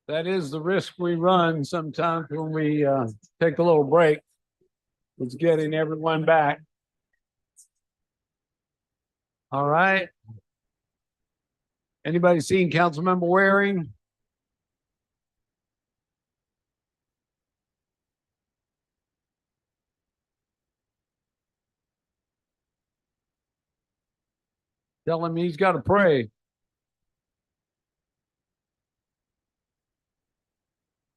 That is the risk we run sometimes when we take a little break. It's getting everyone back. All right. Anybody seen Councilmember Waring? Tell him he's got to pray.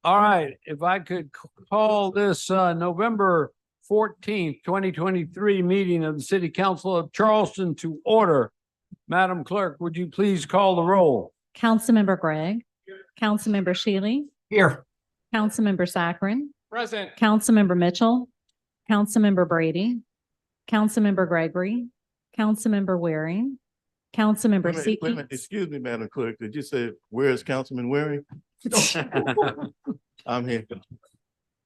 All right, if I could call this November 14th, 2023 meeting of the City Council of Charleston to order. Madam Clerk, would you please call the roll? Councilmember Gregg. Councilmember Shealy. Here. Councilmember Saccharin. Present. Councilmember Mitchell. Councilmember Brady. Councilmember Gregory. Councilmember Waring. Councilmember Wait a minute, Seekey. excuse me, Madam Clerk, did you say, where's Councilman Waring? I'm here.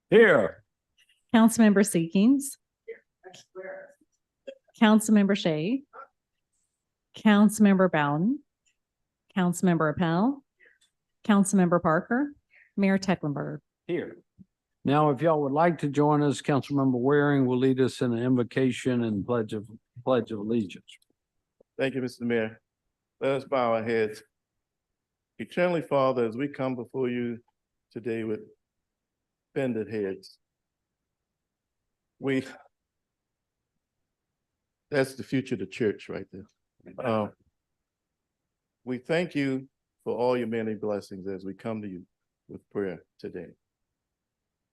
Here. Councilmember Seekings. Councilmember Shea. Councilmember Bowden. Councilmember Appel. Councilmember Parker. Mayor Tecklenburg. Here. Now, if y'all would like to join us, Councilmember Waring will lead us in an invocation and pledge of allegiance. Thank you, Mr. Mayor. Let us bow our heads. Eternally, Father, as we come before you today with bended heads, that's the future of the church right there. We thank you for all your many blessings as we come to you with prayer today.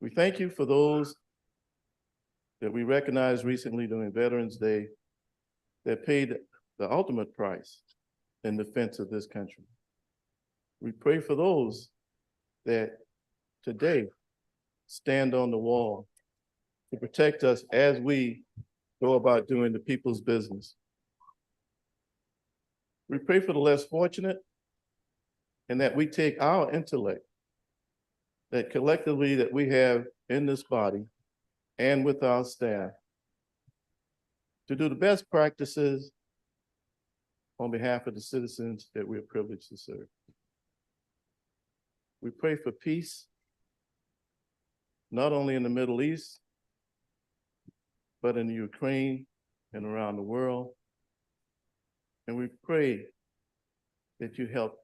We thank you for those that we recognized recently during Veterans Day that paid the ultimate price in defense of this country. We pray for those that today stand on the wall to protect us as we go about doing the people's business. We pray for the less fortunate and that we take our intellect that collectively that we have in this body and with our staff to do the best practices on behalf of the citizens that we're privileged to serve. We pray for peace, not only in the Middle East, but in the Ukraine and around the world. And we pray that you help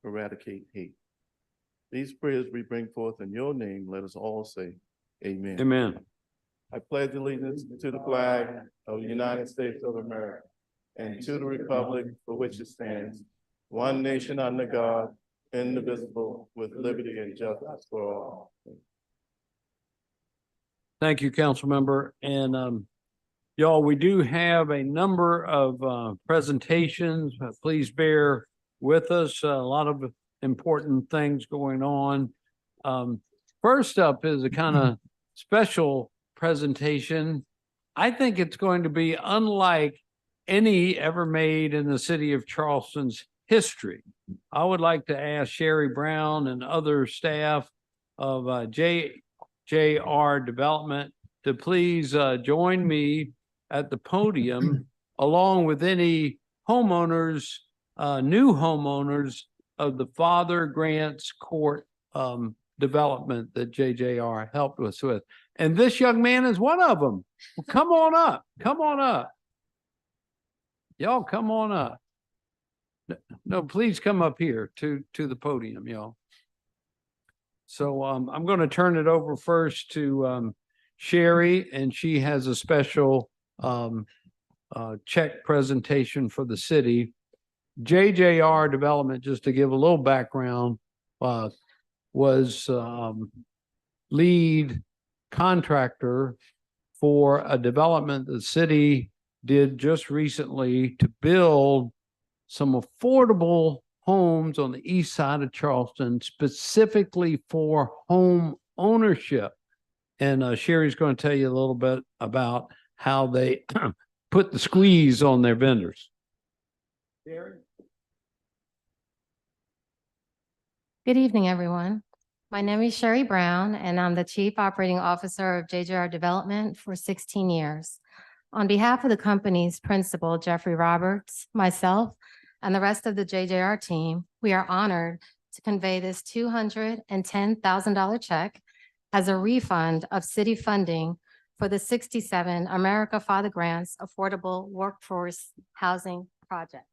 eradicate hate. These prayers we bring forth in your name. Let us all say amen. Amen. I pledge allegiance to the flag of the United States of America and to the republic for which it stands, one nation under God, indivisible, with liberty and justice for all. Thank you, Councilmember. And y'all, we do have a number of presentations. Please bear with us. A lot of important things going on. First up is a kind of special presentation. I think it's going to be unlike any ever made in the city of Charleston's history. I would like to ask Sherry Brown and other staff of JR Development to please join me at the podium along with any homeowners, new homeowners of the Father Grants Court development that JJR helped us with. And this young man is one of them. Well, come on up. Come on up. Y'all come on up. No, please come up here to the podium, y'all. So I'm going to turn it over first to Sherry, and she has a special check presentation for the city. JJR Development, just to give a little background, was lead contractor for a development the city did just recently to build some affordable homes on the east side of Charleston, specifically for home ownership. And Sherry's going to tell you a little bit about how they put the squeeze on their vendors. Sherry? Good evening, everyone. My name is Sherry Brown, and I'm the Chief Operating Officer of JJR Development for 16 years. On behalf of the company's principal, Jeffrey Roberts, myself, and the rest of the JJR team, we are honored to convey this $210,000 check as a refund of city funding for the 67 America Father Grants Affordable Workforce Housing Project.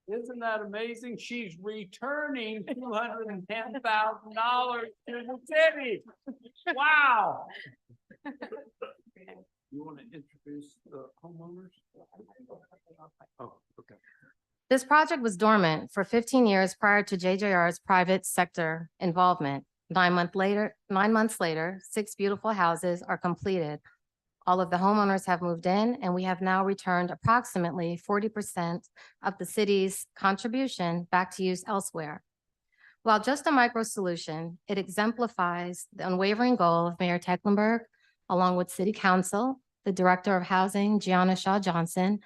Isn't that amazing? She's returning $210,000 to the city. Wow. You want to introduce the homeowners? Oh, okay. This project was dormant for 15 years prior to JJR's private sector involvement. 9 months later, 6 beautiful houses are completed. All of the homeowners have moved in, and we have now returned approximately 40% of the city's contribution back to use elsewhere. While just a micro solution, it exemplifies the unwavering goal of Mayor Tecklenburg, along with City Council, the Director of Housing, Gianna Shaw Johnson,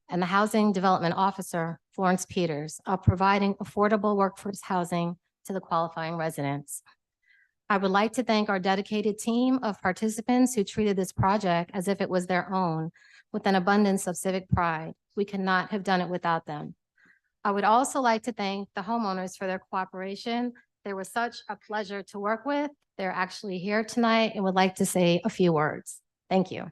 and the Housing Development Officer, Florence Peters, of providing affordable workforce housing to the qualifying residents. I would like to thank our dedicated team of participants who treated this project as if it was their own, with an abundance of civic pride. We could not have done it without them. I would also like to thank the homeowners for their cooperation. They were such a pleasure to work with. They're actually here tonight and would like to say a few words. Thank you.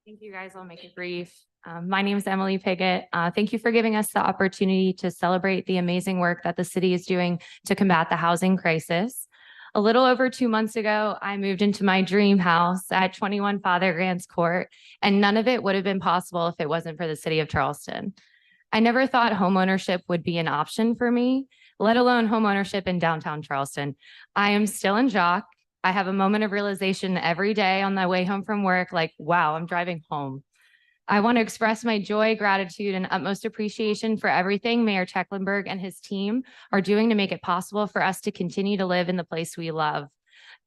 Thank you, guys. I'll make it brief. My name is Emily Piggott. Thank you for giving us the opportunity to celebrate the amazing work that the city is doing to combat the housing crisis. A little over 2 months ago, I moved into my dream house at 21 Father Grants Court, and none of it would have been possible if it wasn't for the city of Charleston. I never thought homeownership would be an option for me, let alone homeownership in downtown Charleston. I am still in shock. I have a moment of realization every day on my way home from work, like, wow, I'm driving home. I want to express my joy, gratitude, and utmost appreciation for everything Mayor Tecklenburg and his team are doing to make it possible for us to continue to live in the place we love.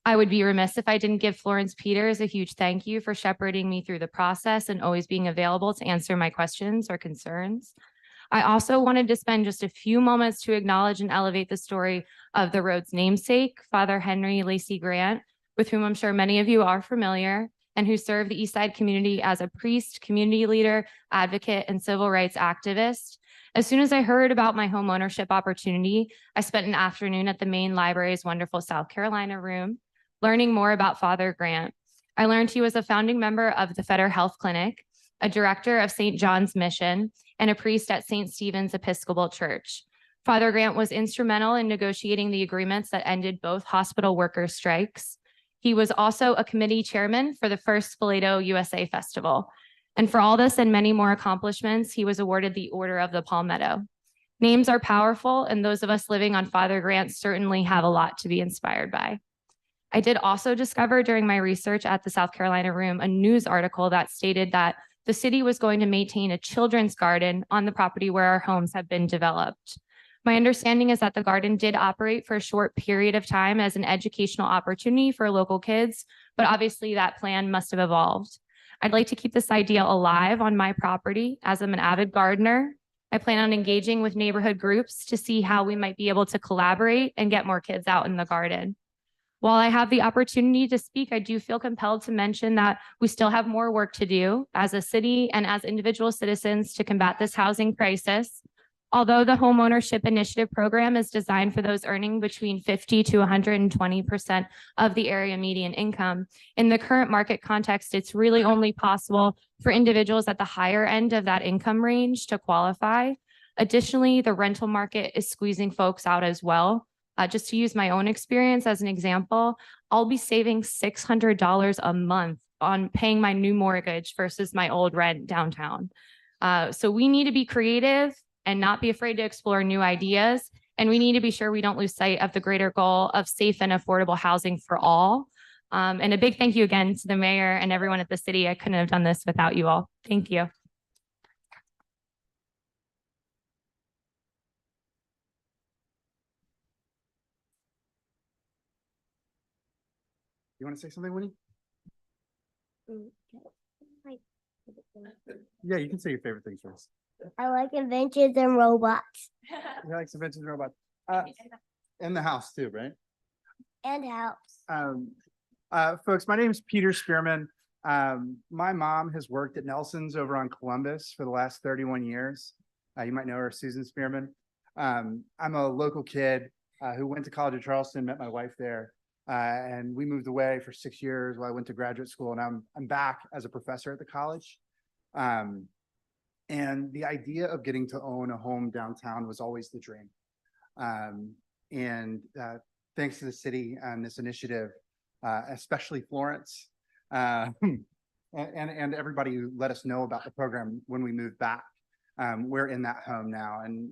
I would be remiss if I didn't give Florence Peters a huge thank you for shepherding me through the process and always being available to answer my questions or concerns. I also wanted to spend just a few moments to acknowledge and elevate the story of the road's namesake, Father Henry Lacey Grant, with whom I'm sure many of you are familiar, and who served the East Side community as a priest, community leader, advocate, and civil rights activist. As soon as I heard about my homeownership opportunity, I spent an afternoon at the main library's wonderful South Carolina room, learning more about Father Grant. I learned he was a founding member of the Feder Health Clinic, a director of St. John's Mission, and a priest at St. Stephen's Episcopal Church. Father Grant was instrumental in negotiating the agreements that ended both hospital workers' strikes. He was also a committee chairman for the first Spoleto USA Festival. And for all this and many more accomplishments, he was awarded the Order of the Palmetto. Names are powerful, and those of us living on Father Grant certainly have a lot to be inspired by. I did also discover during my research at the South Carolina Room a news article that stated that the city was going to maintain a children's garden on the property where our homes have been developed. My understanding is that the garden did operate for a short period of time as an educational opportunity for local kids, but obviously that plan must have evolved. I'd like to keep this idea alive on my property as I'm an avid gardener. I plan on engaging with neighborhood groups to see how we might be able to collaborate and get more kids out in the garden. While I have the opportunity to speak, I do feel compelled to mention that we still have more work to do as a city and as individual citizens to combat this housing crisis. Although the Homeownership Initiative program is designed for those earning between 50 to 120% of the area median income, in the current market context, it's really only possible for individuals at the higher end of that income range to qualify. Additionally, the rental market is squeezing folks out as well. Just to use my own experience as an example, I'll be saving $600 a month on paying my new mortgage versus my old rent downtown. So we need to be creative and not be afraid to explore new ideas. And we need to be sure we don't lose sight of the greater goal of safe and affordable housing for all. And a big thank you again to the mayor and everyone at the city. I couldn't have done this without you all. Thank you. You want to say something, Winnie? Yeah, you can say your favorite things first. I like inventions and robots. He likes inventions and robots. And the house too, right? And house. Folks, my name is Peter Spearman. My mom has worked at Nelson's over on Columbus for the last 31 years. You might know her, Susan Spearman. I'm a local kid who went to college at Charleston, met my wife there. And we moved away for 6 years while I went to graduate school, and I'm back as a professor at the college. And the idea of getting to own a home downtown was always the dream. And thanks to the city and this initiative, especially Florence, and everybody who let us know about the program when we moved back. We're in that home now, and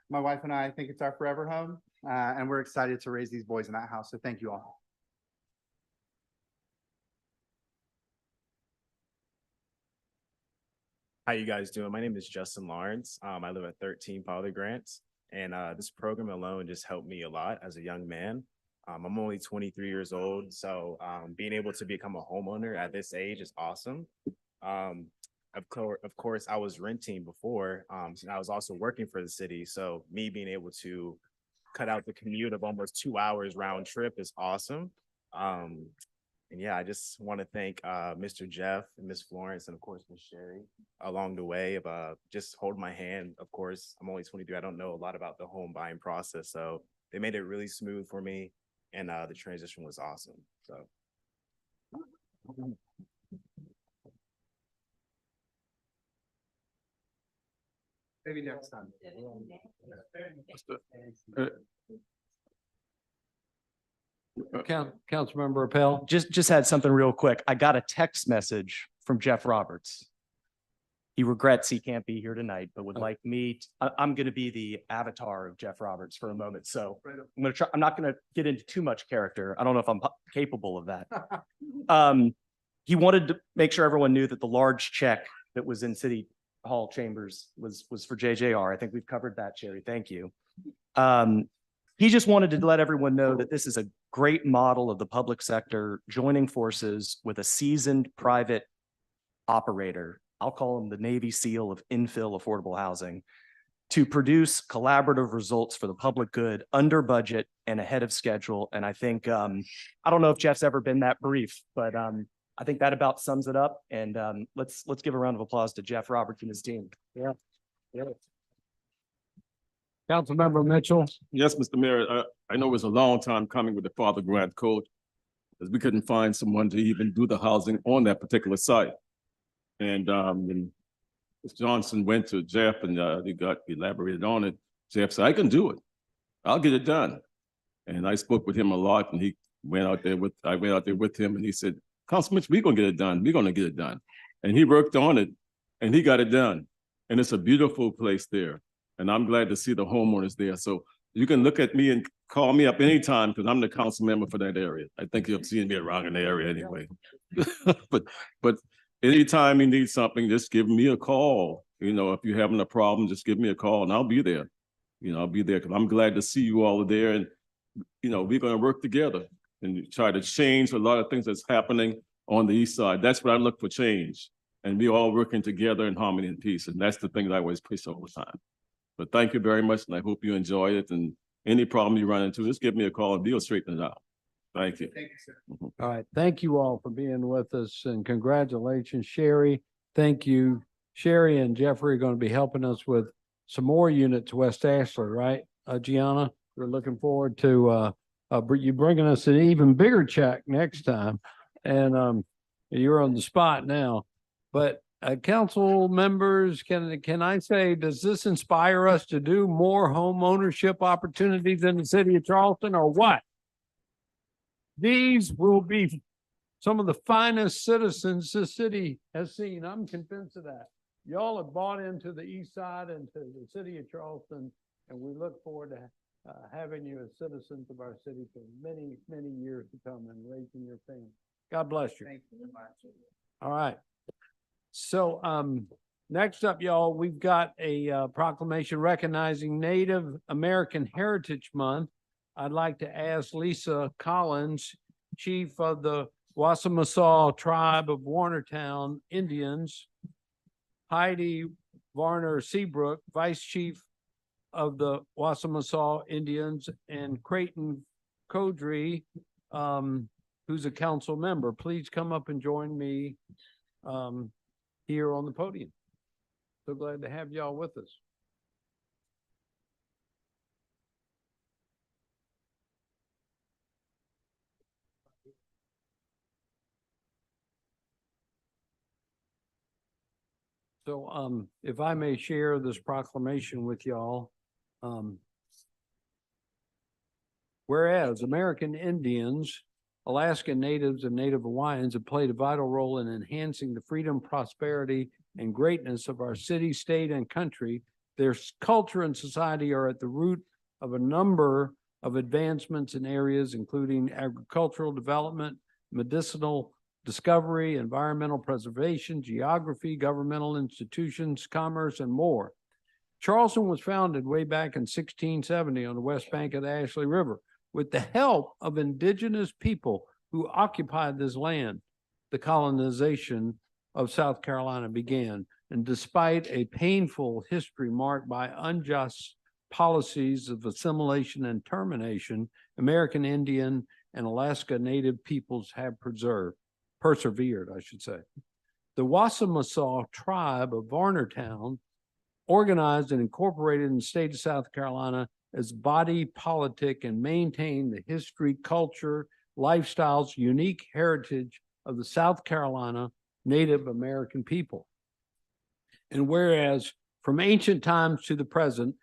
my wife and I think it's our forever home, and we're excited to raise these boys in that house. So thank you all. How you guys doing? My name is Justin Lawrence. I live at 13 Father Grants, and this program alone just helped me a lot as a young man. I'm only 23 years old, so being able to become a homeowner at this age is awesome. Of course, I was renting before, and I was also working for the city, so me being able to cut out the commute of almost 2 hours round trip is awesome. And yeah, I just want to thank Mr. Jeff and Miss Florence and of course Miss Sherry along the way of just holding my hand. Of course, I'm only 23. I don't know a lot about the home buying process, so they made it really smooth for me, and the transition was awesome. So. Maybe next time. Councilmember Appel. Just had something real quick. I got a text message from Jeff Roberts. He regrets he can't be here tonight, but would like me. I'm going to be the avatar of Jeff Roberts for a moment. So I'm going to try. I'm not going to get into too much character. I don't know if I'm capable of that. He wanted to make sure everyone knew that the large check that was in City Hall chambers was for JJR. I think we've covered that, Sherry. Thank you. He just wanted to let everyone know that this is a great model of the public sector joining forces with a seasoned private operator. I'll call him the Navy SEAL of infill affordable housing, to produce collaborative results for the public good under budget and ahead of schedule. And I think, I don't know if Jeff's ever been that brief, but I think that about sums it up. And let's give a round of applause to Jeff Roberts and his team. Yeah. Councilmember Mitchell. Yes, Mr. Mayor, I know it was a long time coming with the Father Grant Code, because we couldn't find someone to even do the housing on that particular site. And when Mr. Johnson went to Jeff and he got elaborated on it, Jeff said, I can do it. I'll get it done. And I spoke with him a lot, and I went out there with him, and he said, Councilman, we're gonna get it done. We're gonna get it done. And he worked on it and he got it done. And it's a beautiful place there. And I'm glad to see the homeowners there. So you can look at me and call me up anytime, because I'm the council member for that area. I think you've seen me around in the area anyway. But anytime you need something, just give me a call. You know, if you're having a problem, just give me a call and I'll be there. You know, I'll be there, because I'm glad to see you all there. And, you know, we're going to work together and try to change a lot of things that's happening on the east side. That's what I look for, change. And we all working together in harmony and peace. And that's the thing that I always push all the time. But thank you very much, and I hope you enjoy it. And any problem you run into, just give me a call and we'll straighten it out. Thank you. Thank you, sir. All right. Thank you all for being with us, and congratulations, Sherry. Thank you. Sherry and Jeffrey are going to be helping us with some more units West Ashley, right? Gianna, we're looking forward to you bringing us an even bigger check next time. And you're on the spot now. But council members, can I say, does this inspire us to do more home ownership opportunities in the city of Charleston, or what? These will be some of the finest citizens the city has seen. I'm convinced of that. Y'all have bought into the east side and to the city of Charleston, and we look forward to having you as citizens of our city for many, many years to come and raising your family. God bless you. Thank you very much. All right. So next up, y'all, we've got a proclamation recognizing Native American Heritage Month. I'd like to ask Lisa Collins, Chief of the Wassamasaw Tribe of Warnertown Indians, Heidi Varner Seabrook, Vice Chief of the Wassamasaw Indians, and Creighton Codry, who's a council member. Please come up and join me here on the podium. So glad to have y'all with us. So if I may share this proclamation with y'all. Whereas American Indians, Alaskan Natives, and Native Hawaiians have played a vital role in enhancing the freedom, prosperity, and greatness of our city, state, and country, their culture and society are at the root of a number of advancements in areas including agricultural development, medicinal discovery, environmental preservation, geography, governmental institutions, commerce, and more. Charleston was founded way back in 1670 on the west bank of the Ashley River with the help of indigenous people who occupied this land. The colonization of South Carolina began, and despite a painful history marked by unjust policies of assimilation and termination, American Indian and Alaska Native peoples have persevered, I should say. The Wassamasaw tribe of Varnertown organized and incorporated in the state of South Carolina as body politic and maintain the history, culture, lifestyles, unique heritage of the South Carolina Native American people. And whereas from ancient times to the present,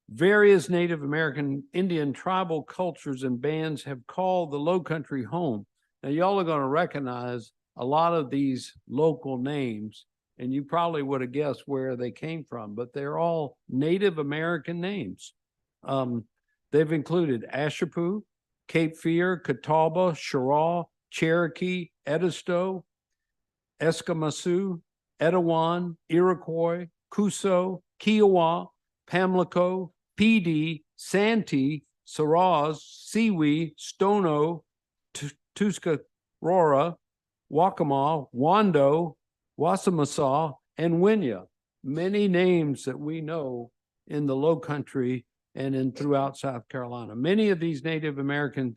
various Native American Indian tribal cultures and bands have called the Lowcountry home. Now, y'all are going to recognize a lot of these local names, and you probably would have guessed where they came from, but they're all Native American names. They've included Ashepoo, Cape Fear, Catawba, Cheraw, Cherokee, Edisto, Escamizoo, Etowah, Iroquois, Cusco, Kiowa, Pamlico, Pee Santee, Saraz, Siwi, Stono, Tuscarora, Waccamaw, Wando, Wassamasaw, and Winya. Many names that we know in the Lowcountry and throughout South Carolina. Many of these Native American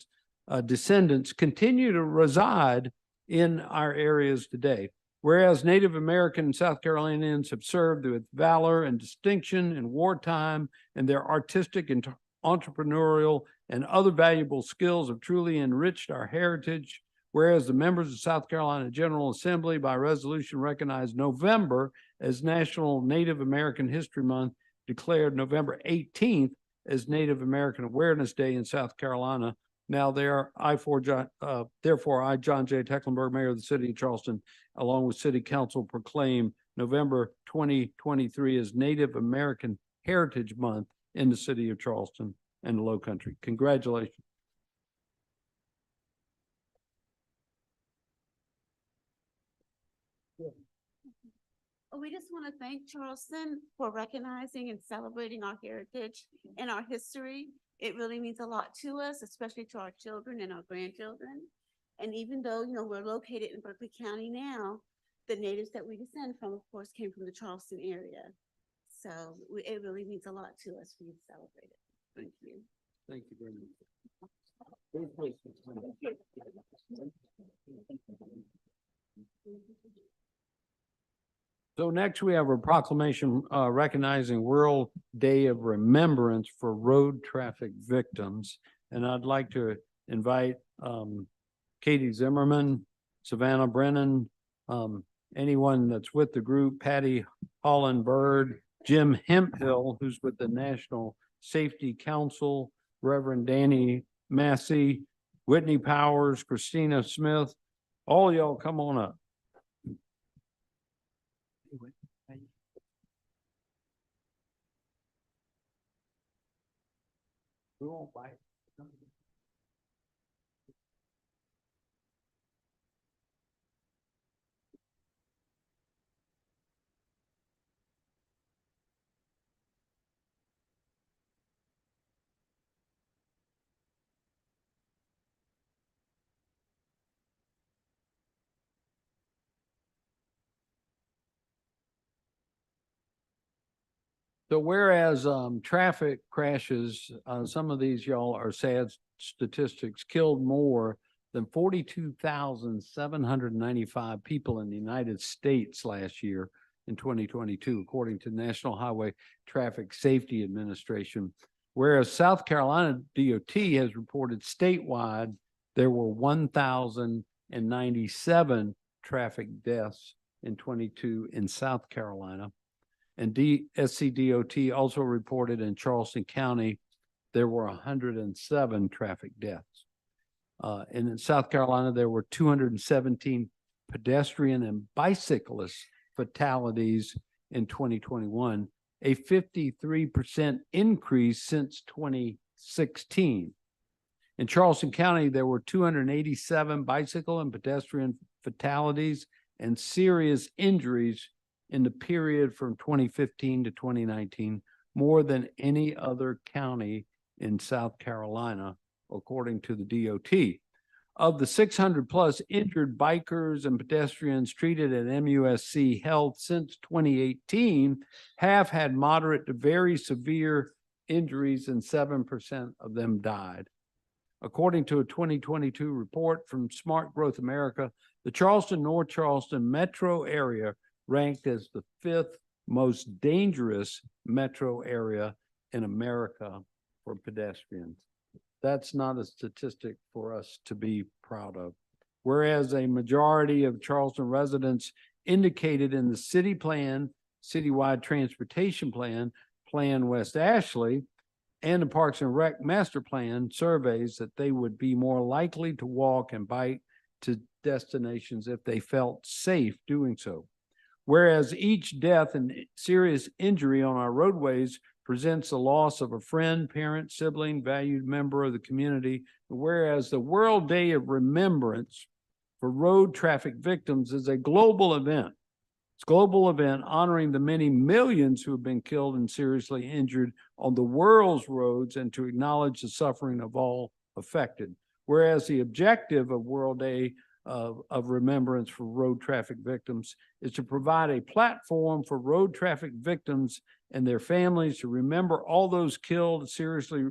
descendants continue to reside in our areas today. Whereas Native American and South Carolinians have served with valor and distinction in wartime, and their artistic and entrepreneurial and other valuable skills have truly enriched our heritage. Whereas the members of South Carolina General Assembly by resolution recognized November as National Native American History Month, declared November 18th as Native American Awareness Day in South Carolina. Now therefore, I, John J. Tecklenburg, Mayor of the City of Charleston, along with City Council, proclaim November 2023 as Native American Heritage Month in the City of Charleston and the Lowcountry. Congratulations. We just want to thank Charleston for recognizing and celebrating our heritage and our history. It really means a lot to us, especially to our children and our grandchildren. And even though, we're located in Berkeley County now, the natives that we descend from, of course, came from the Charleston area. So it really means a lot to us for you to celebrate it. Thank you. Thank you very much. So next we have a proclamation recognizing World Day of Remembrance for Road Traffic Victims. And I'd like to invite Katie Zimmerman, Savannah Brennan, anyone that's with the group, Patty Holland Bird, Jim Hemphill, who's with the National Safety Council, Reverend Danny Massey, Whitney Powers, Christina Smith. All y'all come on up. We won't bite. So whereas traffic crashes, some of these y'all are sad statistics, killed more than 42,795 people in the United States last year in 2022, according to National Highway Traffic Safety Administration. Whereas South Carolina DOT has reported statewide there were 1,097 traffic deaths in 22 in South Carolina. And SCDOT also reported in Charleston County, there were 107 traffic deaths. And in South Carolina, there were 217 pedestrian and bicyclist fatalities in 2021, a 53% increase since 2016. In Charleston County, there were 287 bicycle and pedestrian fatalities and serious injuries in the period from 2015 to 2019, more than any other county in South Carolina, according to the DOT. Of the 600 plus injured bikers and pedestrians treated at MUSC Health since 2018, half had moderate to very severe injuries and 7% of them died. According to a 2022 report from Smart Growth America, the Charleston, North Charleston metro area ranked as the 5th most dangerous metro area in America for pedestrians. That's not a statistic for us to be proud of. Whereas a majority of Charleston residents indicated in the city plan, citywide transportation plan, Plan West Ashley, and the Parks and Rec Master Plan surveys that they would be more likely to walk and bike to destinations if they felt safe doing so. Whereas each death and serious injury on our roadways presents the loss of a friend, parent, sibling, valued member of the community, whereas the World Day of Remembrance for road traffic victims is a global event. It's a global event honoring the many millions who have been killed and seriously injured on the world's roads and to acknowledge the suffering of all affected. Whereas the objective of World Day of Remembrance for road traffic victims is to provide a platform for road traffic victims and their families to remember all those killed and seriously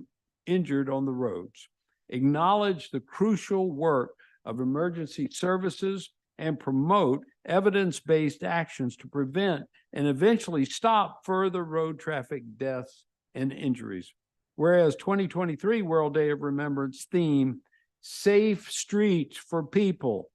injured on the roads, acknowledge the crucial work of emergency services, and promote evidence-based actions to prevent and eventually stop further road traffic deaths and injuries. Whereas 2023 World Day of Remembrance theme, Safe Streets for People,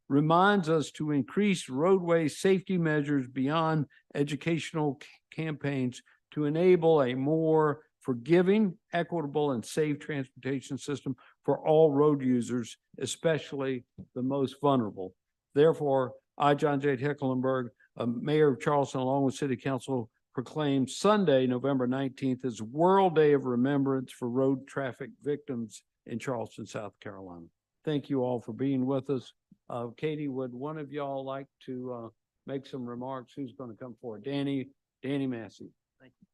reminds us to increase roadway safety measures beyond educational campaigns to enable a more forgiving, equitable, and safe transportation system for all road users, especially the most vulnerable. Therefore, I, John J. Hecklenberg, Mayor of Charleston, along with City Council, proclaim Sunday, November 19th as World Day of Remembrance for road traffic victims in Charleston, South Carolina. Thank you all for being with us. Katie, would one of y'all like to make some remarks? Who's going to come forward? Danny Massey. Thank you.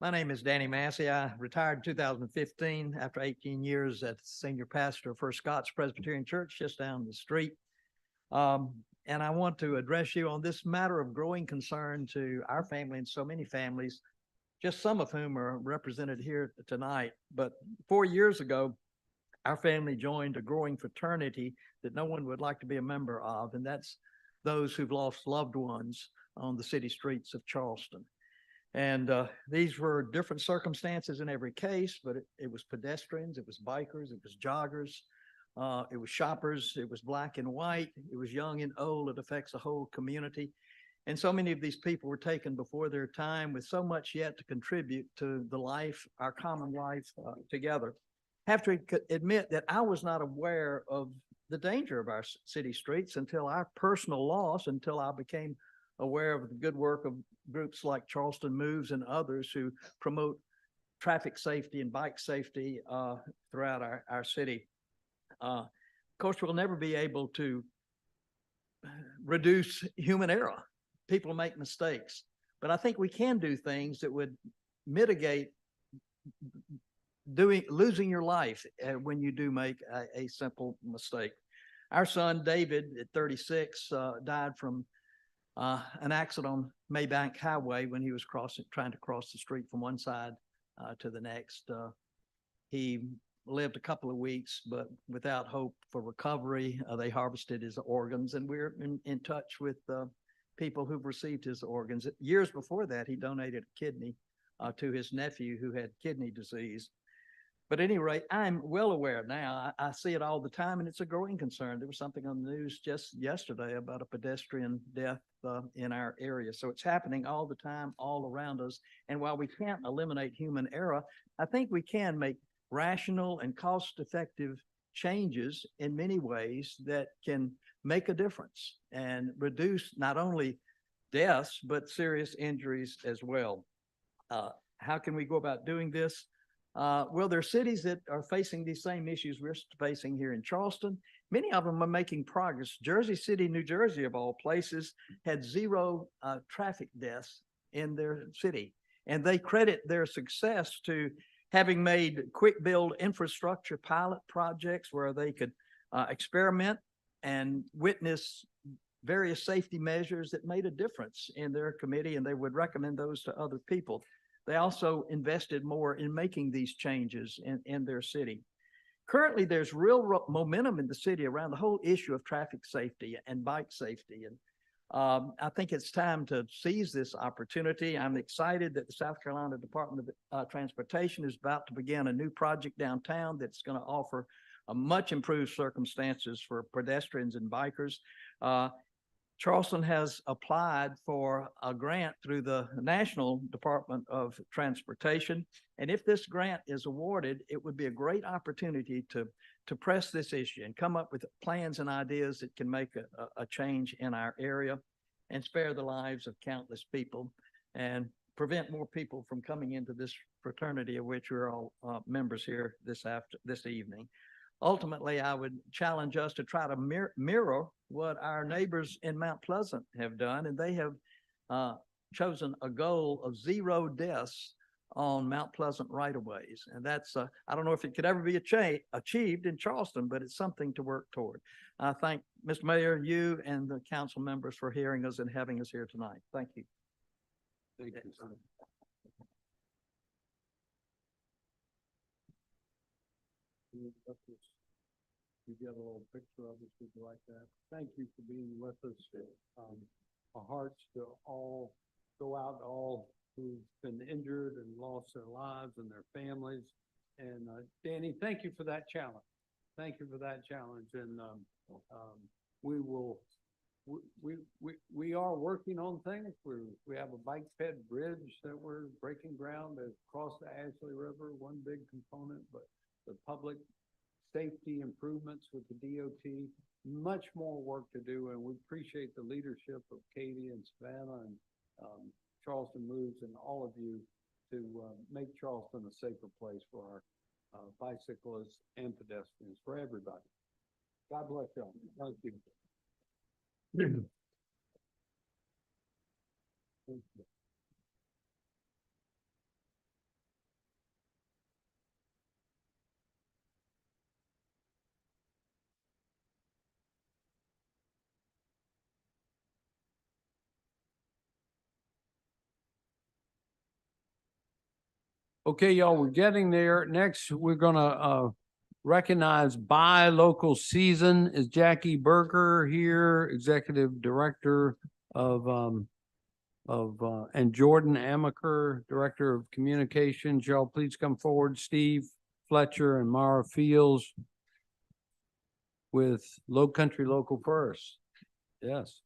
My name is Danny Massey. I retired in 2015 after 18 years as senior pastor of First Scots Presbyterian Church just down the street. And I want to address you on this matter of growing concern to our family and so many families, just some of whom are represented here tonight. But 4 years ago, our family joined a growing fraternity that no one would like to be a member of, and that's those who've lost loved ones on the city streets of Charleston. And these were different circumstances in every case, but it was pedestrians, it was bikers, it was joggers, it was shoppers, it was black and white, it was young and old. It affects the whole community. And so many of these people were taken before their time with so much yet to contribute to the life, our common life together. I have to admit that I was not aware of the danger of our city streets until our personal loss, until I became aware of the good work of groups like Charleston Moves and others who promote traffic safety and bike safety throughout our city. Of course, we'll never be able to reduce human error. People make mistakes, but I think we can do things that would mitigate losing your life when you do make a simple mistake. Our son, David, at 36, died from an accident on Maybank Highway when he was trying to cross the street from one side to the next. He lived a couple of weeks, but without hope for recovery. They harvested his organs, and we're in touch with people who've received his organs. Years before that, he donated a kidney to his nephew who had kidney disease. But at any rate, I'm well aware now. I see it all the time, and it's a growing concern. There was something on the news just yesterday about a pedestrian death in our area. So it's happening all the time, all around us. And while we can't eliminate human error, I think we can make rational and cost-effective changes in many ways that can make a difference and reduce not only deaths, but serious injuries as well. How can we go about doing this? Well, there are cities that are facing these same issues we're facing here in Charleston. Many of them are making progress. Jersey City, New Jersey, of all places, had 0 traffic deaths in their city. And they credit their success to having made quick build infrastructure pilot projects where they could experiment and witness various safety measures that made a difference in their committee, and they would recommend those to other people. They also invested more in making these changes in their city. Currently, there's real momentum in the city around the whole issue of traffic safety and bike safety. And I think it's time to seize this opportunity. I'm excited that the South Carolina Department of Transportation is about to begin a new project downtown that's going to offer a much improved circumstances for pedestrians and bikers. Charleston has applied for a grant through the National Department of Transportation. And if this grant is awarded, it would be a great opportunity to press this issue and come up with plans and ideas that can make a change in our area and spare the lives of countless people and prevent more people from coming into this fraternity of which we're all members here this evening. Ultimately, I would challenge us to try to mirror what our neighbors in Mount Pleasant have done, and they have chosen a goal of 0 deaths on Mount Pleasant right-of-ways. And that's, I don't know if it could ever be achieved in Charleston, but it's something to work toward. I thank Mr. Mayor, you and the council members for hearing us and having us here tonight. Thank you. Thank you. You get a little picture of us, would you like that? Thank you for being with us. Our hearts to all go out to all who've been injured and lost their lives and their families. And Danny, thank you for that challenge. Thank you for that challenge. And we are working on things. We have a bike fed bridge that we're breaking ground across the Ashley River, one big component, but the public safety improvements with the DOT, much more work to do. And we appreciate the leadership of Katie and Savannah and Charleston Moves and all of you to make Charleston a safer place for our bicyclists and pedestrians, for everybody. God bless y'all. Thank you. Thank you. Okay, y'all, we're getting there. Next, we're gonna recognize Buy Local Season. Is Jackie Berger here, Executive Director of and Jordan Amaker, Director of Communications. Y'all please come forward. Steve Fletcher and Mara Fields with Low Country Local First. Yes.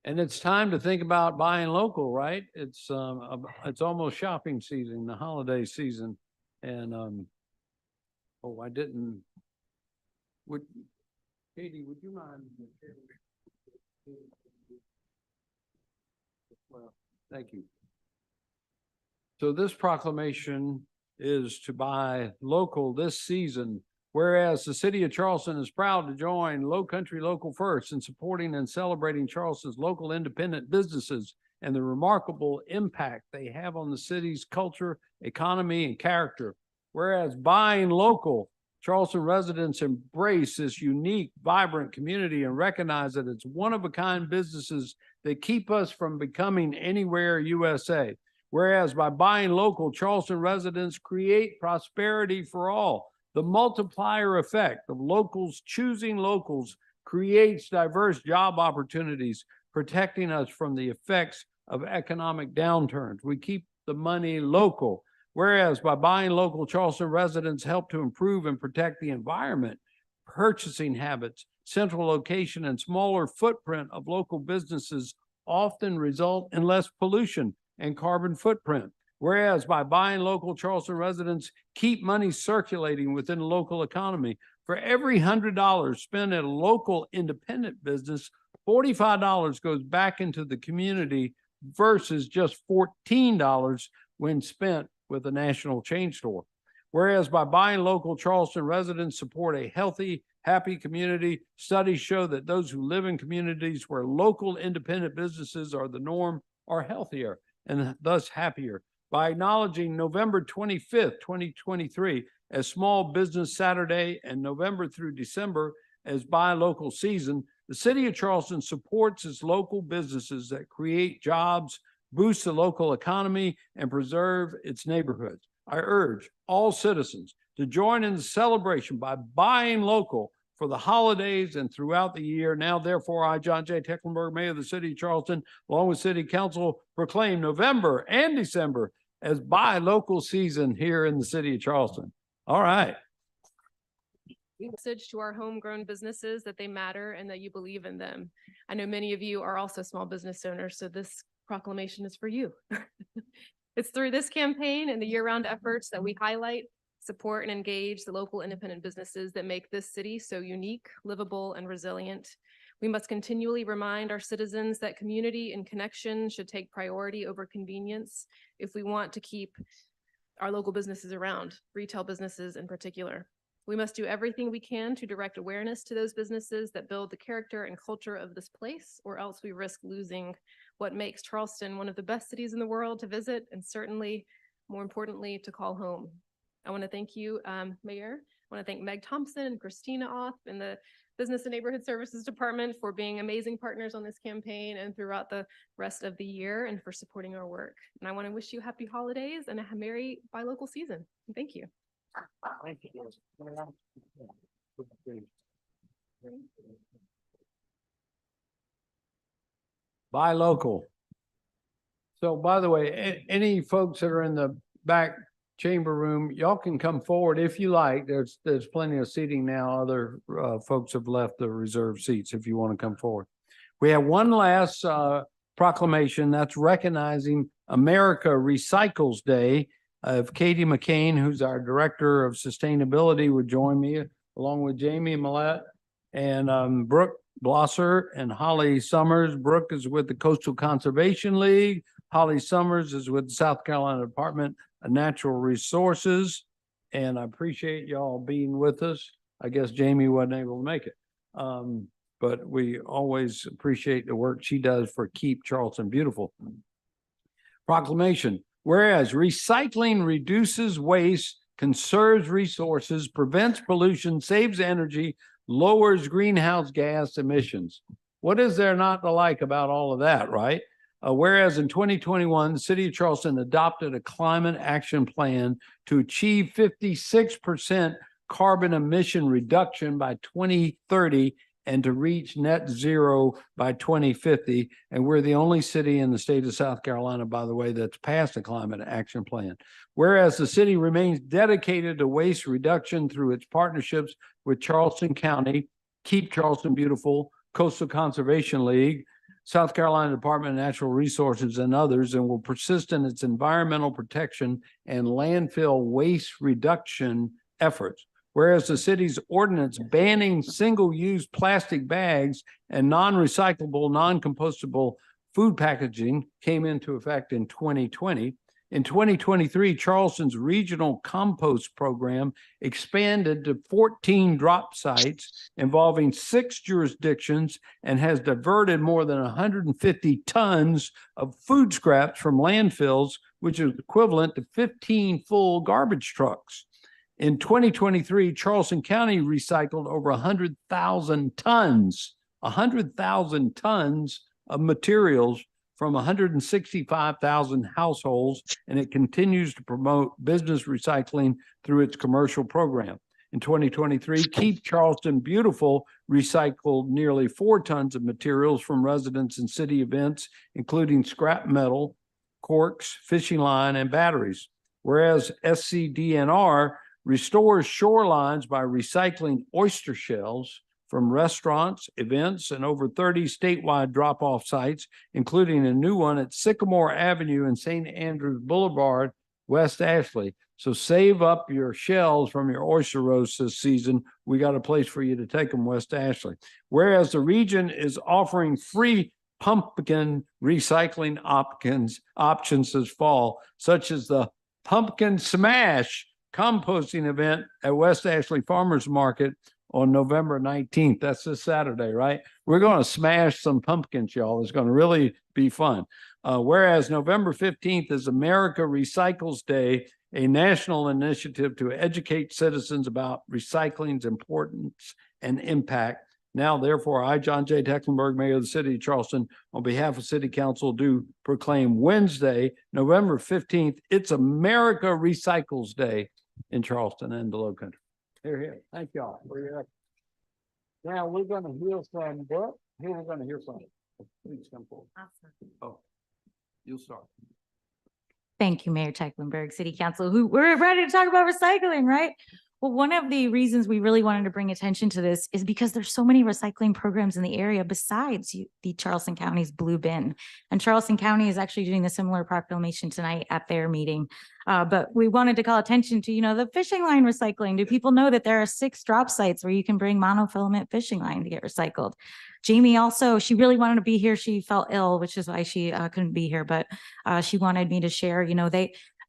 And it's time to think about buying local, right? It's almost shopping season, the holiday season. And oh, I didn't. Katie, would you mind? Well, thank you. So this proclamation is to buy local this season. Whereas the city of Charleston is proud to join Low Country Local First in supporting and celebrating Charleston's local independent businesses and the remarkable impact they have on the city's culture, economy, and character. Whereas buying local Charleston residents embrace this unique, vibrant community and recognize that it's one-of-a-kind businesses that keep us from becoming anywhere USA. Whereas by buying local, Charleston residents create prosperity for all. The multiplier effect of locals choosing locals creates diverse job opportunities, protecting us from the effects of economic downturns. We keep the money local. Whereas by buying local, Charleston residents help to improve and protect the environment, purchasing habits, central location, and smaller footprint of local businesses often result in less pollution and carbon footprint. Whereas by buying local, Charleston residents keep money circulating within the local economy. For every $100 spent at a local independent business, $45 goes back into the community versus just $14 when spent with a national chain store. Whereas by buying local, Charleston residents support a healthy, happy community. Studies show that those who live in communities where local independent businesses are the norm are healthier and thus happier. By acknowledging November 25th, 2023 as Small Business Saturday and November through December as Buy Local season, the city of Charleston supports its local businesses that create jobs, boost the local economy, and preserve its neighborhoods. I urge all citizens to join in the celebration by buying local for the holidays and throughout the year. Now, therefore, I, John J. Tecklenburg, Mayor of the City of Charleston, along with City Council, proclaim November and December as Buy Local season here in the City of Charleston. All right. Message to our homegrown businesses that they matter and that you believe in them. I know many of you are also small business owners, so this proclamation is for you. It's through this campaign and the year-round efforts that we highlight, support, and engage the local independent businesses that make this city so unique, livable, and resilient. We must continually remind our citizens that community and connection should take priority over convenience if we want to keep our local businesses around, retail businesses in particular. We must do everything we can to direct awareness to those businesses that build the character and culture of this place, or else we risk losing what makes Charleston one of the best cities in the world to visit, and certainly, more importantly, to call home. I want to thank you, Mayor. I want to thank Meg Thompson and Christina Off in the Business and Neighborhood Services Department for being amazing partners on this campaign and throughout the rest of the year, and for supporting our work. And I want to wish you happy holidays and a merry Buy Local season. Thank you. Thank you. Buy local. So by the way, any folks that are in the back chamber room, y'all can come forward if you like. There's plenty of seating now. Other folks have left the reserved seats if you want to come forward. We have one last proclamation that's recognizing America Recycles Day. If Katie McCain, who's our Director of Sustainability, would join me, along with Jamie Millette and Brooke Blosser and Holly Summers. Brooke is with the Coastal Conservation League. Holly Summers is with the South Carolina Department of Natural Resources. And I appreciate y'all being with us. I guess Jamie wasn't able to make it. But we always appreciate the work she does for Keep Charleston Beautiful. Proclamation. Whereas recycling reduces waste, conserves resources, prevents pollution, saves energy, lowers greenhouse gas emissions. What is there not to like about all of that, right? Whereas in 2021, the City of Charleston adopted a climate action plan to achieve 56% carbon emission reduction by 2030 and to reach net zero by 2050. And we're the only city in the state of South Carolina, by the way, that's passed a climate action plan. Whereas the city remains dedicated to waste reduction through its partnerships with Charleston County, Keep Charleston Beautiful, Coastal Conservation League, South Carolina Department of Natural Resources, and others, and will persist in its environmental protection and landfill waste reduction efforts. Whereas the city's ordinance banning single-use plastic bags and non-recyclable, non-compostable food packaging came into effect in 2020. In 2023, Charleston's regional compost program expanded to 14 drop sites involving 6 jurisdictions and has diverted more than 150 tons of food scraps from landfills, which is equivalent to 15 full garbage trucks. In 2023, Charleston County recycled over 100,000 tons, 100,000 tons of materials from 165,000 households, and it continues to promote business recycling through its commercial program. In 2023, Keep Charleston Beautiful recycled nearly 4 tons of materials from residents and city events, including scrap metal, corks, fishing line, and batteries. Whereas SCDNR restores shorelines by recycling oyster shells from restaurants, events, and over 30 statewide drop-off sites, including a new one at Sycamore Avenue and St. Andrews Boulevard, West Ashley. So save up your shells from your oyster roast this season. We got a place for you to take them, West Ashley. Whereas the region is offering free pumpkin recycling options this fall, such as the Pumpkin Smash composting event at West Ashley Farmers Market on November 19th. That's this Saturday, right? We're going to smash some pumpkins, y'all. It's going to really be fun. Whereas November 15th is America Recycles Day, a national initiative to educate citizens about recycling's importance and impact. Now, therefore, I, John J. Tecklenburg, Mayor of the City of Charleston, on behalf of City Council, do proclaim Wednesday, November 15th, it's America Recycles Day in Charleston and the Low Country. Here. Thank y'all for your effort. Now, we're going to hear from what? Who we're going to hear from? Please come forward. Oh, you'll start. Thank you, Mayor Tecklenburg, City Council, who we're ready to talk about recycling, right? Well, one of the reasons we really wanted to bring attention to this is because there's so many recycling programs in the area besides the Charleston County's Blue Bin. And Charleston County is actually doing a similar proclamation tonight at their meeting. But we wanted to call attention to, the fishing line recycling. Do people know that there are 6 drop sites where you can bring monofilament fishing line to get recycled? Jamie also, she really wanted to be here. She felt ill, which is why she couldn't be here, but she wanted me to share,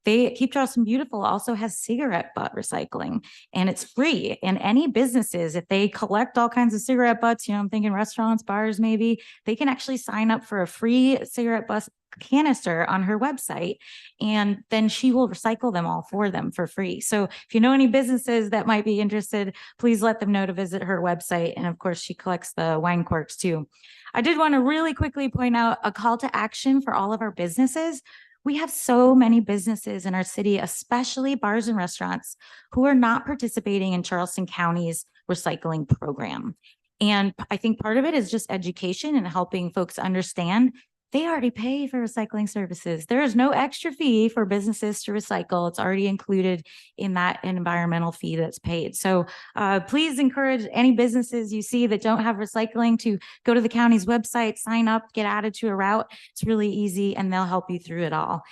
they Keep Charleston Beautiful also has cigarette butt recycling, and it's free. And any businesses, if they collect all kinds of cigarette butts, I'm thinking restaurants, bars, maybe, they can actually sign up for a free cigarette butt canister on her website, and then she will recycle them all for them for free. So if you know any businesses that might be interested, please let them know to visit her website. And of course, she collects the wine corks too. I did want to really quickly point out a call to action for all of our businesses. We have so many businesses in our city, especially bars and restaurants, who are not participating in Charleston County's recycling program. And I think part of it is just education and helping folks understand they already pay for recycling services. There is no extra fee for businesses to recycle. It's already included in that environmental fee that's paid. So please encourage any businesses you see that don't have recycling to go to the county's website, sign up, get added to a route. It's really easy and they'll help you through it all.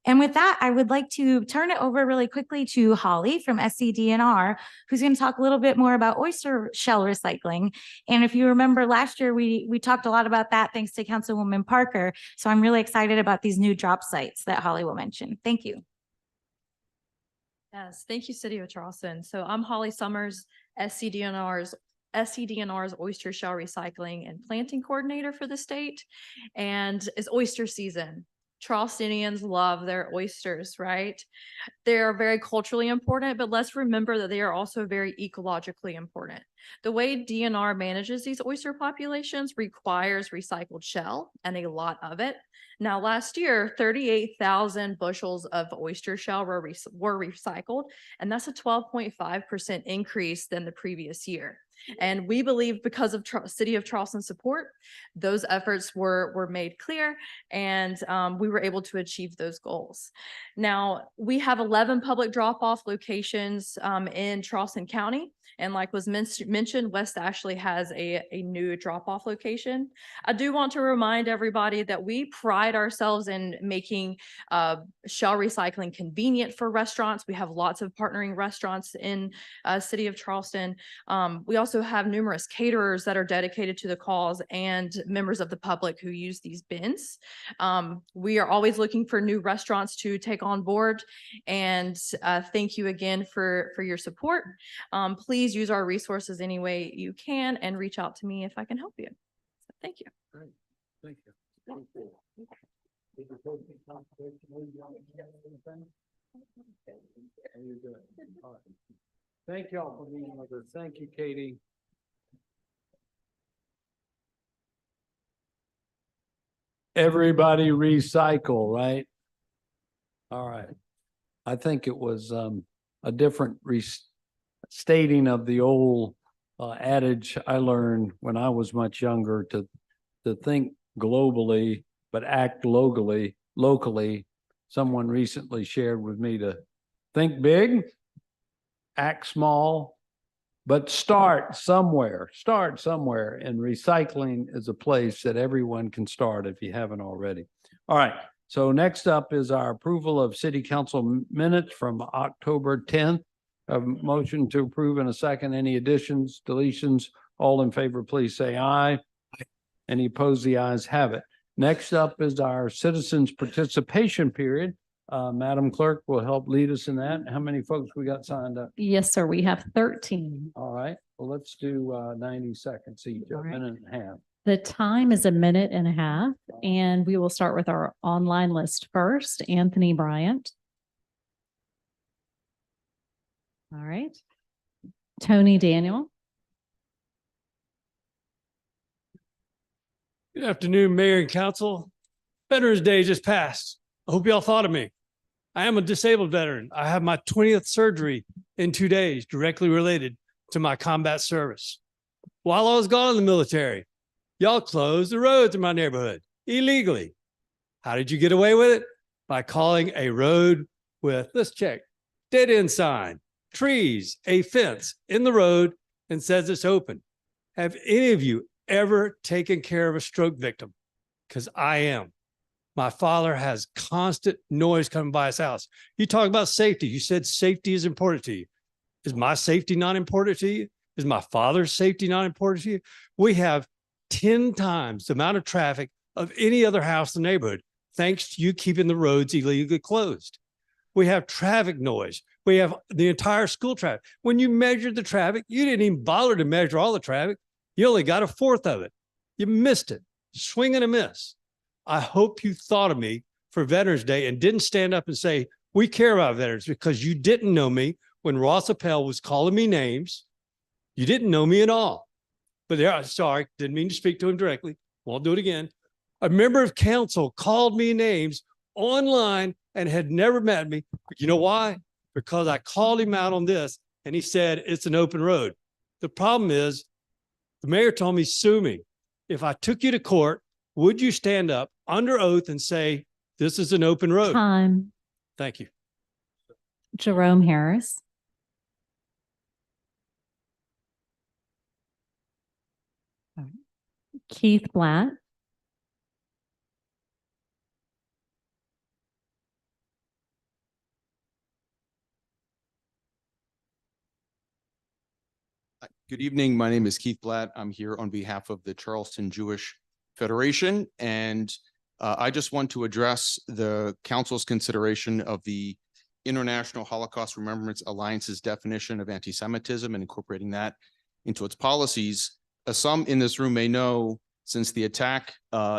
And with that, I would like to turn it over really quickly to Holly from SCDNR, who's going to talk a little bit more about oyster shell recycling. And if you remember last year, we talked a lot about that thanks to Councilwoman Parker. So I'm really excited about these new drop sites that Holly will mention. Thank you. Yes, thank you, City of Charleston. So I'm Holly Summers, SCDNR's oyster shell recycling and planting coordinator for the state. And it's oyster season. Charlestonians love their oysters, right? They're very culturally important, but let's remember that they are also very ecologically important. The way DNR manages these oyster populations requires recycled shell and a lot of it. Now, last year, 38,000 bushels of oyster shell were recycled, and that's a 12.5% increase than the previous year. And we believe because of City of Charleston support, those efforts were made clear, and we were able to achieve those goals. Now, we have 11 public drop-off locations in Charleston County. And like was mentioned, West Ashley has a new drop-off location. I do want to remind everybody that we pride ourselves in making shell recycling convenient for restaurants. We have lots of partnering restaurants in City of Charleston. We also have numerous caterers that are dedicated to the cause and members of the public who use these bins. We are always looking for new restaurants to take on board. And thank you again for your support. Please use our resources any way you can and reach out to me if I can help you. So thank you. Great. Thank you. Thank y'all for being with us. Thank you, Katie. Everybody recycle, right? All right. I think it was a different stating of the old adage I learned when I was much younger to think globally, but act locally. Someone recently shared with me to think big, act small, but start somewhere. And recycling is a place that everyone can start if you haven't already. All right. So next up is our approval of city council minutes from October 10th. A motion to approve in a second. Any additions, deletions? All in favor, please say aye. Any opposed? The ayes have it. Next up is our citizens participation period. Madam Clerk will help lead us in that. How many folks we got signed up? Yes, sir. We have 13. All right, well, let's do 90 seconds each, a All right. minute and a half. The time is a minute and a half, and we will start with our online list first. Anthony Bryant. All right. Tony Daniel. Good afternoon, Mayor and Council. Veterans Day just passed. I hope y'all thought of me. I am a disabled veteran. I have my 20th surgery in 2 days, directly related to my combat service. While I was gone in the military, y'all closed the roads in my neighborhood illegally. How did you get away with it? By calling a road with, let's check, dead end sign, trees, a fence in the road, and says it's open. Have any of you ever taken care of a stroke victim? Because I am. My father has constant noise coming by his house. You talk about safety. You said safety is important to you. Is my safety not important to you? Is my father's safety not important to you? We have 10 times the amount of traffic of any other house in the neighborhood, thanks to you keeping the roads illegally closed. We have traffic noise. We have the entire school traffic. When you measured the traffic, you didn't even bother to measure all the traffic. You only got a fourth of it. You missed it. Swing and a miss. I hope you thought of me for Veterans Day and didn't stand up and say, we care about veterans, because you didn't know me when Ross Appel was calling me names. You didn't know me at all. But there, sorry, didn't mean to speak to him directly. Won't do it again. A member of council called me names online and had never met me. You know why? Because I called him out on this and he said, it's an open road. The problem is, the mayor told me, sue me. If I took you to court, would you stand up under oath and say, this is an open road? Time. Thank you. Jerome Harris. All right. Keith Blatt. Good evening. My name is Keith Blatt. I'm here on behalf of the Charleston Jewish Federation, and I just want to address the council's consideration of the International Holocaust Remembrance Alliance's definition of anti-Semitism and incorporating that into its policies. As some in this room may know, since the attack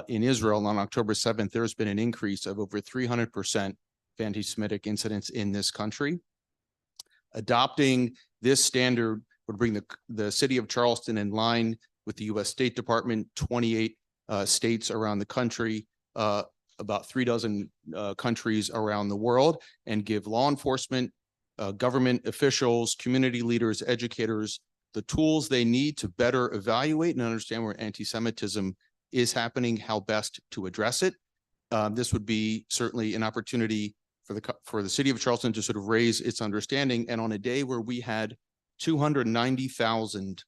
in Israel on October 7th, there's been an increase of over 300% of anti-Semitic incidents in this country. Adopting this standard would bring the city of Charleston in line with the U.S. State Department, 28 states around the country, about 36 countries around the world, and give law enforcement, government officials, community leaders, educators, the tools they need to better evaluate and understand where anti-Semitism is happening, how best to address it. This would be certainly an opportunity for the city of Charleston to sort of raise its understanding. And on a day where we had 290,000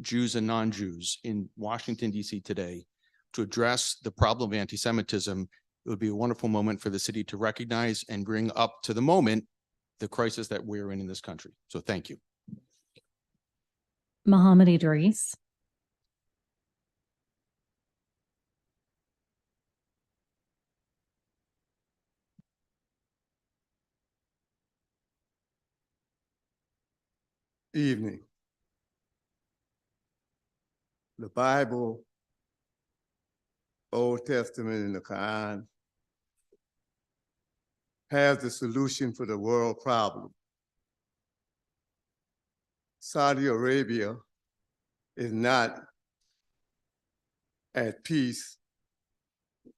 Jews and non-Jews in Washington, D.C. today to address the problem of anti-Semitism, it would be a wonderful moment for the city to recognize and bring up to the moment the crisis that we're in this country. So thank you. Muhammad Idris. Evening. The Bible, Old Testament, and the Quran has the solution for the world problem. Saudi Arabia is not at peace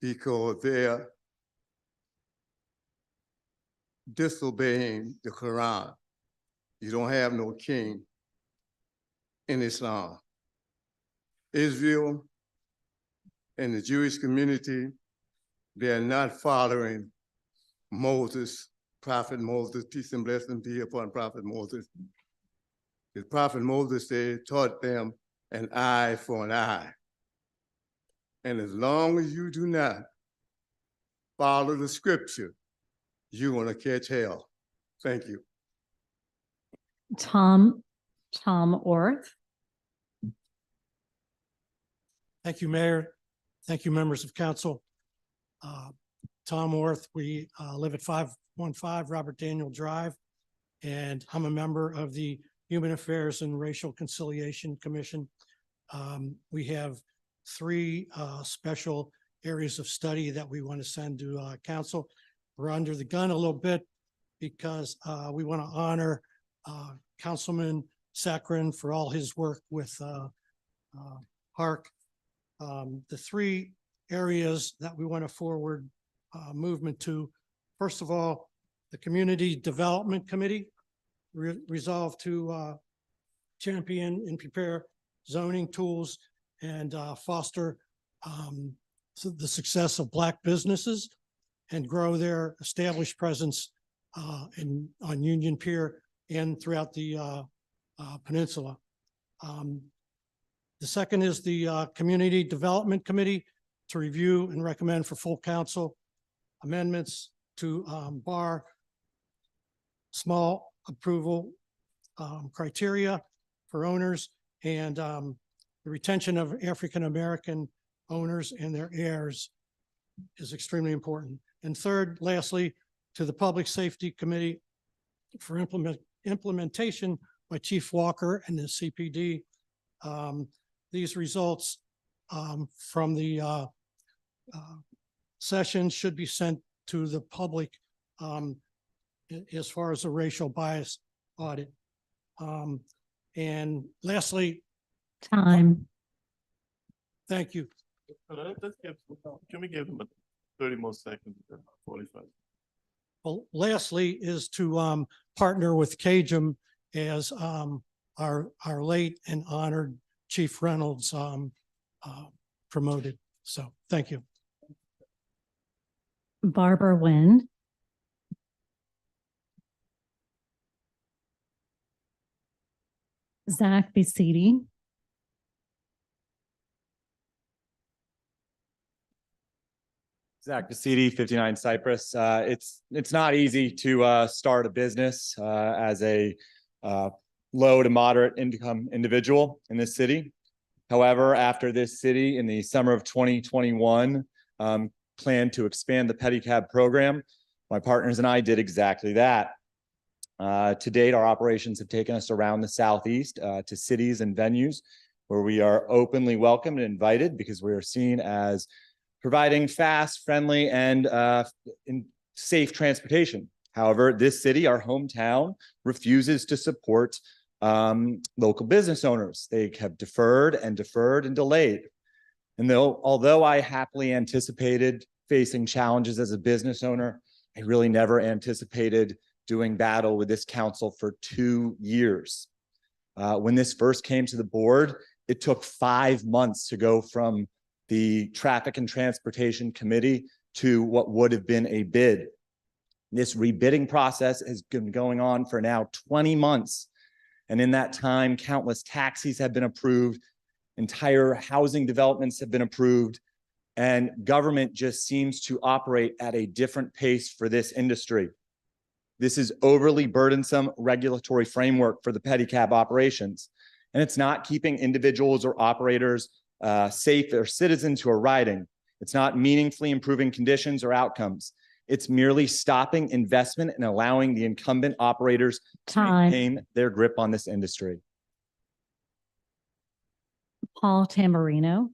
because they're disobeying the Quran. You don't have no king in Islam. Israel and the Jewish community, they are not following Moses, Prophet Moses, peace and blessing be upon Prophet Moses. The Prophet Moses said, taught them an eye for an eye. And as long as you do not follow the scripture, you're gonna catch hell. Thank you. Tom Orth. Thank you, Mayor. Thank you, members of council. Tom Orth, we live at 515 Robert Daniel Drive, and I'm a member of the Human Affairs and Racial Conciliation Commission. We have three special areas of study that we want to send to council. We're under the gun a little bit because we want to honor Councilman Saccharin for all his work with HARC. The three areas that we want to forward movement to, first of all, the Community Development Committee resolved to champion and prepare zoning tools and foster the success of Black businesses and grow their established presence on Union Pier and throughout the peninsula. The second is the Community Development Committee to review and recommend for full council amendments to bar small approval criteria for owners and the retention of African-American owners and their heirs is extremely important. And third, lastly, to the Public Safety Committee for implementation by Chief Walker and the CPD. These results from the session should be sent to the public as far as the racial bias audit. And lastly, Time. Thank you. Can we give them 30 more seconds? 45. well, lastly is to partner with CAJM as our late and honored Chief Reynolds promoted. So thank you. Barbara Wynn. Zach Bisiti. Zach Basidi, 59 Cypress. It's not easy to start a business as a low to moderate income individual in this city. However, after this city in the summer of 2021 planned to expand the pedicab program, my partners and I did exactly that. To date, our operations have taken us around the Southeast to cities and venues where we are openly welcomed and invited because we are seen as providing fast, friendly, and safe transportation. However, this city, our hometown, refuses to support local business owners. They have deferred and delayed. And although I happily anticipated facing challenges as a business owner, I really never anticipated doing battle with this council for 2 years. When this first came to the board, it took 5 months to go from the Traffic and Transportation Committee to what would have been a bid. This rebidding process has been going on for now 20 months. And in that time, countless taxis have been approved, entire housing developments have been approved, and government just seems to operate at a different pace for this industry. This is overly burdensome regulatory framework for the pedicab operations, and it's not keeping individuals or operators safe or citizens who are riding. It's not meaningfully improving conditions or outcomes. It's merely stopping investment and allowing the incumbent operators to maintain their grip on this industry. Paul Tamburino.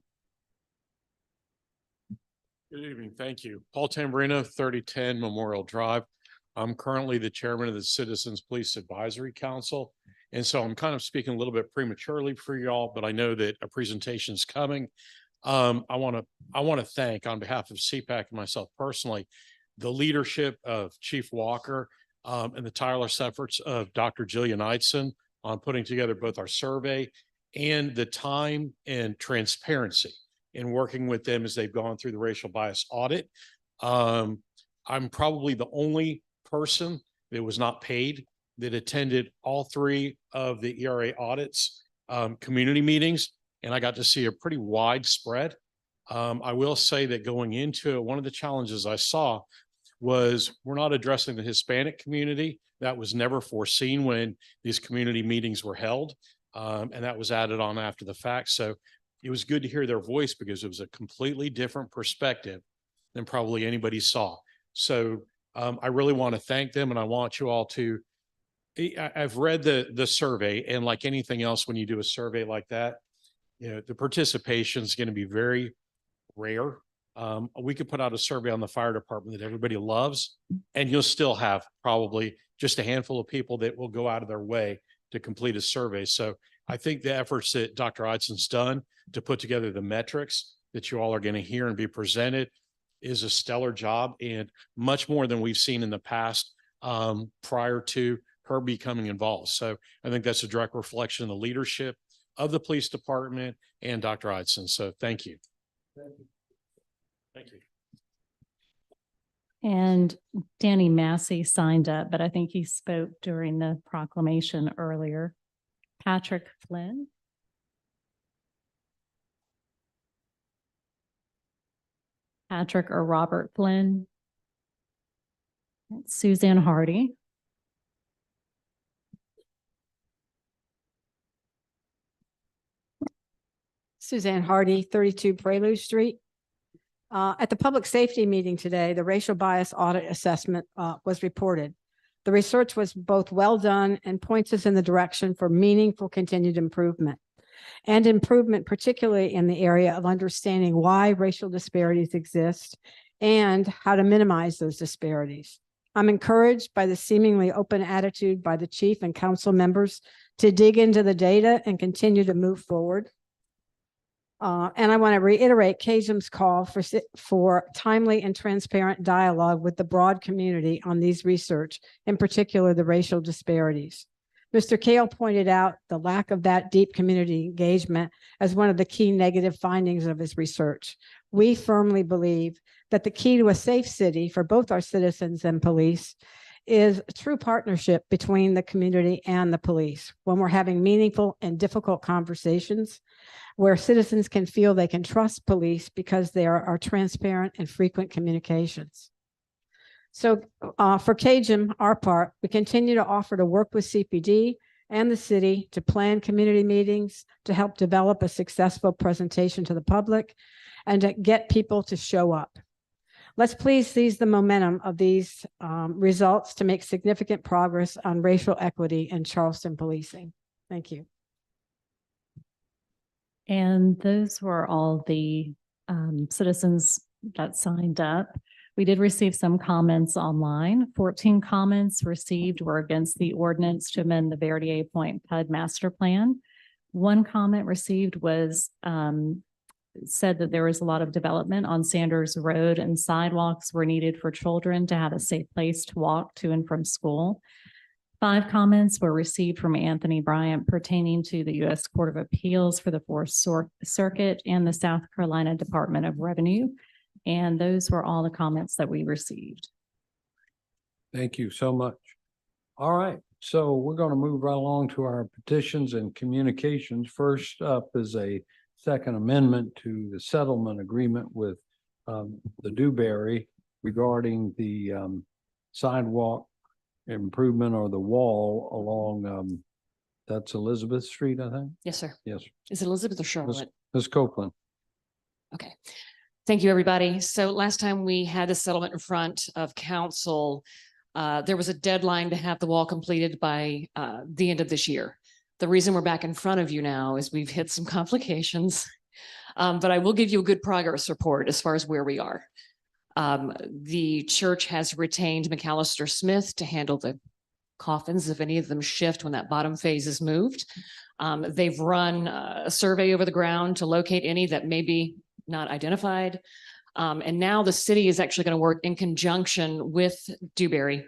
Good evening. Thank you. Paul Tamburino, 3010 Memorial Drive. I'm currently the chairman of the Citizens Police Advisory Council, And so I'm kind of speaking a little bit prematurely for y'all, but I know that a presentation is coming. I want to thank on behalf of CPAC and myself personally, the leadership of Chief Walker and the tireless efforts of Dr. Jillian Eidson on putting together both our survey and the time and transparency in working with them as they've gone through the racial bias audit. I'm probably the only person that was not paid that attended all 3 of the ERA audits, community meetings, and I got to see a pretty wide spread. I will say that going into it, one of the challenges I saw was we're not addressing the Hispanic community. That was never foreseen when these community meetings were held. And that was added on after the fact. So it was good to hear their voice because it was a completely different perspective than probably anybody saw. So I really want to thank them, and I want you all to, I've read the survey, and like anything else, when you do a survey like that, you know, the participation is going to be very rare. We could put out a survey on the fire department that everybody loves, and you'll still have probably just a handful of people that will go out of their way to complete a survey. So I think the efforts that Dr. Eidson's done to put together the metrics that you all are going to hear and be presented is a stellar job, and much more than we've seen in the past prior to her becoming involved. So I think that's a direct reflection of the leadership of the police department and Dr. Eidson. So thank you. Thank you. And Danny Massey signed up, but I think he spoke during the proclamation earlier. Patrick Flynn. Patrick or Robert Flynn. Suzanne Hardy. Suzanne Hardy, 32 Prelude Street. At the public safety meeting today, the racial bias audit assessment was reported. The research was both well done and points us in the direction for meaningful continued improvement, and improvement particularly in the area of understanding why racial disparities exist and how to minimize those disparities. I'm encouraged by the seemingly open attitude by the chief and council members to dig into the data and continue to move forward. And I want to reiterate CAJM's call for timely and transparent dialogue with the broad community on these research, in particular the racial disparities. Mr. Kale pointed out the lack of that deep community engagement as one of the key negative findings of his research. We firmly believe that the key to a safe city for both our citizens and police is a true partnership between the community and the police. When we're having meaningful and difficult conversations, where citizens can feel they can trust police because there are transparent and frequent communications. So for CAJM, our part, we continue to offer to work with CPD and the city to plan community meetings, to help develop a successful presentation to the public, and to get people to show up. Let's please seize the momentum of these results to make significant progress on racial equity in Charleston policing. Thank you. And those were all the citizens that signed up. We did receive some comments online. 14 comments received were against the ordinance to amend the Verdier Point PUD master plan. One comment received was said that there was a lot of development on Sanders Road and sidewalks were needed for children to have a safe place to walk to and from school. 5 comments were received from Anthony Bryant pertaining to the U.S. Court of Appeals for the Fourth Circuit and the South Carolina Department of Revenue. And those were all the comments that we received. Thank you so much. All right, so we're going to move right along to our petitions and communications. First up is a second amendment to the settlement agreement with the Dewberry regarding the sidewalk improvement or the wall along that's Elizabeth Street, I think. Yes, sir. Yes. Is it Elizabeth or Charlotte? Ms. Copeland. Okay. Thank you, everybody. So last time we had the settlement in front of council, there was a deadline to have the wall completed by the end of this year. The reason we're back in front of you now is we've hit some complications, but I will give you a good progress report as far as where we are. The church has retained McAllister Smith to handle the coffins if any of them shift when that bottom phase is moved. They've run a survey over the ground to locate any that may be not identified. And now the city is actually going to work in conjunction with Dewberry.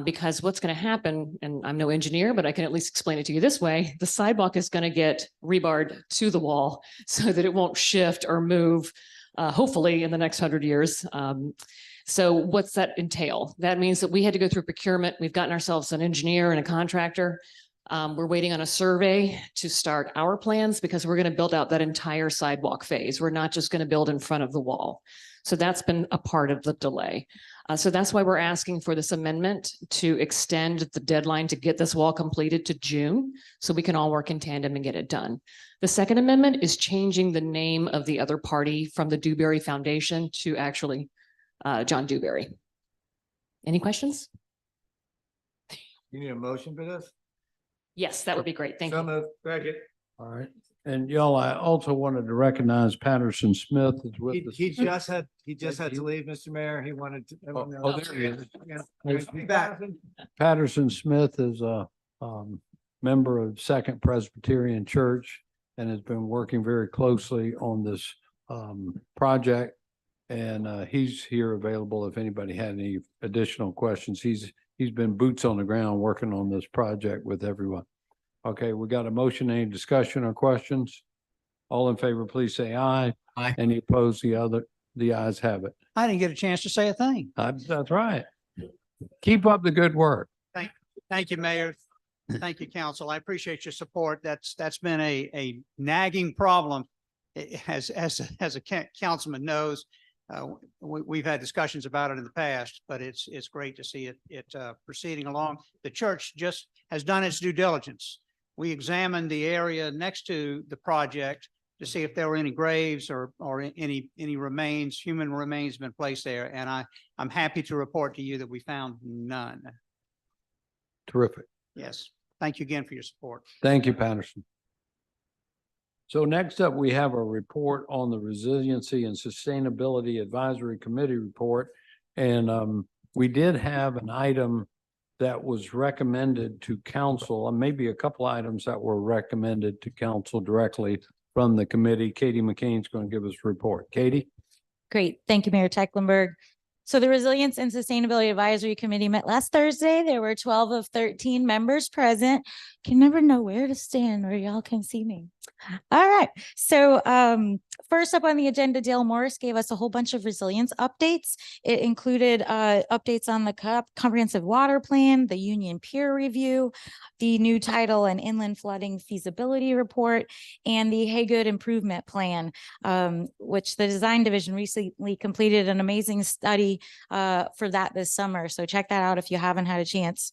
Because what's going to happen, and I'm no engineer, but I can at least explain it to you this way, the sidewalk is going to get rebarred to the wall so that it won't shift or move, hopefully in the next 100 years. So what's that entail? That means that we had to go through procurement. We've gotten ourselves an engineer and a contractor. We're waiting on a survey to start our plans because we're going to build out that entire sidewalk phase. We're not just going to build in front of the wall. So that's been a part of the delay. So that's why we're asking for this amendment to extend the deadline to get this wall completed to June, so we can all work in tandem and get it done. The second amendment is changing the name of the other party from the Dewberry Foundation to actually John Dewberry. Any questions? You need a motion for this? Yes, that would be great. Thank you. All right. And y'all, I also wanted to recognize Patterson Smith is with us. He just had to leave, Mr. Mayor. He wanted to. Oh, there he is. Yeah. Be back. Patterson Smith is a member of Second Presbyterian Church and has been working very closely on this project. And he's here available if anybody had any additional questions. He's been boots on the ground working on this project with everyone. Okay, we got a motion. Any discussion or questions? All in favor, please say aye. Aye. Any opposed? The ayes have it. I didn't get a chance to say a thing. That's right. Keep up the good work. Thank you, Mayor. Thank you, Council. I appreciate your support. That's been a nagging problem. As a councilman knows, we've had discussions about it in the past, but it's great to see it proceeding along. The church just has done its due diligence. We examined the area next to the project to see if there were any graves or any remains, human remains been placed there. And I'm happy to report to you that we found none. Terrific. Yes. Thank you again for your support. Thank you, Patterson. So next up, we have a report on the Resiliency and Sustainability Advisory Committee report. And we did have an item that was recommended to council, and maybe a couple items that were recommended to council directly from the committee. Katie McCain's going to give us a report. Katie? Great. Thank you, Mayor Tecklenburg. So the Resilience and Sustainability Advisory Committee met last Thursday. There were 12 of 13 members present. Can never know where to stand where y'all can see me. All right. So first up on the agenda, Dale Morris gave us a whole bunch of resilience updates. It included updates on the comprehensive water plan, the union peer review, the new tidal and inland flooding feasibility report, and the Haygood improvement plan, which the design division recently completed an amazing study for that this summer. So check that out if you haven't had a chance.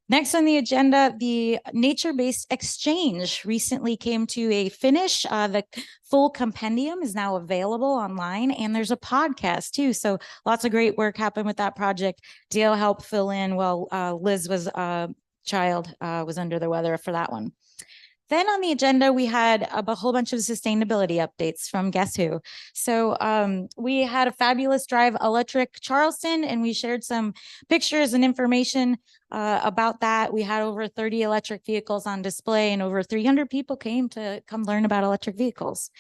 Next on the agenda, the nature-based exchange recently came to a finish. The full compendium is now available online, and there's a podcast too. So lots of great work happened with that project. Dale helped fill in while Liz was was under the weather for that one. Then on the agenda, we had a whole bunch of sustainability updates from Guess Who. So we had a fabulous drive electric Charleston, and we shared some pictures and information about that. We had over 30 electric vehicles on display, and over 300 people came to learn about electric vehicles.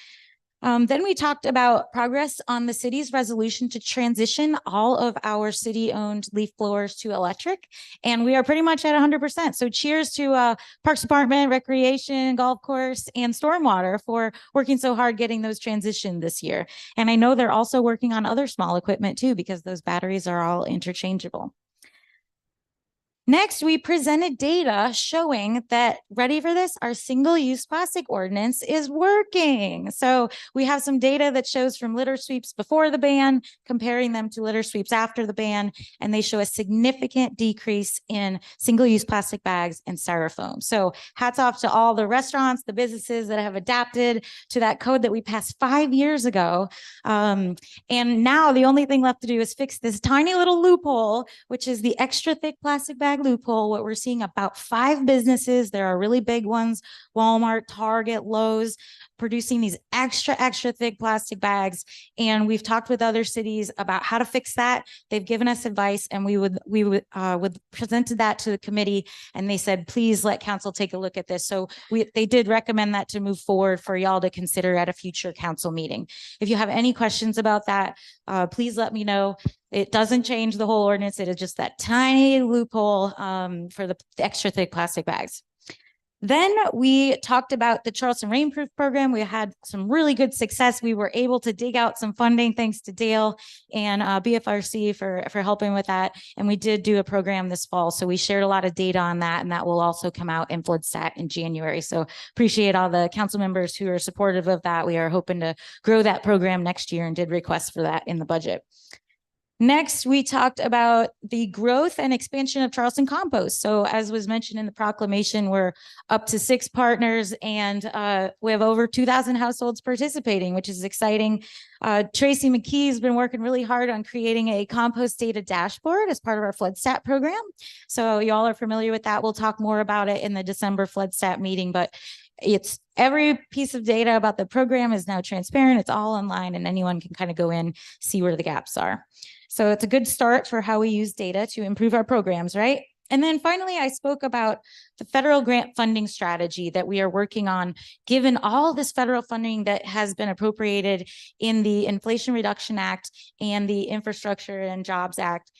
Then we talked about progress on the city's resolution to transition all of our city-owned leaf blowers to electric, and we are pretty much at 100%. So cheers to Parks Department, Recreation, Golf Course, and Stormwater for working so hard getting those transitioned this year. And I know they're also working on other small equipment too, because those batteries are all interchangeable. Next, we presented data showing that, ready for this, our single-use plastic ordinance is working. So we have some data that shows from litter sweeps before the ban, comparing them to litter sweeps after the ban, and they show a significant decrease in single-use plastic bags and styrofoam. So hats off to all the restaurants, the businesses that have adapted to that code that we passed 5 years ago. And now the only thing left to do is fix this tiny little loophole, which is the extra thick plastic bag loophole. What we're seeing about 5 businesses, there are really big ones, Walmart, Target, Lowe's, producing these extra thick plastic bags. And we've talked with other cities about how to fix that. They've given us advice, and we would presented that to the committee, and they said, please let council take a look at this. So they did recommend that to move forward for y'all to consider at a future council meeting. If you have any questions about that, please let me know. It doesn't change the whole ordinance. It is just that tiny loophole for the extra thick plastic bags. Then we talked about the Charleston Rainproof Program. We had some really good success. We were able to dig out some funding thanks to Dale and BFRC for helping with that. And we did do a program this fall. So we shared a lot of data on that, and that will also come out in FloodStat in January. So appreciate all the council members who are supportive of that. We are hoping to grow that program next year and did request for that in the budget. Next, we talked about the growth and expansion of Charleston Compost. So as was mentioned in the proclamation, we're up to 6 partners, and we have over 2,000 households participating, which is exciting. Tracy McKee has been working really hard on creating a compost data dashboard as part of our FloodStat program. So y'all are familiar with that. We'll talk more about it in the December FloodStat meeting, but it's every piece of data about the program is now transparent. It's all online, and anyone can kind of go in, see where the gaps are. So it's a good start for how we use data to improve our programs, right? And then finally, I spoke about the federal grant funding strategy that we are working on, given all this federal funding that has been appropriated in the Inflation Reduction Act and the Infrastructure and Jobs Act.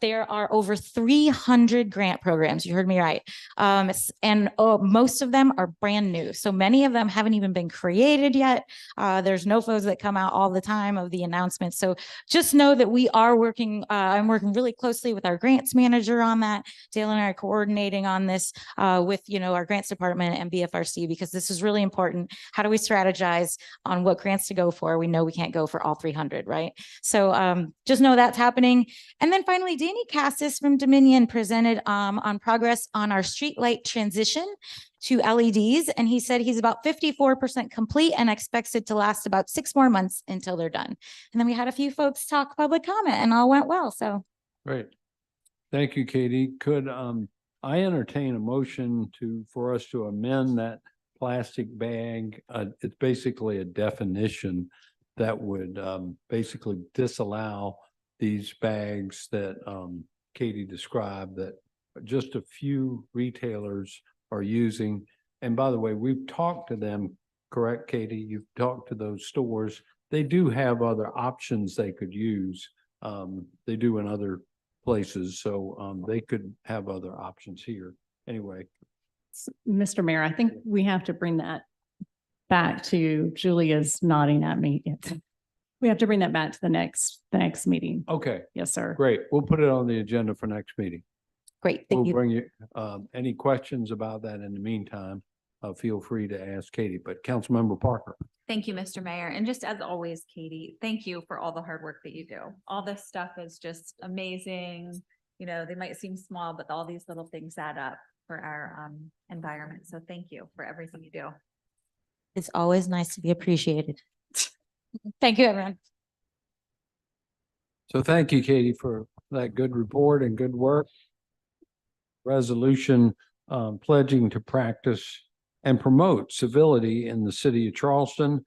There are over 300 grant programs. You heard me right. And most of them are brand new. So many of them haven't even been created yet. There's NOFOs that come out all the time of the announcements. So just know that we are working, I'm working really closely with our grants manager on that. Dale and I are coordinating on this with, our grants department and BFRC, because this is really important. How do we strategize on what grants to go for? We know we can't go for all 300, right? So just know that's happening. And then finally, Danny Cassis from Dominion presented on progress on our streetlight transition to LEDs. And he said he's about 54% complete and expects it to last about 6 more months until they're done. And then we had a few folks talk public comment, and all went well. So great. Thank you, Katie. Could I entertain a motion for us to amend that plastic bag? It's basically a definition that would basically disallow these bags that Katie described, that just a few retailers are using. And by the way, we've talked to them, correct, Katie? You've talked to those stores. They do have other options they could use. They do in other places, so they could have other options here. Anyway. Mr. Mayor, I think we have to bring that back to, Julia's nodding at me. We have to bring that back to the next meeting. Okay. Yes, sir. Great. We'll put it on the agenda for next meeting. Great. We'll bring you any questions about that in the meantime. Feel free to ask Katie, but Councilmember Parker. Thank you, Mr. Mayor. And just as always, Katie, thank you for all the hard work that you do. All this stuff is just amazing. They might seem small, but all these little things add up for our environment. So thank you for everything you do. It's always nice to be appreciated. Thank you, everyone. So thank you, Katie, for that good report and good work. Resolution pledging to practice and promote civility in the city of Charleston.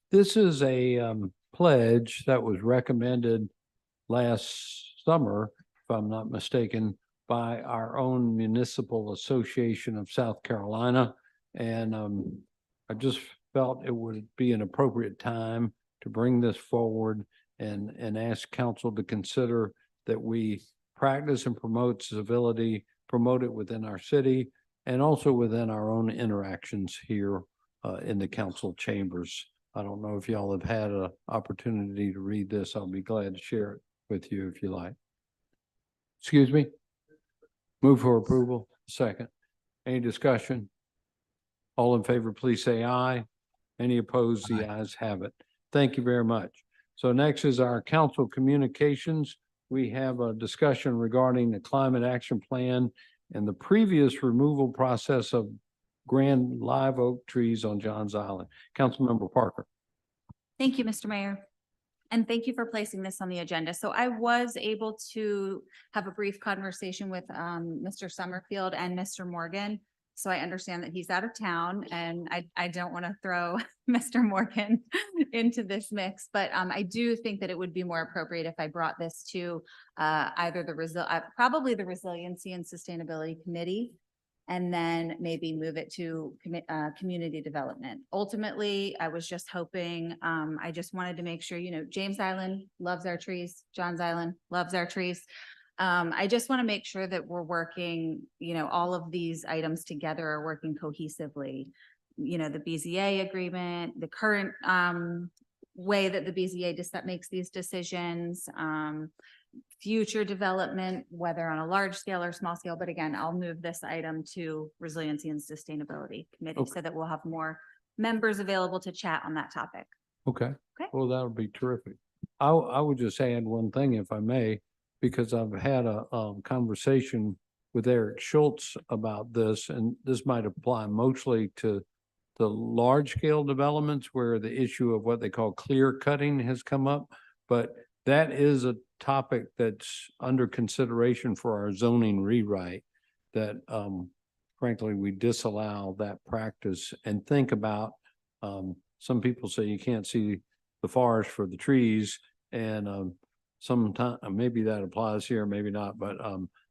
This is a pledge that was recommended last summer, if I'm not mistaken, by our own Municipal Association of South Carolina. And I just felt it would be an appropriate time to bring this forward and ask council to consider that we practice and promote civility, promote it within our city, and also within our own interactions here in the council chambers. I don't know if y'all have had an opportunity to read this. I'll be glad to share it with you if you like. Excuse me? Move for approval. Second. Any discussion? All in favor, please say aye. Any opposed? The ayes have it. Thank you very much. So next is our council communications. We have a discussion regarding the climate action plan and the previous removal process of grand live oak trees on Johns Island. Councilmember Parker. Thank you, Mr. Mayor. And thank you for placing this on the agenda. So I was able to have a brief conversation with Mr. Summerfield and Mr. Morgan. So I understand that he's out of town and I don't want to throw Mr. Morgan into this mix, but I do think that it would be more appropriate if I brought this to either probably the Resiliency and Sustainability Committee, and then maybe move it to community development. Ultimately, I was just hoping, I just wanted to make sure, James Island loves our trees, Johns Island loves our trees. I just want to make sure that we're working, all of these items together are working cohesively. The BZA agreement, the current way that the BZA makes these decisions, future development, whether on a large scale or small scale. But again, I'll move this item to Resiliency and Sustainability Committee so that we'll have more members available to chat on that topic. Okay. Okay. Well, that would be terrific. I would just add one thing if I may, because I've had a conversation with Eric Schultz about this, and this might apply mostly to the large scale developments where the issue of what they call clear cutting has come up. But that is a topic that's under consideration for our zoning rewrite, that frankly, we disallow that practice and think about, some people say you can't see the forest for the trees, and sometimes maybe that applies here, maybe not, but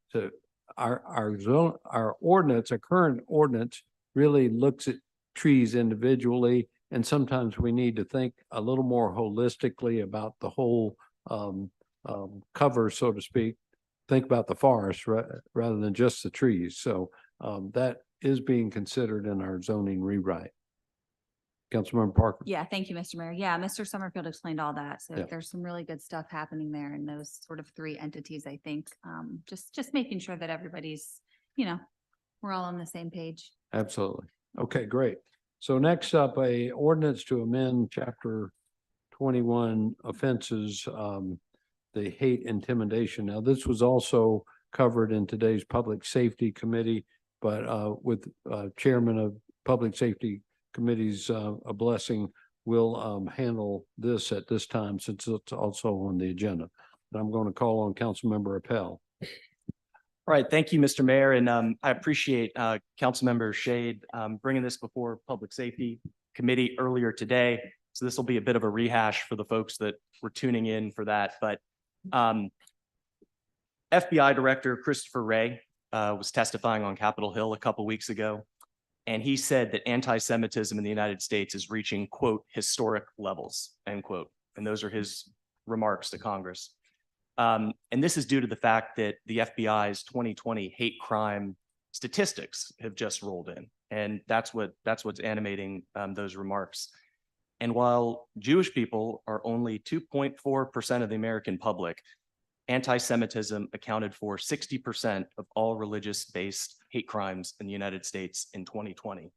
so our ordinance, our current ordinance really looks at trees individually, and sometimes we need to think a little more holistically about the whole cover, so to speak. Think about the forest rather than just the trees. So that is being considered in our zoning rewrite. Councilmember Parker. Yeah, thank you, Mr. Mayor. Yeah, Mr. Summerfield explained all that. So Yeah. there's some really good stuff happening there in those sort of three entities, I think. Just making sure that everybody's, we're all on the same page. Absolutely. Okay, great. So next up, a ordinance to amend chapter 21 offenses, the hate intimidation. Now, this was also covered in today's Public Safety Committee, but with Chairman of Public Safety Committee's a blessing, we'll handle this at this time since it's also on the agenda. And I'm going to call on Councilmember Appel. All right, thank you, Mr. Mayor, and I appreciate Councilmember Shade bringing this before Public Safety Committee earlier today. So this will be a bit of a rehash for the folks that were tuning in for that. But FBI Director Christopher Wray was testifying on Capitol Hill a couple weeks ago, and he said that anti-Semitism in the United States is reaching, quote, historic levels, end quote. And those are his remarks to Congress. And this is due to the fact that the FBI's 2020 hate crime statistics have just rolled in. And that's what's animating those remarks. And while Jewish people are only 2.4% of the American public, anti-Semitism accounted for 60% of all religious-based hate crimes in the United States in 2020.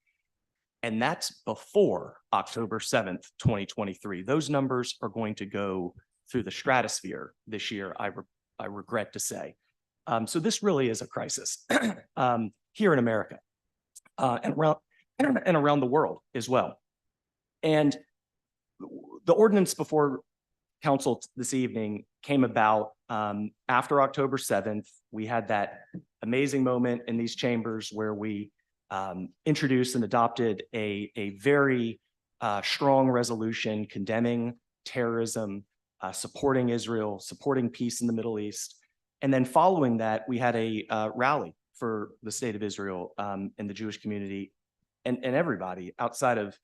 And that's before October 7th, 2023. Those numbers are going to go through the stratosphere this year, I regret to say. So this really is a crisis here in America and around the world as well. And the ordinance before council this evening came about after October 7th. We had that amazing moment in these chambers where we introduced and adopted a very strong resolution condemning terrorism, supporting Israel, supporting peace in the Middle East. And then following that, we had a rally for the state of Israel and the Jewish community and everybody outside of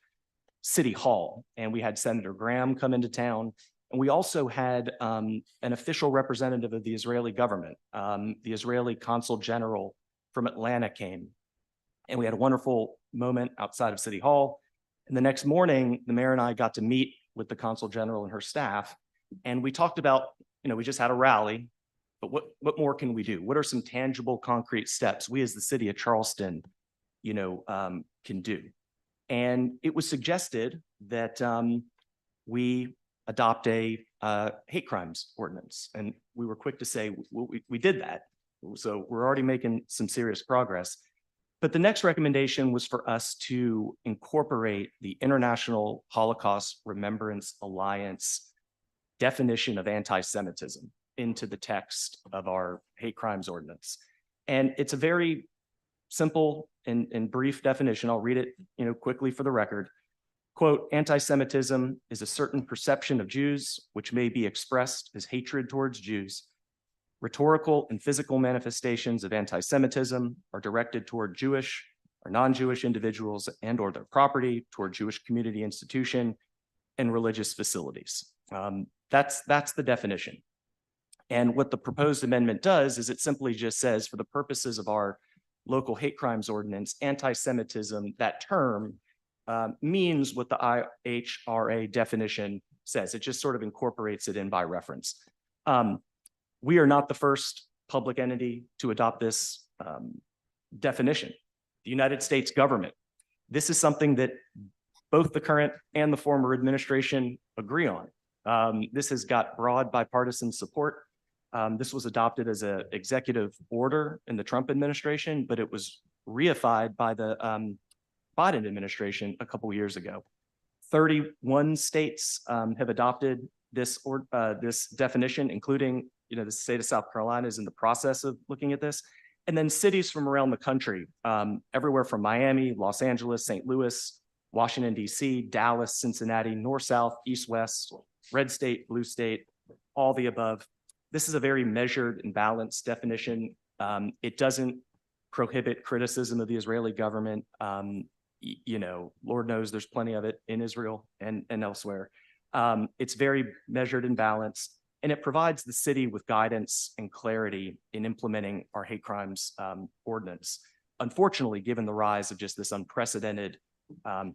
City Hall. And we had Senator Graham come into town. And we also had an official representative of the Israeli government. The Israeli Consul General from Atlanta came. And we had a wonderful moment outside of City Hall. And the next morning, the mayor and I got to meet with the Consul General and her staff. And we talked about, we just had a rally, but what more can we do? What are some tangible, concrete steps we as the city of Charleston, can do? And it was suggested that we adopt a hate crimes ordinance. And we were quick to say, well, we did that. So we're already making some serious progress. But the next recommendation was for us to incorporate the International Holocaust Remembrance Alliance definition of anti-Semitism into the text of our hate crimes ordinance. And it's a very simple in brief definition, I'll read it, quickly for the record. Quote, anti-Semitism is a certain perception of Jews which may be expressed as hatred towards Jews. Rhetorical and physical manifestations of anti-Semitism are directed toward Jewish or non-Jewish individuals and or their property, toward Jewish community institution and religious facilities. That's the definition. And what the proposed amendment does is it simply just says, for the purposes of our local hate crimes ordinance, anti-Semitism, that term means what the IHRA definition says. It just sort of incorporates it in by reference. We are not the first public entity to adopt this definition. The United States government. This is something that both the current and the former administration agree on. This has got broad bipartisan support. This was adopted as an executive order in the Trump administration, but it was reified by the Biden administration a couple of years ago. 31 states have adopted this definition, including the state of South Carolina is in the process of looking at this. And then cities from around the country, everywhere from Miami, Los Angeles, St. Louis, Washington, D.C., Dallas, Cincinnati, north, south, east, west, red state, blue state, all the above. This is a very measured and balanced definition. It doesn't prohibit criticism of the Israeli government. Lord knows there's plenty of it in Israel and elsewhere. It's very measured and balanced, and it provides the city with guidance and clarity in implementing our hate crimes ordinance. Unfortunately, given the rise of just this unprecedented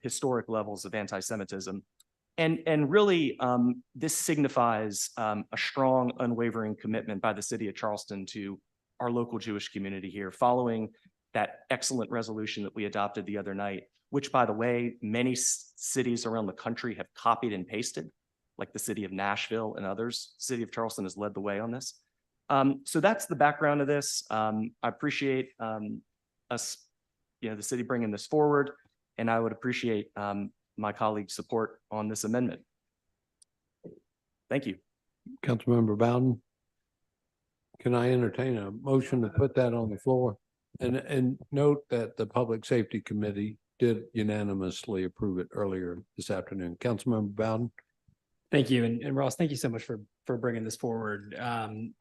historic levels of anti-Semitism, and really this signifies a strong, unwavering commitment by the city of Charleston to our local Jewish community here, following that excellent resolution that we adopted the other night, which, by the way, many cities around the country have copied and pasted, like the city of Nashville and others. The city of Charleston has led the way on this. So that's the background of this. I appreciate us, the city bringing this forward, and I would appreciate my colleagues' support on this amendment. Thank you. Councilmember Bowden. Can I entertain a motion to put that on the floor? And note that the Public Safety Committee did unanimously approve it earlier this afternoon. Councilmember Bowden. Thank you. And Ross, thank you so much for bringing this forward. In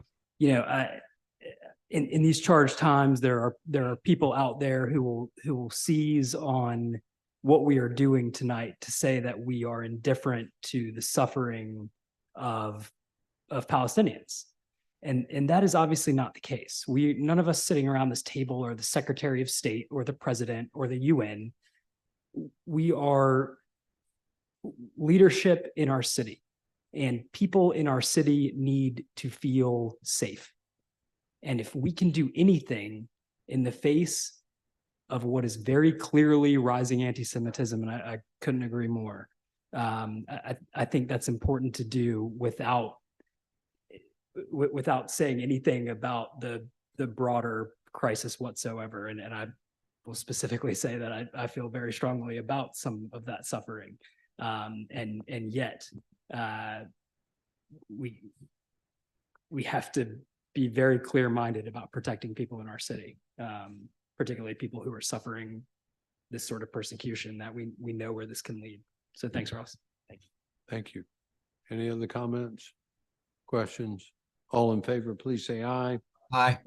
these charged times, there are people out there who will seize on what we are doing tonight to say that we are indifferent to the suffering of Palestinians. And that is obviously not the case. None of us sitting around this table or the Secretary of State or the President or the UN, we are leadership in our city, and people in our city need to feel safe. And if we can do anything in the face of what is very clearly rising anti-Semitism, and I couldn't agree more, I think that's important to do without saying anything about the broader crisis whatsoever. And I will specifically say that I feel very strongly about some of that suffering. And yet we have to be very clear-minded about protecting people in our city, particularly people who are suffering this sort of persecution that we know where this can lead. So thanks, Ross. Thank you. Thank you. Any other comments, questions? All in favor, please say aye. Aye.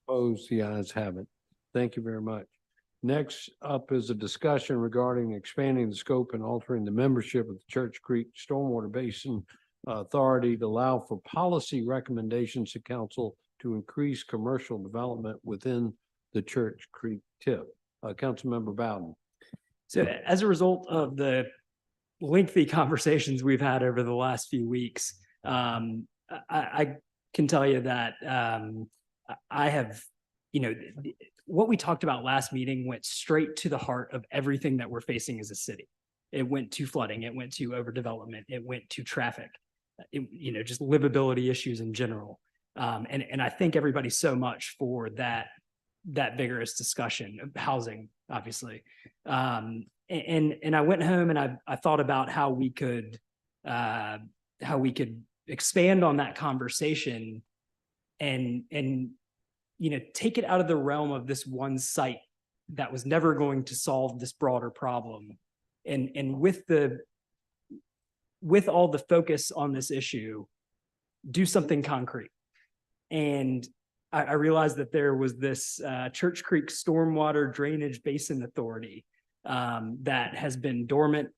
Opposed, the ayes have it. Thank you very much. Next up is a discussion regarding expanding the scope and altering the membership of the Church Creek Stormwater Basin Authority to allow for policy recommendations to council to increase commercial development within the Church Creek tip. Councilmember Bowden. So as a result of the lengthy conversations we've had over the last few weeks, I can tell you that I have, what we talked about last meeting went straight to the heart of everything that we're facing as a city. It went to flooding, it went to overdevelopment, it went to traffic, just livability issues in general. And I thank everybody so much for that vigorous discussion of housing, obviously. And I went home and I thought about how we could expand on that conversation and take it out of the realm of this one site that was never going to solve this broader problem. And with all the focus on this issue, do something concrete. And I realized that there was this Church Creek Stormwater Drainage Basin Authority that has been dormant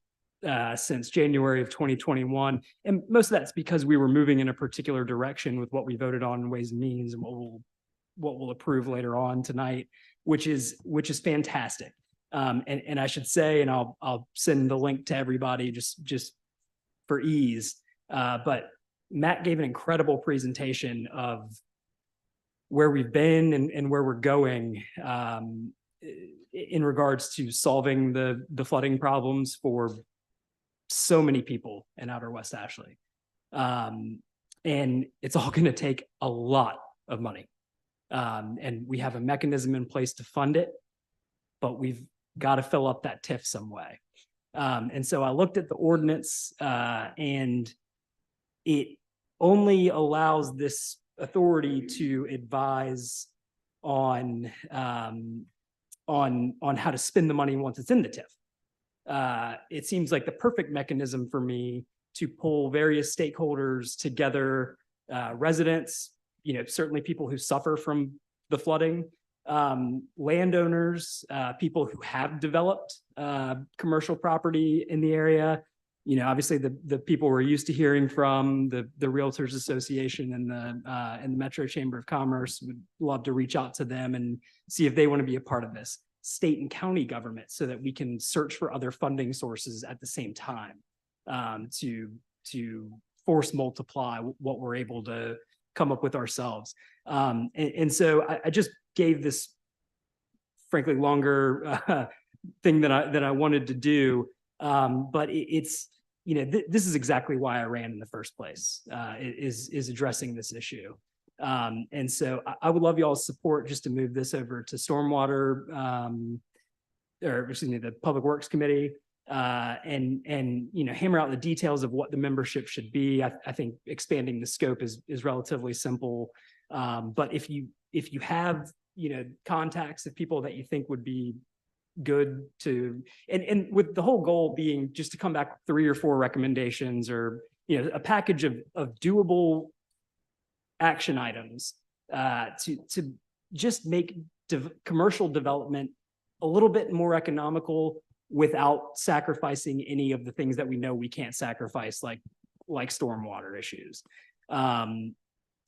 since January of 2021. And most of that's because we were moving in a particular direction with what we voted on in Ways and Means and what we'll approve later on tonight, which is fantastic. And I should say, and I'll send the link to everybody just for ease, but Matt gave an incredible presentation of where we've been and where we're going in regards to solving the flooding problems for so many people in outer West Ashley. And it's all going to take a lot of money. And we have a mechanism in place to fund it, but we've got to fill up that TIF some way. And so I looked at the ordinance and it only allows this authority to advise on how to spend the money once it's in the TIF. It seems like the perfect mechanism for me to pull various stakeholders together, residents, certainly people who suffer from the flooding, landowners, people who have developed commercial property in the area. Obviously the people we're used to hearing from, the Realtors Association and the Metro Chamber of Commerce, would love to reach out to them and see if they want to be a part of this. State and county government, so that we can search for other funding sources at the same time to force multiply what we're able to come up with ourselves. And so I just gave this frankly longer thing that I wanted to do. But it's, this is exactly why I ran in the first place, is addressing this issue. And so I would love y'all's support just to move this over to stormwater, or excuse me, the Public Works Committee, and hammer out the details of what the membership should be. I think expanding the scope is relatively simple. But if you have, contacts of people that you think would be good to, and with the whole goal being just to come back with 3 or 4 recommendations, or, a package of doable action items, to just make commercial development a little bit more economical without sacrificing any of the things that we know we can't sacrifice, like stormwater issues.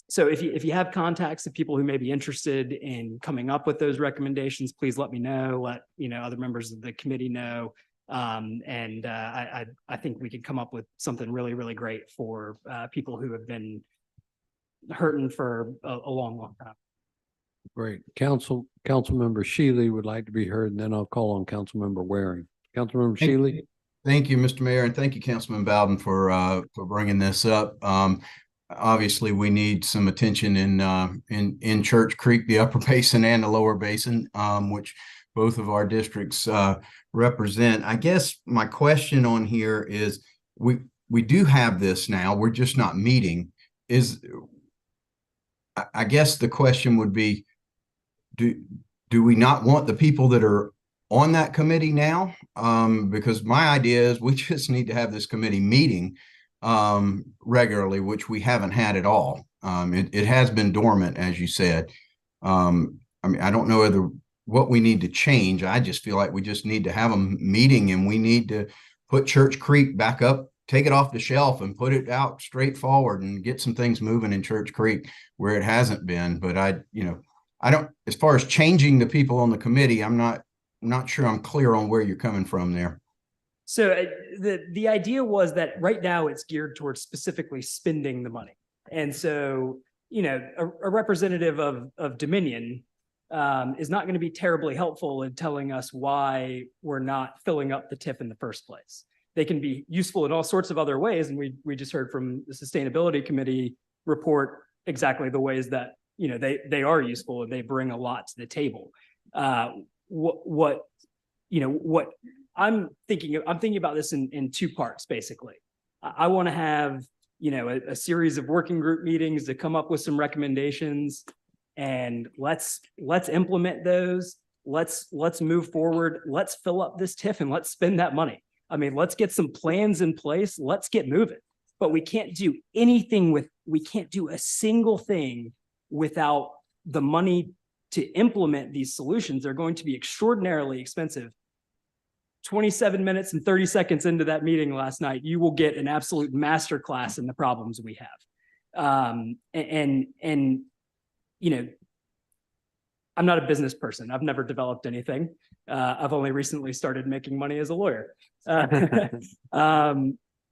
So if you have contacts of people who may be interested in coming up with those recommendations, please let me know, let other members of the committee know. And I think we could come up with something really, really great for people who have been hurting for a long, long time. Great. Councilmember Shealy would like to be heard, and then I'll call on Councilmember Waring. Councilmember Shealy. Thank you, Mr. Mayor, and thank you, Councilman Bowden, for bringing this up. Obviously, we need some attention in Church Creek, the upper basin and the lower basin, which both of our districts represent. I guess my question on here is, we do have this now, we're just not meeting. I guess the question would be, do we not want the people that are on that committee now? Because my idea is we just need to have this committee meeting regularly, which we haven't had at all. It has been dormant, as you said. I mean, I don't know what we need to change. I just feel like we just need to have a meeting, and we need to put Church Creek back up, take it off the shelf and put it out straight forward and get some things moving in Church Creek where it hasn't been. But I don't, as far as changing the people on the committee, I'm not sure I'm clear on where you're coming from there. So the idea was that right now it's geared towards specifically spending the money. And so, a representative of Dominion is not going to be terribly helpful in telling us why we're not filling up the TIF in the first place. They can be useful in all sorts of other ways. And we just heard from the Sustainability Committee report exactly the ways that, they are useful and they bring a lot to the table. What I'm thinking about this in 2 parts, basically. I want to have, a series of working group meetings to come up with some recommendations, and let's implement those. let's move forward. Let's fill up this TIF and let's spend that money. I mean, let's get some plans in place. Let's get moving. But we can't do we can't do a single thing without the money to implement these solutions. They're going to be extraordinarily expensive. 27 minutes and 30 seconds into that meeting last night, you will get an absolute masterclass in the problems we have. And you know, I'm not a business person. I've never developed anything. I've only recently started making money as a lawyer.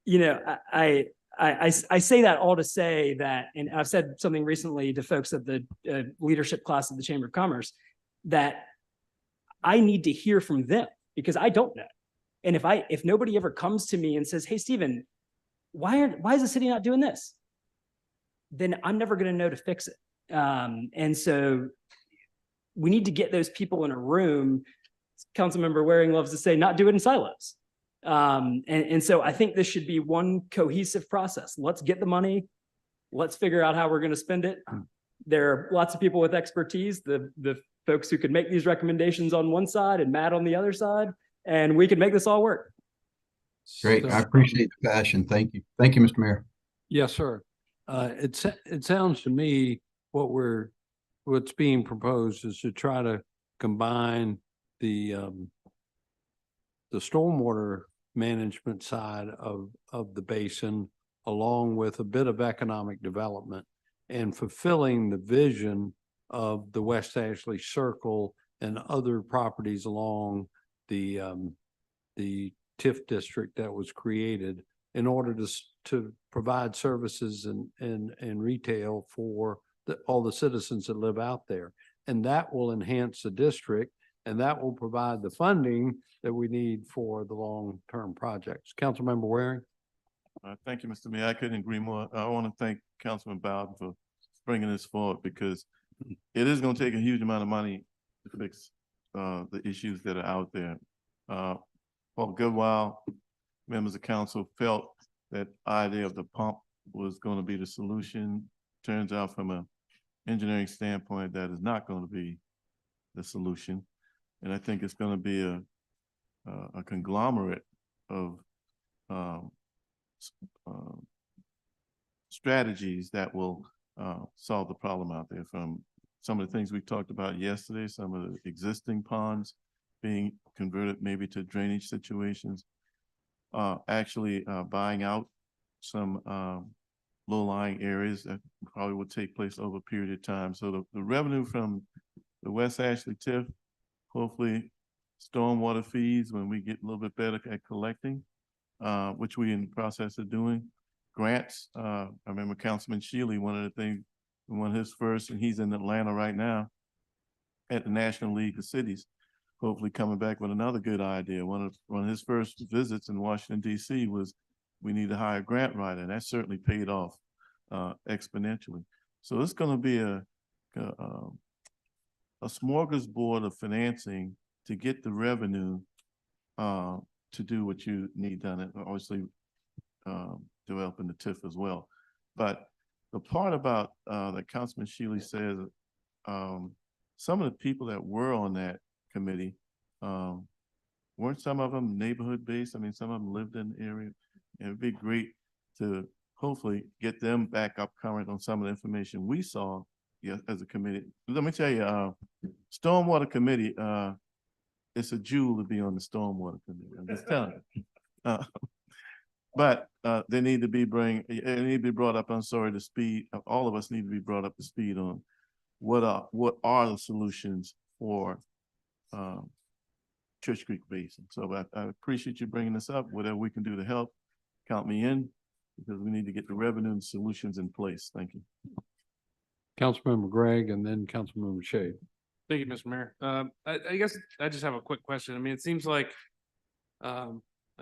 You know, I say that all to say that, and I've said something recently to folks at the leadership class of the Chamber of Commerce, that I need to hear from them because I don't know. And if nobody ever comes to me and says, hey, Stephen, why is the city not doing this? Then I'm never going to know to fix it. And so we need to get those people in a room. Councilmember Waring loves to say, not do it in silos. And so I think this should be one cohesive process. Let's get the money. Let's figure out how we're going to spend it. There are lots of people with expertise, the folks who could make these recommendations on one side and Matt on the other side, and we can make this all work. Great. I appreciate the passion. Thank you. Thank you, Mr. Mayor. Yes, sir. It sounds to me what's being proposed is to try to combine the stormwater management side of the basin along with a bit of economic development and fulfilling the vision of the West Ashley Circle and other properties along the TIF district that was created in order to provide services and retail for all the citizens that live out there. And that will enhance the district and that will provide the funding that we need for the long-term projects. Councilmember Waring. Thank you, Mr. Mayor. I couldn't agree more. I want to thank Councilman Bowden for bringing this forward because it is going to take a huge amount of money to fix the issues that are out there. For a good while, members of council felt that idea of the pump was going to be the solution. Turns out from an engineering standpoint, that is not going to be the solution. And I think it's going to be a conglomerate of strategies that will solve the problem out there, from some of the things we talked about yesterday, some of the existing ponds being converted maybe to drainage situations, actually buying out some low-lying areas that probably would take place over a period of time. So the revenue from the West Ashley TIF, hopefully stormwater fees when we get a little bit better at collecting, which we're in the process of doing. Grants, I remember Councilman Shealy, one of the things, one of his first, and he's in Atlanta right now at the National League of Cities, hopefully coming back with another good idea. One of his first visits in Washington, D.C. was we need to hire a grant writer, and that certainly paid off exponentially. So it's going to be a smorgasbord of financing to get the revenue to do what you need done, and obviously developing the TIF as well. But the part about that Councilman Shealy says, some of the people that were on that committee, weren't some of them neighborhood based? I mean, some of them lived in the area. It would be great to hopefully get them back up current on some of the information we saw as a committee. Let me tell you, Stormwater Committee, it's a jewel to be on the Stormwater Committee. I'm just telling you. But they need to be brought up, I'm sorry, to speed. All of us need to be brought up to speed on what are the solutions for Church Creek Basin. So I appreciate you bringing this up. Whatever we can do to help, count me in, because we need to get the revenue and solutions in place. Thank you. Councilmember Gregg and then Councilmember Shea. Thank you, Mr. Mayor. I guess I just have a quick question. I mean, it seems like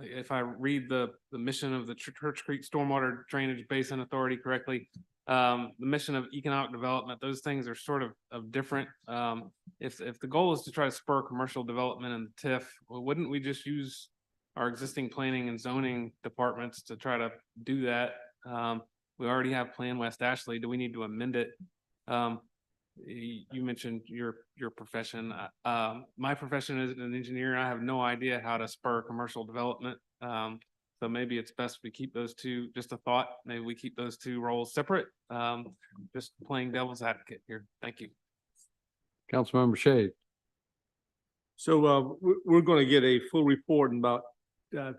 if I read the mission of the Church Creek Stormwater Drainage Basin Authority correctly, the mission of economic development, those things are sort of different. If the goal is to try to spur commercial development in the TIF, well, wouldn't we just use our existing planning and zoning departments to try to do that? We already have Plan West Ashley. Do we need to amend it? you mentioned your profession. My profession is an engineer. I have no idea how to spur commercial development. So maybe it's best we keep those two, just a thought, maybe we keep those two roles separate. Just playing devil's advocate here. Thank you. Councilmember Shade. So we're going to get a full report in about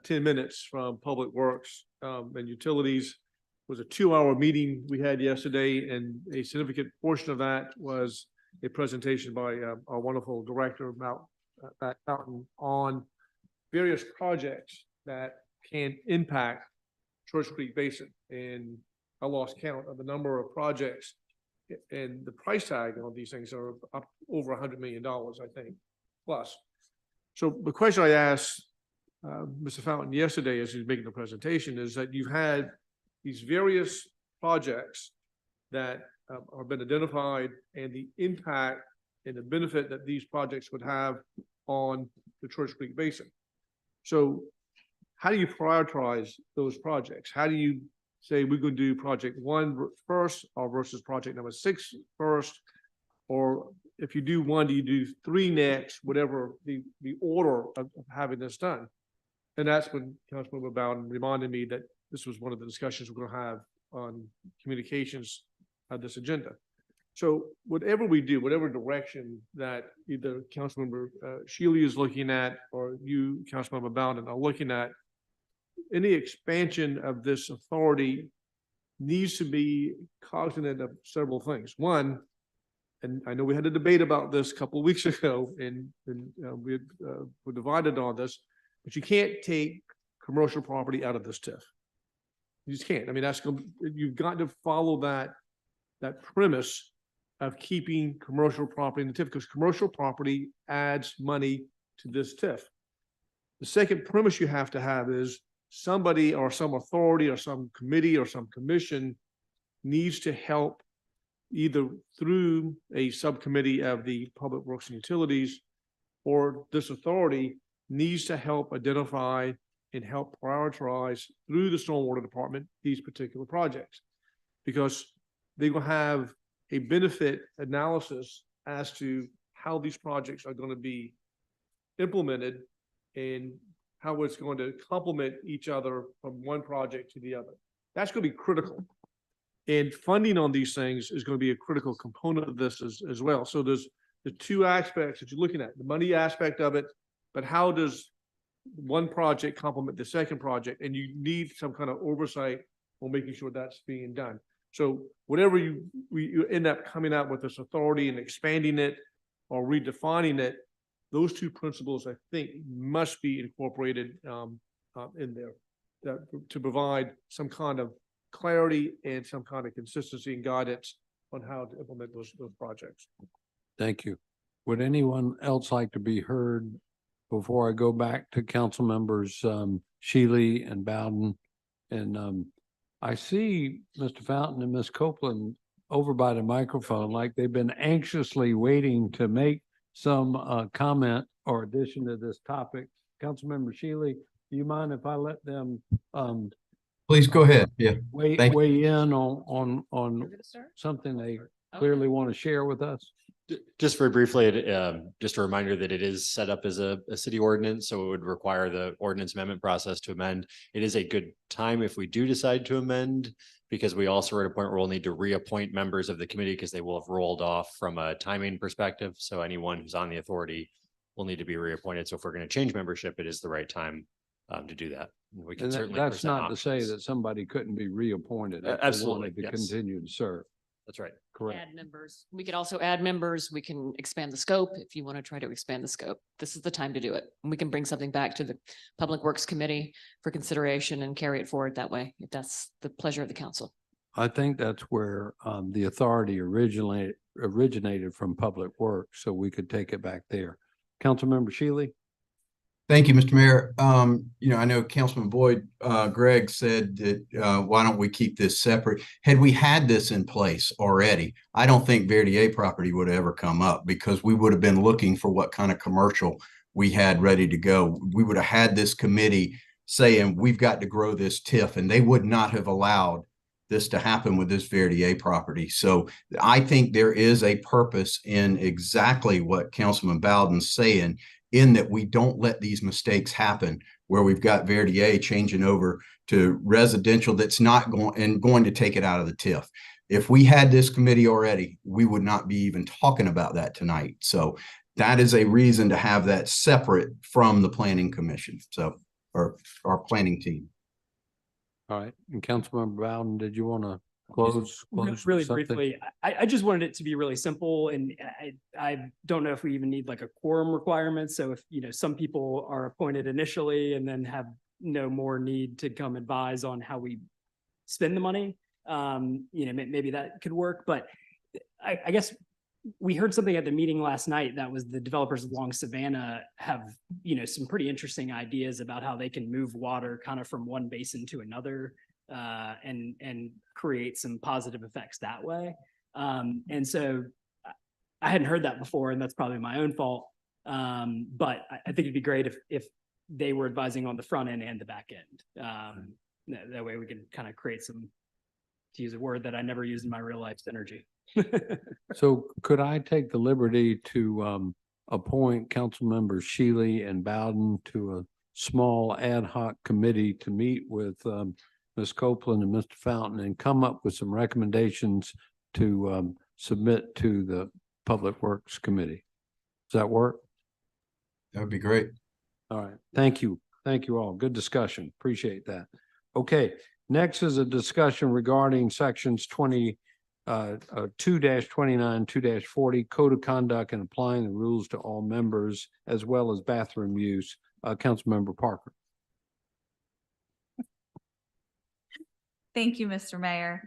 10 minutes from Public Works and Utilities. It was a 2-hour meeting we had yesterday, and a significant portion of that was a presentation by our wonderful director, Matt Fountain, on various projects that can impact Church Creek Basin. And I lost count of the number of projects, and the price tag on these things are up over $100 million, I think, plus. So the question I asked Mr. Fountain yesterday as he was making the presentation is that you've had these various projects that have been identified, and the impact and the benefit that these projects would have on the Church Creek Basin. So how do you prioritize those projects? How do you say we're going to do project 1 first, or versus project number 6 first? Or if you do 1, do you do 3 next, whatever the order of having this done? And that's when Councilmember Bowden reminded me that this was one of the discussions we're going to have on communications of this agenda. So whatever we do, whatever direction that either Councilmember Shealy is looking at, or you, Councilmember Bowden, are looking at, any expansion of this authority needs to be cognizant of several things. One, and I know we had a debate about this a couple of weeks ago, and we were divided on this, but you can't take commercial property out of this TIF. You just can't. I mean, you've got to follow that premise of keeping commercial property in the TIF, because commercial property adds money to this TIF. The second premise you have to have is somebody or some authority or some committee or some commission needs to help, either through a subcommittee of the Public Works and Utilities, or this authority needs to help identify and help prioritize through the Stormwater Department these particular projects, because they will have a benefit analysis as to how these projects are going to be implemented and how it's going to complement each other from one project to the other. That's going to be critical. And funding on these things is going to be a critical component of this as well. So there's the 2 aspects that you're looking at, the money aspect of it, but how does one project complement the second project? And you need some kind of oversight on making sure that's being done. So whatever you end up coming out with this authority and expanding it or redefining it, those 2 principles, I think, must be incorporated in there to provide some kind of clarity and some kind of consistency and guidance on how to implement those projects. Thank you. Would anyone else like to be heard before I go back to council members Shealy and Bowden? And I see Mr. Fountain and Ms. Copeland over by the microphone, like they've been anxiously waiting to make some comment or addition to this topic. Councilmember Shealy, do you mind if I let them please go ahead? Yeah. weigh in on something they clearly want to share with us? Just very briefly, just a reminder that it is set up as a city ordinance, so it would require the ordinance amendment process to amend. It is a good time if we do decide to amend, because we also are at a point where we'll need to reappoint members of the committee because they will have rolled off from a timing perspective. So anyone who's on the authority will need to be reappointed. So if we're going to change membership, it is the right time to do that. We can certainly. That's not to say that somebody couldn't be reappointed. If absolutely, they wanted to continue to serve. That's right. Correct. Add members. We could also add members. We can expand the scope if you want to try to expand the scope. This is the time to do it. And we can bring something back to the Public Works Committee for consideration and carry it forward that way, if that's the pleasure of the council. I think that's where the authority originated from Public Works, so we could take it back there. Councilmember Shealy. Thank you, Mr. Mayor. I know Councilman Boyd, Greg said that why don't we keep this separate? Had we had this in place already, I don't think Verdier property would have ever come up, because we would have been looking for what kind of commercial we had ready to go. We would have had this committee saying we've got to grow this TIF, and they would not have allowed this to happen with this Verdier property. So I think there is a purpose in exactly what Councilman Bowden's saying, in that we don't let these mistakes happen where we've got Verdier changing over to residential that's not going to take it out of the TIF. If we had this committee already, we would not be even talking about that tonight. So that is a reason to have that separate from the planning commission. So, or our planning team. All right. And Councilmember Bowden, did you want to close Really something? briefly, I just wanted it to be really simple, and I don't know if we even need like a quorum requirement. So if, you know, some people are appointed initially and then have no more need to come advise on how we spend the money, you know, maybe that could work. But I guess we heard something at the meeting last night that was the developers along Savannah have, you know, some pretty interesting ideas about how they can move water kind of from one basin to another, and create some positive effects that way. And so I hadn't heard that before, and that's probably my own fault. But I think it'd be great if they were advising on the front end and the back end. That way we can kind of create some, to use a word that I never use in my real life, synergy. So could I take the liberty to appoint council members Shealy and Bowden to a small ad hoc committee to meet with Ms. Copeland and Mr. Fountain and come up with some recommendations to submit to the Public Works Committee? Does that work? That would be great. All right. Thank you. Thank you all. Good discussion. Appreciate that. Okay. Next is a discussion regarding sections 2-29, 2-40 Code of Conduct and applying the rules to all members as well as bathroom use. Councilmember Parker. Thank you, Mr. Mayor.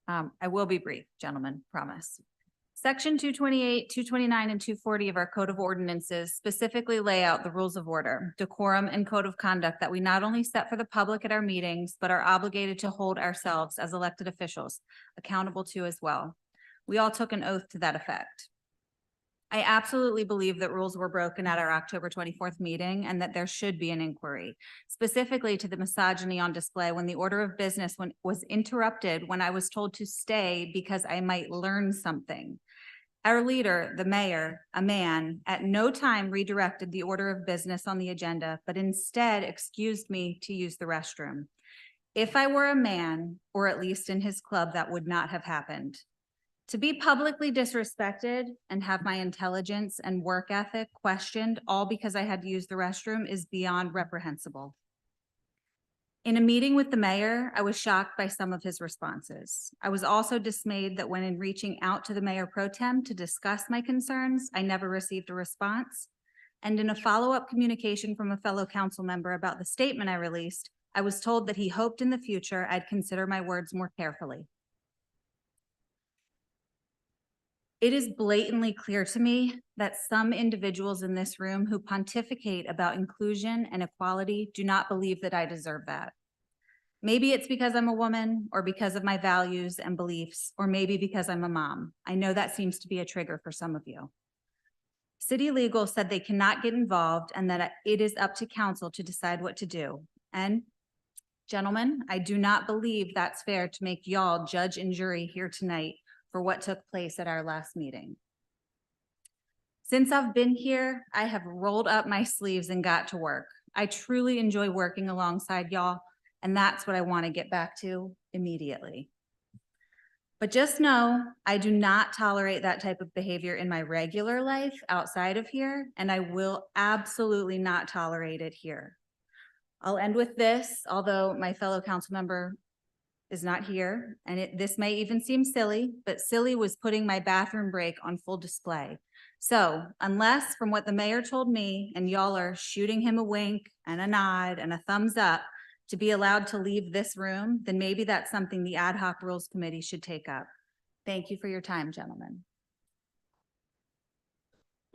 I will be brief, gentlemen, promise. Section 228, 229, and 240 of our Code of Ordinances specifically lay out the rules of order, decorum, and code of conduct that we not only set for the public at our meetings, but are obligated to hold ourselves as elected officials accountable to as well. We all took an oath to that effect. I absolutely believe that rules were broken at our October 24th meeting and that there should be an inquiry, specifically to the misogyny on display when the order of business was interrupted when I was told to stay because I might learn something. Our leader, the mayor, a man, at no time redirected the order of business on the agenda, but instead excused me to use the restroom. If I were a man, or at least in his club, that would not have happened. To be publicly disrespected and have my intelligence and work ethic questioned all because I had to use the restroom is beyond reprehensible. In a meeting with the mayor, I was shocked by some of his responses. I was also dismayed that when in reaching out to the mayor pro tem to discuss my concerns, I never received a response. And in a follow-up communication from a fellow council member about the statement I released, I was told that he hoped in the future I'd consider my words more carefully. It is blatantly clear to me that some individuals in this room who pontificate about inclusion and equality do not believe that I deserve that. Maybe it's because I'm a woman, or because of my values and beliefs, or maybe because I'm a mom. I know that seems to be a trigger for some of you. City Legal said they cannot get involved and that it is up to council to decide what to do. And gentlemen, I do not believe that's fair to make y'all judge and jury here tonight for what took place at our last meeting. Since I've been here, I have rolled up my sleeves and got to work. I truly enjoy working alongside y'all, and that's what I want to get back to immediately. But just know, I do not tolerate that type of behavior in my regular life outside of here, and I will absolutely not tolerate it here. I'll end with this, although my fellow council member is not here, and this may even seem silly, but silly was putting my bathroom break on full display. So unless from what the mayor told me, and y'all are shooting him a wink and a nod and a thumbs up to be allowed to leave this room, then maybe that's something the Ad Hoc Rules Committee should take up. Thank you for your time, gentlemen.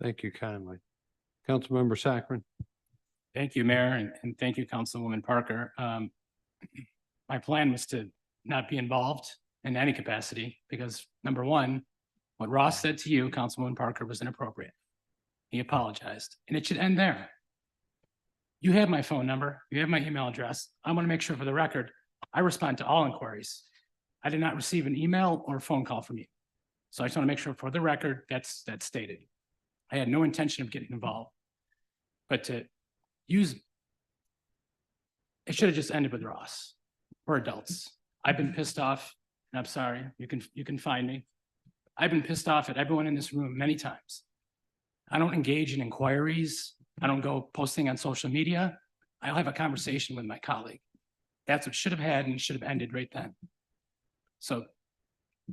Thank you kindly. Councilmember Saccharin. Thank you, Mayor, and thank you, Councilwoman Parker. My plan was to not be involved in any capacity because, number one, what Ross said to you, Councilwoman Parker, was inappropriate. He apologized, and it should end there. You have my phone number. You have my email address. I want to make sure for the record, I respond to all inquiries. I did not receive an email or a phone call from you. So I just want to make sure for the record, that's stated. I had no intention of getting involved. But to use, it should have just ended with Ross. We're adults. I've been pissed off, and I'm sorry, you can find me. I've been pissed off at everyone in this room many times. I don't engage in inquiries. I don't go posting on social media. I'll have a conversation with my colleague. That's what should have had and should have ended right then. So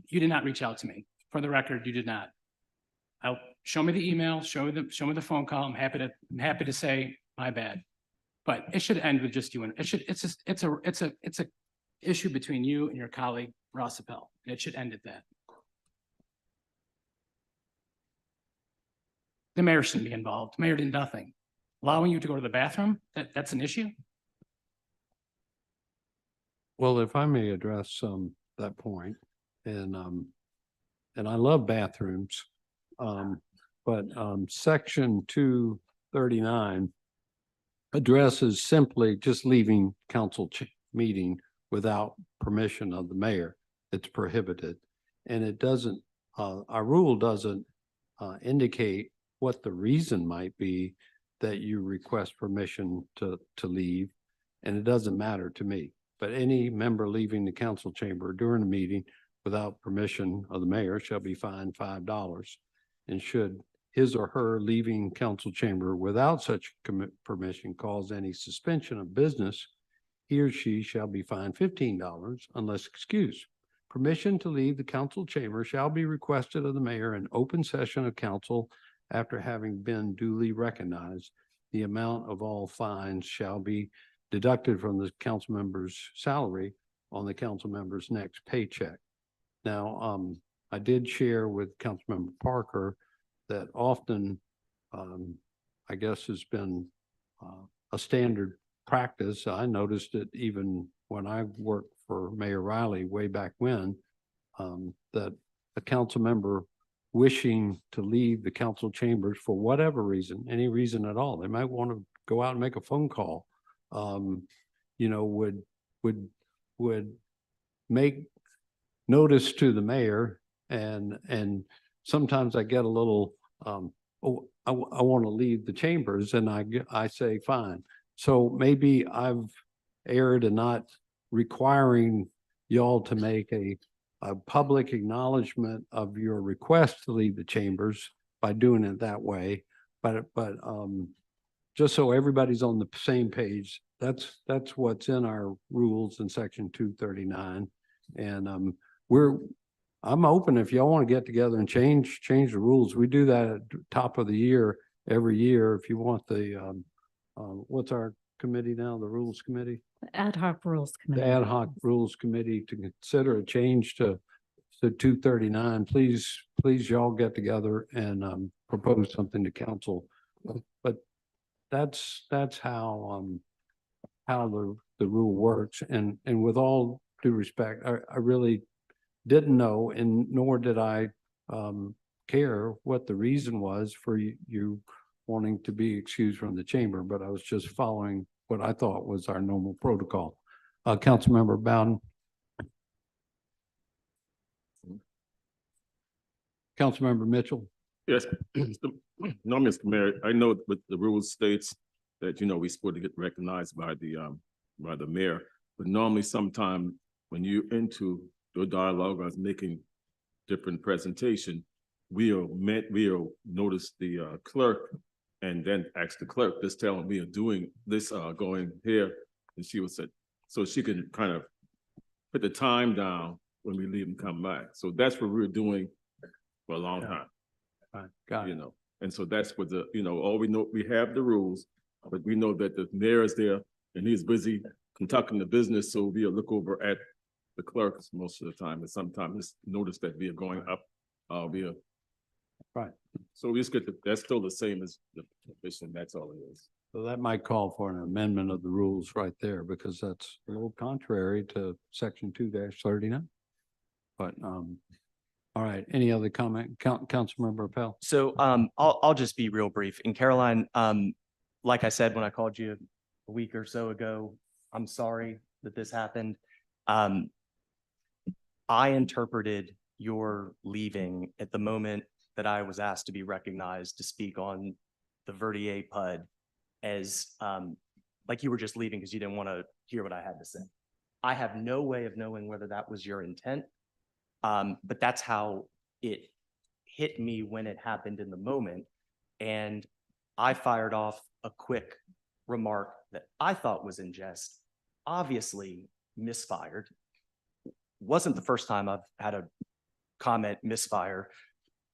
you did not reach out to me. For the record, you did not. I'll show me the email, show me the phone call. I'm happy to say my bad. But it should end with just you and it's a issue between you and your colleague, Ross Appel. It should end at that. The mayor shouldn't be involved. The mayor did nothing. Allowing you to go to the bathroom, that's an issue? Well, if I may address that point, and I love bathrooms, but section 239 addresses simply just leaving council meeting without permission of the mayor. It's prohibited, and it doesn't. Our rule doesn't indicate what the reason might be that you request permission to leave, and it doesn't matter to me. But any member leaving the council chamber during a meeting without permission of the mayor shall be fined $5. And should his or her leaving council chamber without such permission cause any suspension of business, he or she shall be fined $15 unless excused. Permission to leave the council chamber shall be requested of the mayor in open session of council after having been duly recognized. The amount of all fines shall be deducted from the council member's salary on the council member's next paycheck. Now, I did share with Councilmember Parker that often, I guess, has been a standard practice. I noticed it even when I worked for Mayor Riley way back when, that a council member wishing to leave the council chambers for whatever reason, any reason at all, they might want to go out and make a phone call, you know, would make notice to the mayor, and sometimes I get a little, oh, I want to leave the chambers, and I say, fine. So maybe I've erred in not requiring y'all to make a public acknowledgement of your request to leave the chambers by doing it that way. But just so everybody's on the same page, that's what's in our rules in section 239. And I'm open if y'all want to get together and change the rules. We do that at the top of the year, every year. If you want the, what's our committee now, the Rules Committee? The Ad hoc Rules Committee. The Ad hoc Rules Committee to consider a change to 239. Please y'all get together and propose something to council. But that's how the rule works. And with all due respect, I really didn't know, and nor did I care what the reason was for you wanting to be excused from the chamber, but I was just following what I thought was our normal protocol. Councilmember Bowden. Councilmember Mitchell. Yes, no, Mr. Mayor, I know what the rule states that, you know, we're supposed to get recognized by the mayor, but normally sometime when you into your dialogue, I was making different presentation, we'll notice the clerk and then ask the clerk, this telling we are doing this, going here, and she would say, so she can kind of put the time down when we leave and come back. So that's what we're doing for a long time. Right. Got it. You know, and so that's what the, you know, all we know, we have the rules, but we know that the mayor is there and he's busy conducting the business. So we'll look over at the clerks most of the time, and sometimes notice that we are going up, right. So we just get that's still the same as the petition. That's all it is. So that might call for an amendment of the rules right there, because that's a little contrary to section 2-39. But all right, any other comment? Councilmember Appel? So I'll just be real brief. And Caroline, like I said, when I called you a week or so ago, I'm sorry that this happened. I interpreted your leaving at the moment that I was asked to be recognized to speak on the Verdier PUD as like you were just leaving because you didn't want to hear what I had to say. I have no way of knowing whether that was your intent, but that's how it hit me when it happened in the moment. And I fired off a quick remark that I thought was in jest, obviously misfired. Wasn't the first time I've had a comment misfire.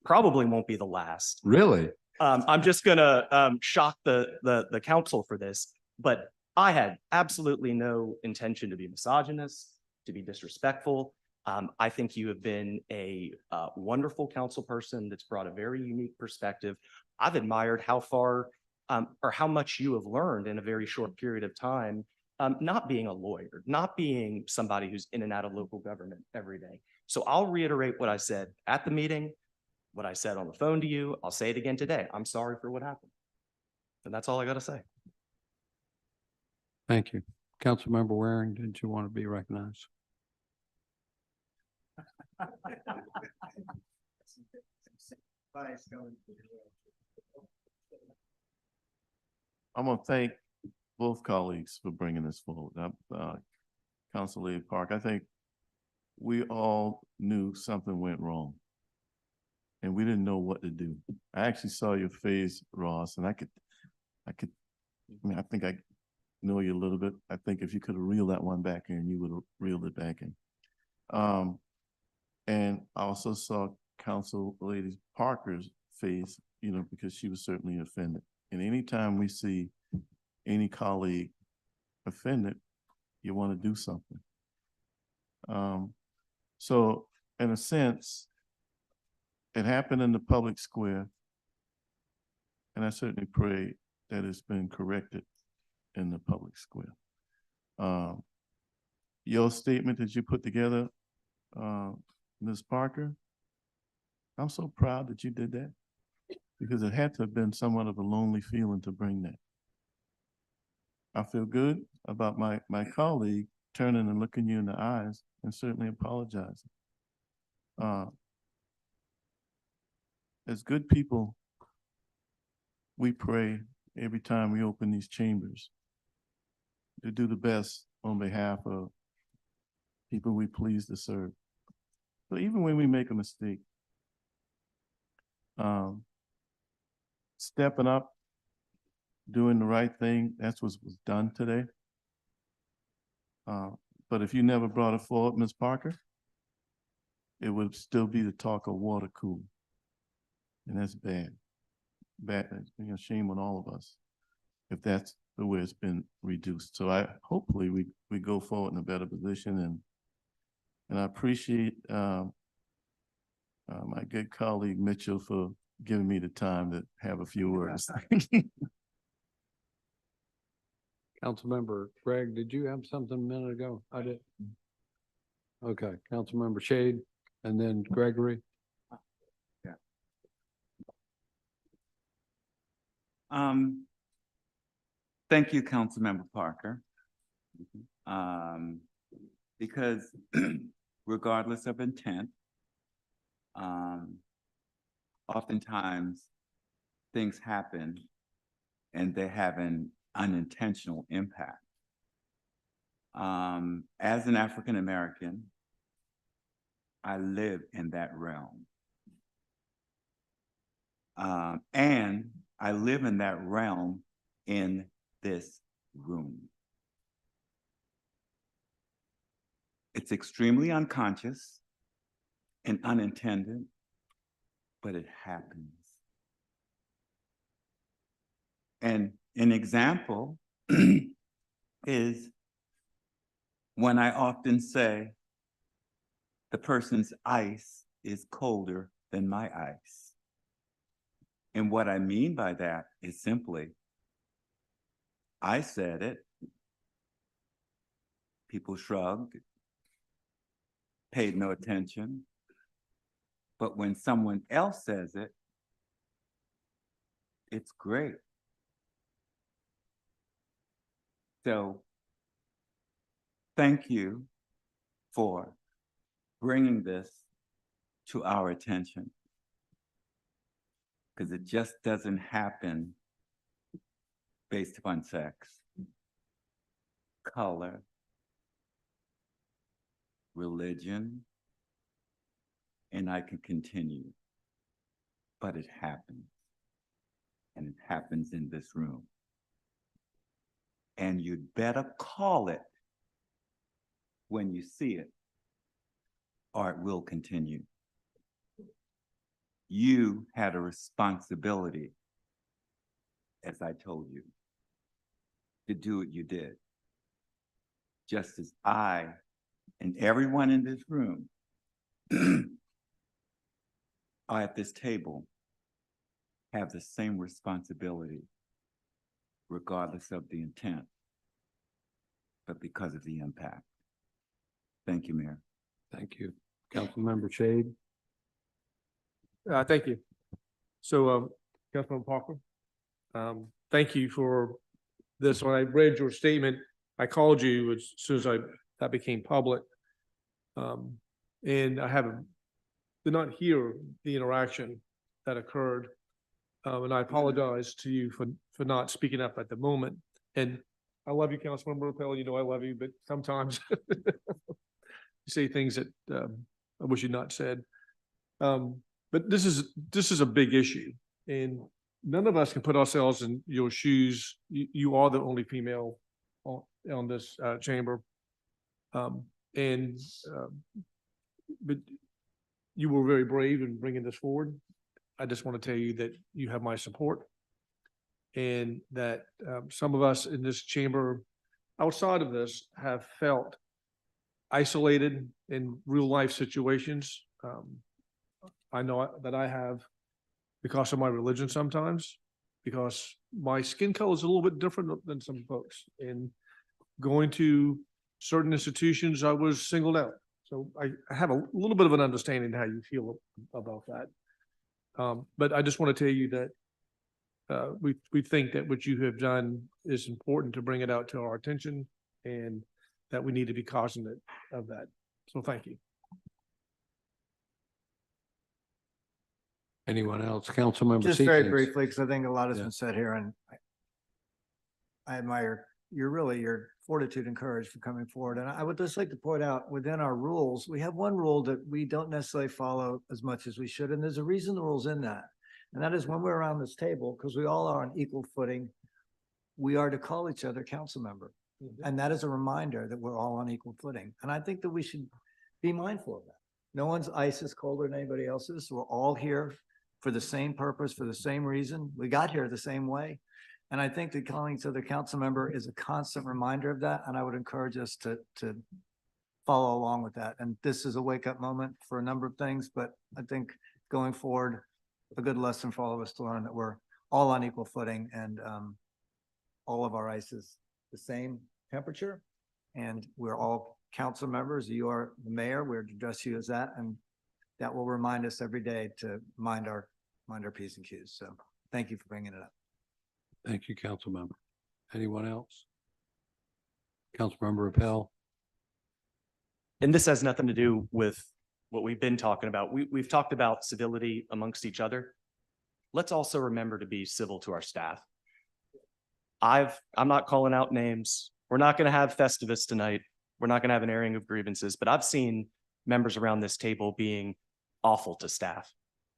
Probably won't be the last. Really? I'm just gonna shock the council for this, but I had absolutely no intention to be misogynist, to be disrespectful. I think you have been a wonderful council person that's brought a very unique perspective. I've admired how far or how much you have learned in a very short period of time, not being a lawyer, not being somebody who's in and out of local government every day. So I'll reiterate what I said at the meeting, what I said on the phone to you. I'll say it again today. I'm sorry for what happened. And that's all I got to say. Thank you. Councilmember Waring, did you want to be recognized? I'm gonna thank both colleagues for bringing this forward. Councilor Park, I think we all knew something went wrong and we didn't know what to do. I actually saw your face, Ross, and I think I know you a little bit. I think if you could have reeled that one back in, you would have reeled it back in. And I also saw Council Lady Parker's face, you know, because she was certainly offended. And anytime we see any colleague offended, you want to do something. So in a sense, it happened in the public square. And I certainly pray that it's been corrected in the public square. Your statement that you put together, Ms. Parker, I'm so proud that you did that because it had to have been somewhat of a lonely feeling to bring that. I feel good about my colleague turning and looking you in the eyes and certainly apologizing. As good people, we pray every time we open these chambers to do the best on behalf of people we please to serve. So even when we make a mistake, stepping up, doing the right thing, that's what was done today. But if you never brought it forward, Ms. Parker, it would still be the talk of water cooler. And that's bad. Bad, you know, shame on all of us if that's the way it's been reduced. So hopefully we go forward in a better position, and I appreciate my good colleague Mitchell for giving me the time to have a few words. Councilmember Greg, did you have something a minute ago? I did. Okay, Councilmember Shade, and then Gregory. Thank you, Councilmember Parker. Because regardless of intent, oftentimes things happen and they have an unintentional impact. As an African American, I live in that realm. And I live in that realm in this room. It's extremely unconscious and unintended, but it happens. And an example is when I often say the person's ice is colder than my ice. And what I mean by that is simply, I said it, people shrugged, paid no attention. But when someone else says it, it's great. So thank you for bringing this to our attention. Because it just doesn't happen based upon sex, color, religion, and I can continue. But it happens. And it happens in this room. And you'd better call it when you see it, or it will continue. You had a responsibility, as I told you, to do what you did. Just as I and everyone in this room are at this table, have the same responsibility, regardless of the intent, but because of the impact. Thank you, Mayor. Thank you. Councilmember Shade. Thank you. So, Councilman Parker, thank you for this. When I read your statement, I called you as soon as that became public. And I did not hear the interaction that occurred. And I apologize to you for not speaking up at the moment. And I love you, Councilmember Rappel. You know I love you, but sometimes you say things that I wish you'd not said. But this is a big issue, and none of us can put ourselves in your shoes. You are the only female on this chamber, but you were very brave in bringing this forward. I just want to tell you that you have my support, and that some of us in this chamber outside of this have felt isolated in real life situations. I know that I have, because of my religion sometimes, because my skin color is a little bit different than some folks. And going to certain institutions, I was singled out. So I have a little bit of an understanding how you feel about that. But I just want to tell you that we think that what you have done is important to bring it out to our attention, and that we need to be cognizant of that. So thank you. Anyone else? Councilmember Just very Seekins. briefly, because I think a lot has Yeah. been said here, and I admire your fortitude and courage for coming forward. And I would just like to point out, within our rules, we have one rule that we don't necessarily follow as much as we should, and there's a reason the rule's in that. And that is, when we're around this table, because we all are on equal footing, we are to call each other council member. And that is a reminder that we're all on equal footing. And I think that we should be mindful of that. No one's ice is colder than anybody else's. We're all here for the same purpose, for the same reason. We got here the same way. And I think that calling each other council member is a constant reminder of that. And I would encourage us to follow along with that. And this is a wake up moment for a number of things, but I think going forward, a good lesson for all of us to learn that we're all on equal footing, and all of our ice is the same temperature, and we're all council members. You are the mayor. We're to address you as that, and that will remind us every day to mind our P's and Q's. So thank you for bringing it up. Thank you, council member. Anyone else? Councilmember Rappel. And this has nothing to do with what we've been talking about. We've talked about civility amongst each other. Let's also remember to be civil to our staff. I'm not calling out names. We're not going to have Festivus tonight. We're not going to have an airing of grievances, but I've seen members around this table being awful to staff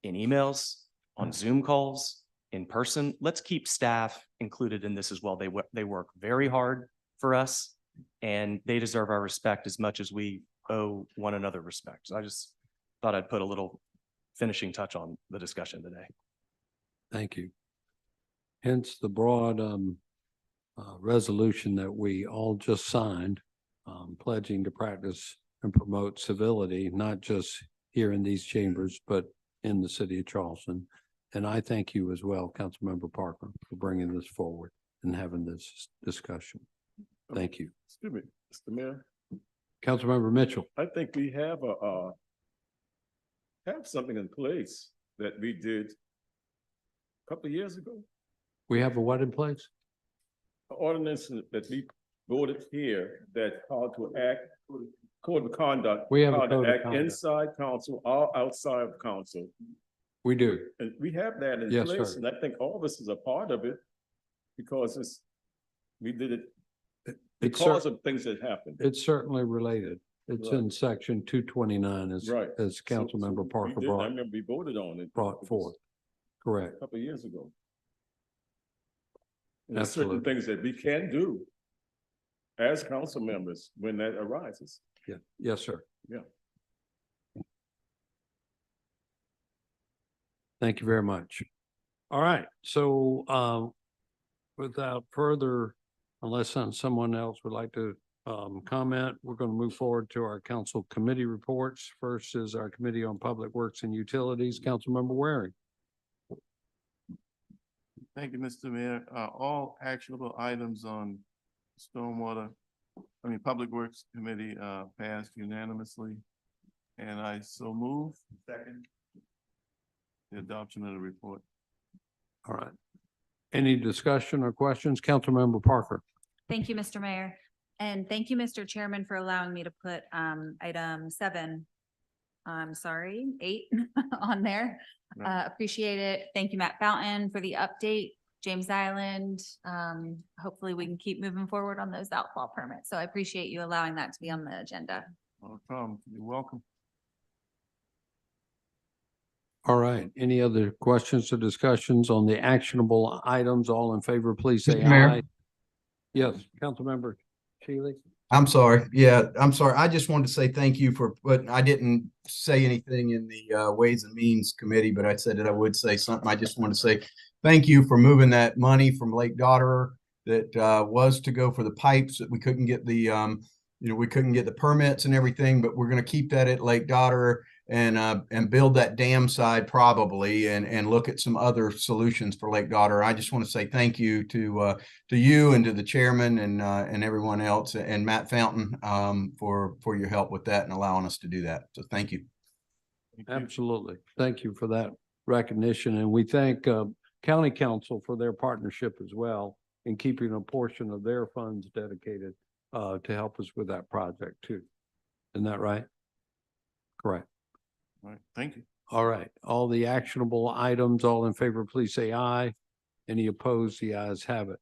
in emails, on Zoom calls, in person. Let's keep staff included in this as well. They work very hard for us, and they deserve our respect as much as we owe one another respect. So I just thought I'd put a little finishing touch on the discussion today. Thank you. Hence the broad resolution that we all just signed, pledging to practice and promote civility, not just here in these chambers, but in the city of Charleston. And I thank you as well, Councilmember Parker, for bringing this forward and having this discussion. Thank you. Excuse me, Mr. Mayor. Councilmember Mitchell. I think we have something in place that we did a couple of years ago. We have a what in place? An ordinance that we voted here that called to act code of conduct. We have a how to code of act conduct. inside council or outside of council. We do. And we have that in Yes, place, sir. and I think all of us is a part of it because we did it It's because of things that happened. It's certainly related. It's Right. in section 229 Right. as Councilmember we Parker did. I brought remember we voted on it. brought forth. Correct. A couple of years ago. And there's Absolutely. certain things that we can do as council members when that arises. Yeah. Yes, sir. Yeah. Thank you very much. All right. So without further, unless someone else would like to comment, we're going to move forward to our council committee reports. First is our Committee on Public Works and Utilities, Councilmember Waring. Thank you, Mr. Mayor. All actionable items on Public Works Committee passed unanimously. And I so move. Second. The adoption of the report. All right. Any discussion or questions? Councilmember Parker. Thank you, Mr. Mayor. And thank you, Mr. Chairman, for allowing me to put item 7, I'm sorry, 8 on there. Appreciate it. Thank you, Matt Fountain, for the update. James Island. Hopefully we can keep moving forward on those outfall permits. So I appreciate you allowing that to be on the agenda. No problem. You're welcome. All right. Any other questions or discussions on the actionable items? All in favor, please say Mr. Mayor? aye. Yes, Councilmember Shealy. I'm sorry. Yeah, I'm sorry. I just wanted to say thank you but I didn't say anything in the Ways and Means Committee, but I said that I would say something. I just want to say thank you for moving that money from Lake Dotterer that was to go for the pipes that we couldn't get we couldn't get the permits and everything, but we're going to keep that at Lake Dotterer and build that dam side probably and look at some other solutions for Lake Dotterer. I just want to say thank you to you and to the chairman and everyone else and Matt Fountain for your help with that and allowing us to do that. So thank you. Absolutely. Thank you for that recognition. And we thank County Council for their partnership as well in keeping a portion of their funds dedicated to help us with that project too. Isn't that right? Correct. All right. Thank you. All right. All the actionable items, all in favor, please say aye. Any opposed? The ayes have it.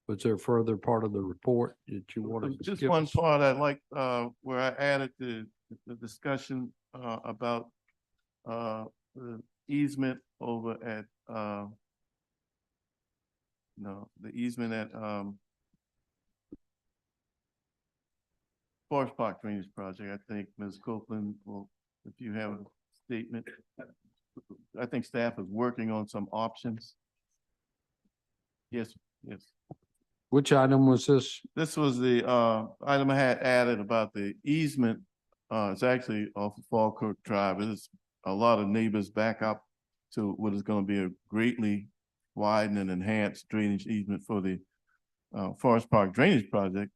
Was there further part of the report that you wanted to Just give one us? part I'd like, where I added the discussion about the easement over at the easement at Forest Park Drainage Project. I think Ms. Copeland will, if you have a statement, I think staff is working on some options. Yes, yes. Which item was this? This was the item I had added about the easement. It's actually off of Falkirk Drive. It is a lot of neighbors back up to what is going to be a greatly widened and enhanced drainage easement for the Forest Park Drainage Project.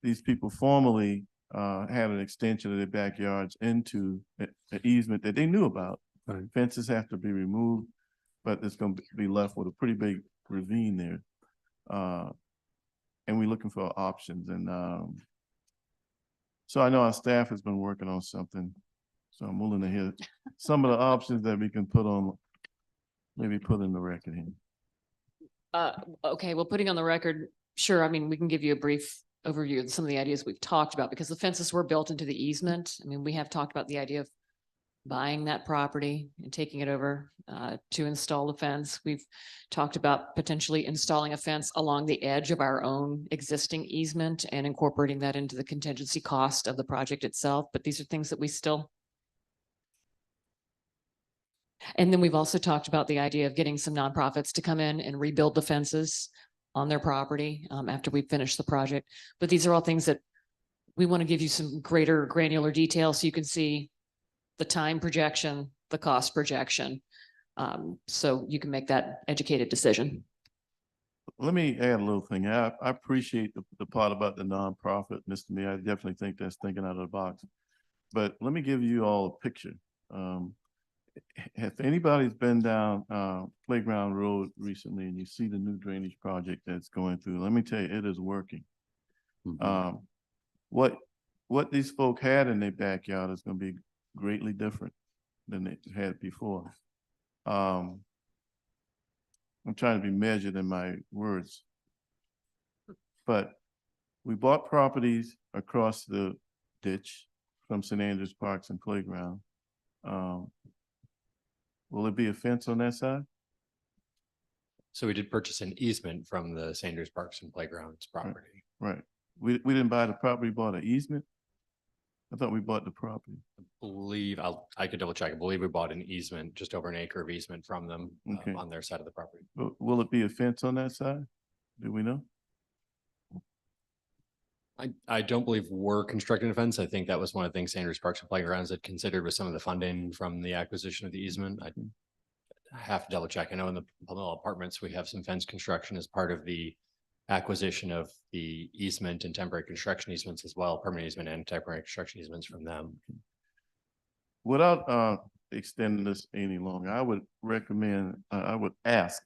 These people formerly had an extension of their backyards into an easement that they knew about. Right. Fences have to be removed, but it's going to be left with a pretty big ravine there. And we're looking for options. And so I know our staff has been working on something. So I'm willing to hear some of the options that we can put on, maybe put in the record here. Okay, well, putting on the record, sure. I mean, we can give you a brief overview of some of the ideas we've talked about because the fences were built into the easement. I mean, we have talked about the idea of buying that property and taking it over to install the fence. We've talked about potentially installing a fence along the edge of our own existing easement and incorporating that into the contingency cost of the project itself. But these are things that we still. And then we've also talked about the idea of getting some nonprofits to come in and rebuild the fences on their property after we finish the project. But these are all things that we want to give you some greater granular detail so you can see the time projection, the cost projection, so you can make that educated decision. Let me add a little thing. I appreciate the part about the nonprofit, Mr. Mayor. I definitely think that's thinking out of the box. But let me give you all a picture. If anybody's been down Playground Road recently and you see the new drainage project that's going through, let me tell you, it is working. What what these folk had in their backyard is gonna be greatly different than they had before. I'm trying to be measured in my words. But we bought properties across the ditch from St. Andrews Parks and Playground. Will it be a fence on that side? So we did purchase an easement from the Sanders Parks and Playgrounds property. Right. We didn't buy the property, bought an easement? I thought we bought the property. I could double check. I believe we bought an easement, just over an acre of easement from them Okay. on their side of the property. Will it be a fence on that side? Do we know? I don't believe we're constructing a fence. I think that was one of the things Sanders Parks and Playgrounds had considered with some of the funding from the acquisition of the easement. I have to double check. I know in the Palmetto Apartments, we have some fence construction as part of the acquisition of the easement and temporary construction easements as well, permanent easement and temporary construction easements from them. Without extending this any longer, I would recommend, I would ask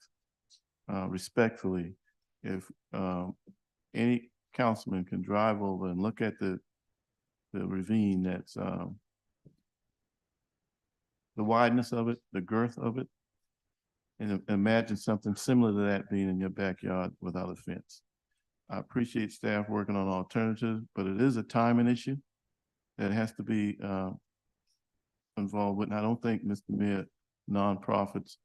respectfully if any councilman can drive over and look at the ravine that's the wideness of it, the girth of it, and imagine something similar to that being in your backyard without a fence. I appreciate staff working on alternatives, but it is a timing issue that has to be involved with. And I don't think, Mr. Mayor, nonprofits,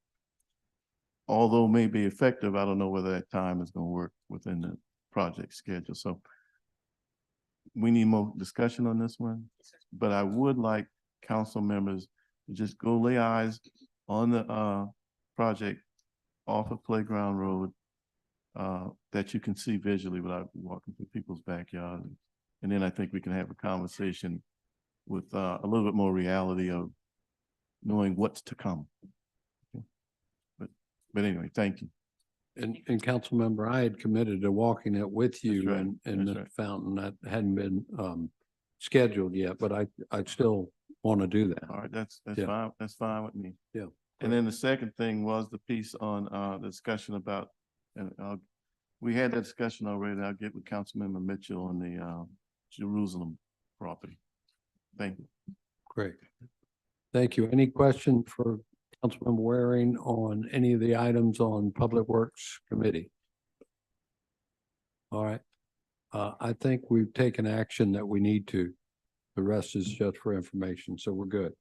although may be effective, I don't know whether that time is going to work within the project schedule. So we need more discussion on this one, but I would like council members to just go lay eyes on the project off of Playground Road that you can see visually without walking through people's backyard. And then I think we can have a conversation with a little bit more reality of knowing what's to come. Okay. But anyway, thank you. And council member, I had committed to walking it with you That's right. in That's the right. fountain. That hadn't been scheduled yet, but I still want to do that. All right, that's Yeah. fine. That's fine with me. Yeah. And then the second thing was the piece on the discussion about, and we had that discussion already. I'll get with Councilmember Mitchell on the Jerusalem property. Thank you. Great. Thank you. Any question for Councilmember Waring on any of the items on Public Works Committee? All right. I think we've taken action that we need to. The rest is just for information, so we're good.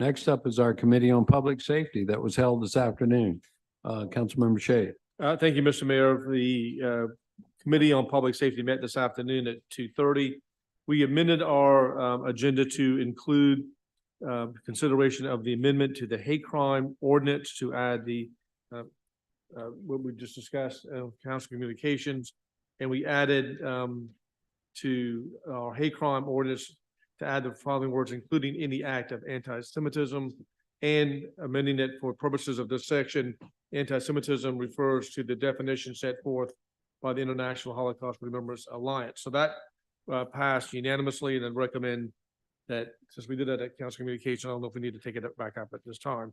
Next up is our Committee on Public Safety that was held this afternoon. Councilmember Shea. Thank you, Mr. Mayor. The Committee on Public Safety met this afternoon at 2:30. We amended our agenda to include consideration of the amendment to the hate crime ordinance to add the what we just discussed, council communications, and we added to our hate crime ordinance to add the following words, including any act of anti-Semitism, and amending it for purposes of this section. Anti-Semitism refers to the definition set forth by the International Holocaust Remembrance Alliance. So that passed unanimously, and I'd recommend that, since we did that at council communication, I don't know if we need to take it back up at this time.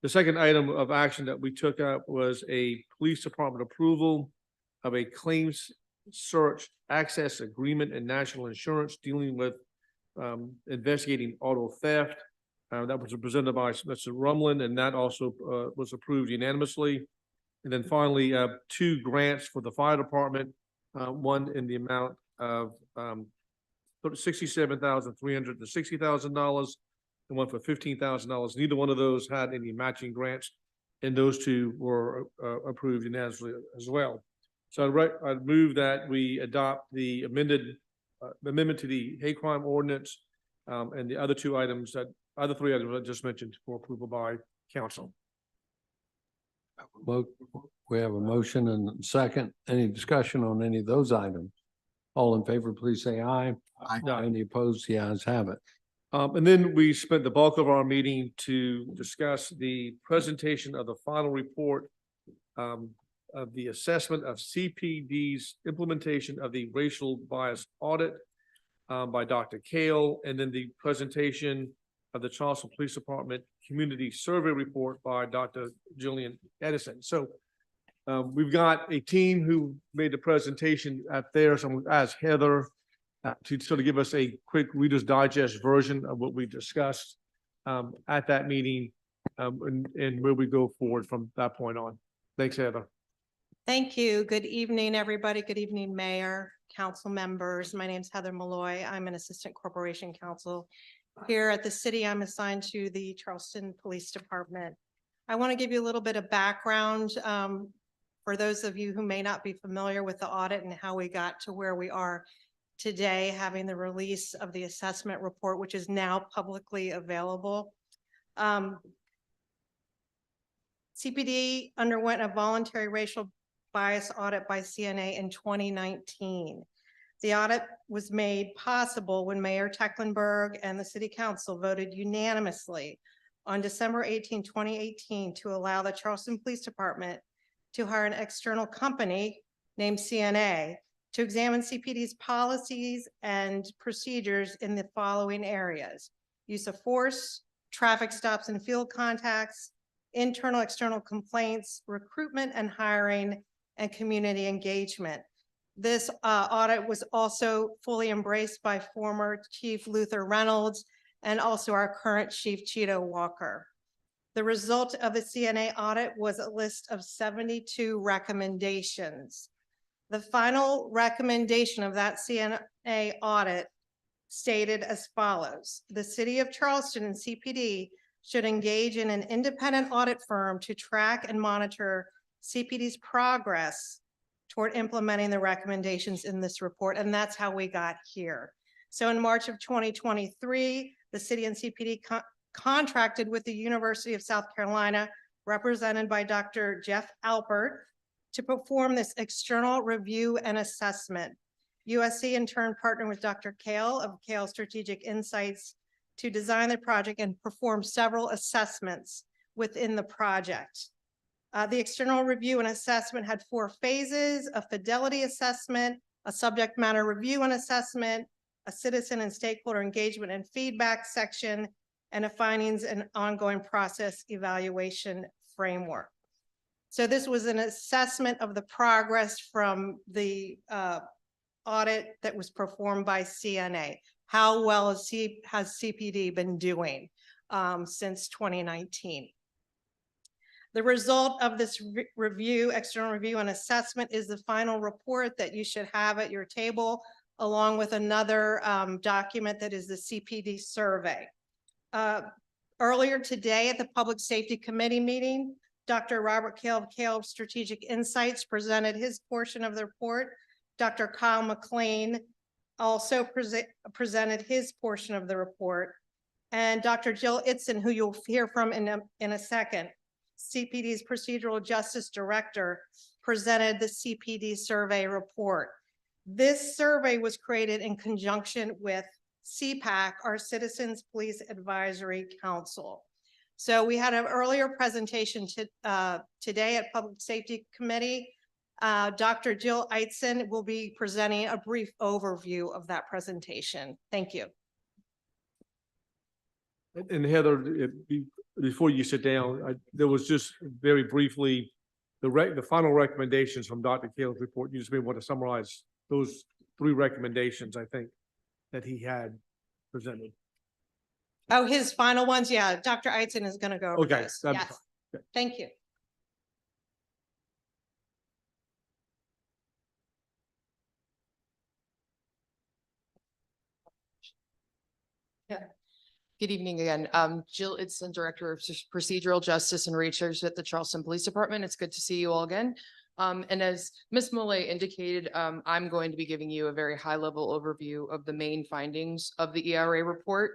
The second item of action that we took up was a police department approval of a claims search access agreement and national insurance dealing with investigating auto theft. That was presented by Mr. Rumlin, and that also was approved unanimously. And then finally, two grants for the fire department, one in the amount of $67,300 to $60,000, and one for $15,000. Neither one of those had any matching grants, and those two were approved unanimously as well. So I'd move that we adopt the amendment to the hate crime ordinance, and the other three items I just mentioned for approval by council. We have a motion and a second. Any discussion on any of those items? All in favor, please say aye. Aye. Any opposed? The ayes have it. And then we spent the bulk of our meeting to discuss the presentation of the final report of the assessment of CPD's implementation of the racial bias audit by Dr. Kale, and then the presentation of the Charleston Police Department Community Survey Report by Dr. Jillian Edison. So we've got a team who made the presentation out there. So as Heather to sort of give us a quick Reader's Digest version of what we discussed at that meeting and where we go forward from that point on. Thanks, Heather. Thank you. Good evening, everybody. Good evening, Mayor, council members. My name's Heather Malloy. I'm an Assistant Corporation Counsel here at the city. I'm assigned to the Charleston Police Department. I want to give you a little bit of background for those of you who may not be familiar with the audit and how we got to where we are today, having the release of the assessment report, which is now publicly available. CPD underwent a voluntary racial bias audit by CNA in 2019. The audit was made possible when Mayor Tecklenburg and the City Council voted unanimously on December 18, 2018 to allow the Charleston Police Department to hire an external company named CNA to examine CPD's policies and procedures in the following areas: use of force, traffic stops and field contacts, internal, external complaints, recruitment and hiring, and community engagement. This audit was also fully embraced by former Chief Luther Reynolds and also our current Chief Cheeto Walker. The result of the CNA audit was a list of 72 recommendations. The final recommendation of that CNA audit stated as follows: the City of Charleston and CPD should engage in an independent audit firm to track and monitor CPD's progress toward implementing the recommendations in this report. And that's how we got here. So in March of 2023, the city and CPD contracted with the University of South Carolina, represented by Dr. Jeff Alpert, to perform this external review and assessment. USC in turn partnered with Dr. Kale of Kale Strategic Insights to design the project and perform several assessments within the project. The external review and assessment had 4 phases: a fidelity assessment, a subject matter review and assessment, a citizen and stakeholder engagement and feedback section, and a findings and ongoing process evaluation framework. So this was an assessment of the progress from the audit that was performed by CNA. How well has CPD been doing since 2019? The result of this review, external review and assessment, is the final report that you should have at your table, along with another document that is the CPD survey. Earlier today at the Public Safety Committee meeting, Dr. Robert Kale of Kale Strategic Insights presented his portion of the report. Dr. Kyle McLean also presented his portion of the report. And Dr. Jill Itzen, who you'll hear from in a second, CPD's Procedural Justice Director, presented the CPD survey report. This survey was created in conjunction with CPAC, our Citizens Police Advisory Council. So we had an earlier presentation today at Public Safety Committee. Dr. Jill Itzen will be presenting a brief overview of that presentation. Thank you. And Heather, before you sit down, there was just very briefly the final recommendations from Dr. Kale's report. You just may want to summarize those 3 recommendations, I think, that he had presented. Oh, his final ones? Yeah, Dr. Itzen is going to go over Okay, this. that'd be Yes. fine. Okay. Thank you. Yeah. Good evening again. Jill Itzen, Director of Procedural Justice and Research at the Charleston Police Department. It's good to see you all again. And as Ms. Millay indicated, I'm going to be giving you a very high-level overview of the main findings of the ERA report,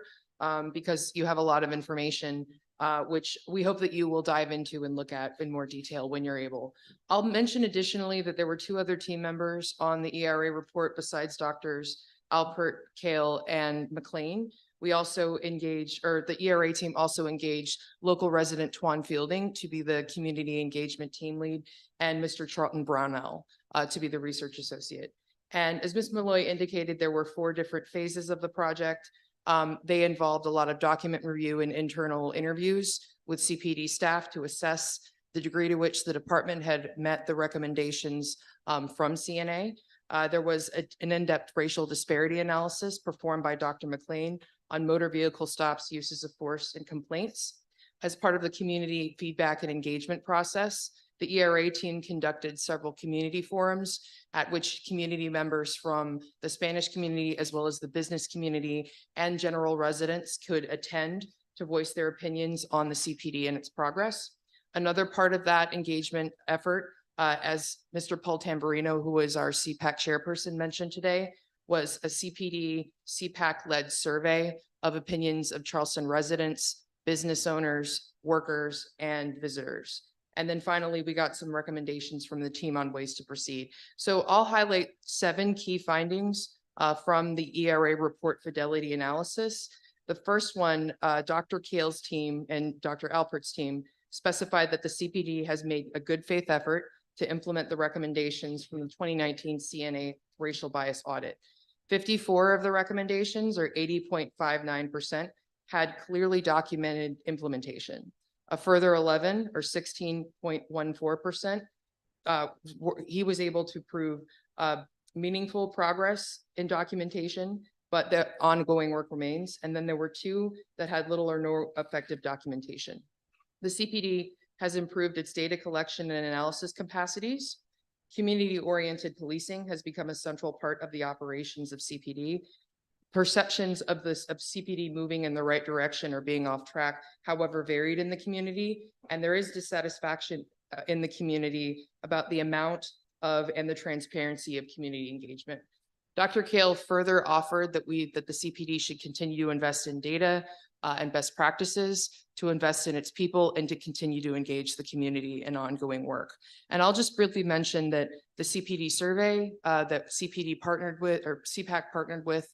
because you have a lot of information, which we hope that you will dive into and look at in more detail when you're able. I'll mention additionally that there were 2 other team members on the ERA report besides Doctors Alpert, Kale, and McLean. We also engaged, or the ERA team also engaged local resident Twan Fielding to be the community engagement team lead, and Mr. Charlton Brownell to be the research associate. And as Ms. Malloy indicated, there were 4 different phases of the project. They involved a lot of document review and internal interviews with CPD staff to assess the degree to which the department had met the recommendations from CNA. There was an in-depth racial disparity analysis performed by Dr. McLean on motor vehicle stops, uses of force, and complaints. As part of the community feedback and engagement process, the ERA team conducted several community forums at which community members from the Spanish community, as well as the business community and general residents, could attend to voice their opinions on the CPD and its progress. Another part of that engagement effort, as Mr. Paul Tamburino, who is our CPAC chairperson, mentioned today, was a CPD CPAC-led survey of opinions of Charleston residents, business owners, workers, and visitors. And then finally, we got some recommendations from the team on ways to proceed. So I'll highlight 7 key findings from the ERA report fidelity analysis. The first one, Dr. Kale's team and Dr. Alpert's team specified that the CPD has made a good faith effort to implement the recommendations from the 2019 CNA racial bias audit. 54 of the recommendations, or 80.59%, had clearly documented implementation. A further 11, or 16.14%, he was able to prove meaningful progress in documentation, but the ongoing work remains. And then there were 2 that had little or no effective documentation. The CPD has improved its data collection and analysis capacities. Community-oriented policing has become a central part of the operations of CPD. Perceptions of CPD moving in the right direction or being off track, however, varied in the community, and there is dissatisfaction in the community about the amount of and the transparency of community engagement. Dr. Kale further offered that the CPD should continue to invest in data and best practices, to invest in its people, and to continue to engage the community in ongoing work. And I'll just briefly mention that the CPD survey that CPD partnered with, or CPAC partnered with,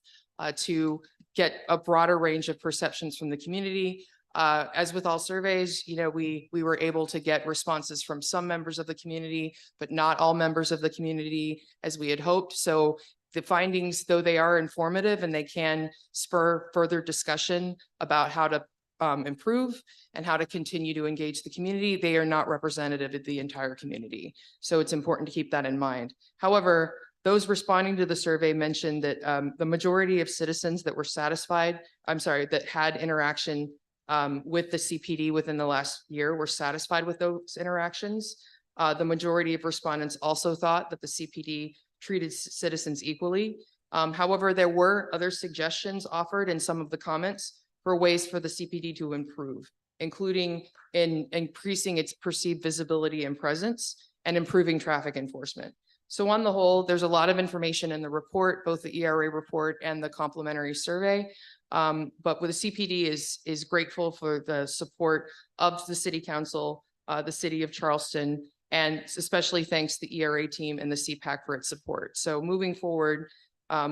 to get a broader range of perceptions from the community. As with all surveys, we were able to get responses from some members of the community, but not all members of the community as we had hoped. So the findings, though they are informative and they can spur further discussion about how to improve and how to continue to engage the community, they are not representative of the entire community. So it's important to keep that in mind. However, those responding to the survey mentioned that the majority of citizens that were that had interaction with the CPD within the last year were satisfied with those interactions. The majority of respondents also thought that the CPD treated citizens equally. However, there were other suggestions offered in some of the comments for ways for the CPD to improve, including in increasing its perceived visibility and presence and improving traffic enforcement. So on the whole, there's a lot of information in the report, both the ERA report and the complementary survey. But with the CPD is grateful for the support of the City Council, the City of Charleston, and especially thanks the ERA team and the CPAC for its support. So moving forward,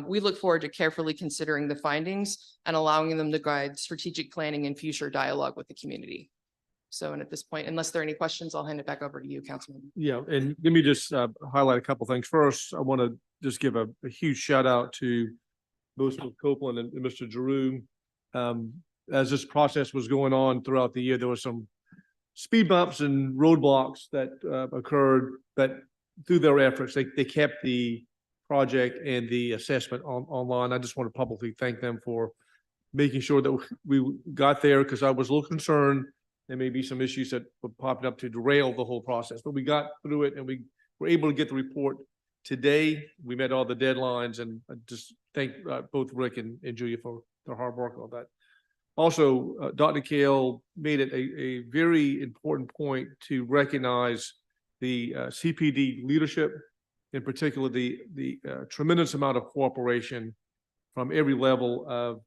we look forward to carefully considering the findings and allowing them to guide strategic planning and future dialogue with the community. So, and at this point, unless there are any questions, I'll hand it back over to you, Councilman. Yeah, and let me just highlight a couple things. First, I want to just give a huge shout out to both Mr. Copeland and Mr. Giroux. As this process was going on throughout the year, there were some speed bumps and roadblocks that occurred, but through their efforts, they kept the project and the assessment online. I just want to publicly thank them for making sure that we got there, because I was a little concerned there may be some issues that were popping up to derail the whole process, but we got through it and we were able to get the report today. We met all the deadlines, and I just thank both Rick and Julia for their hard work on that. Also, Dr. Kale made it a very important point to recognize the CPD leadership, in particular the tremendous amount of cooperation from every level of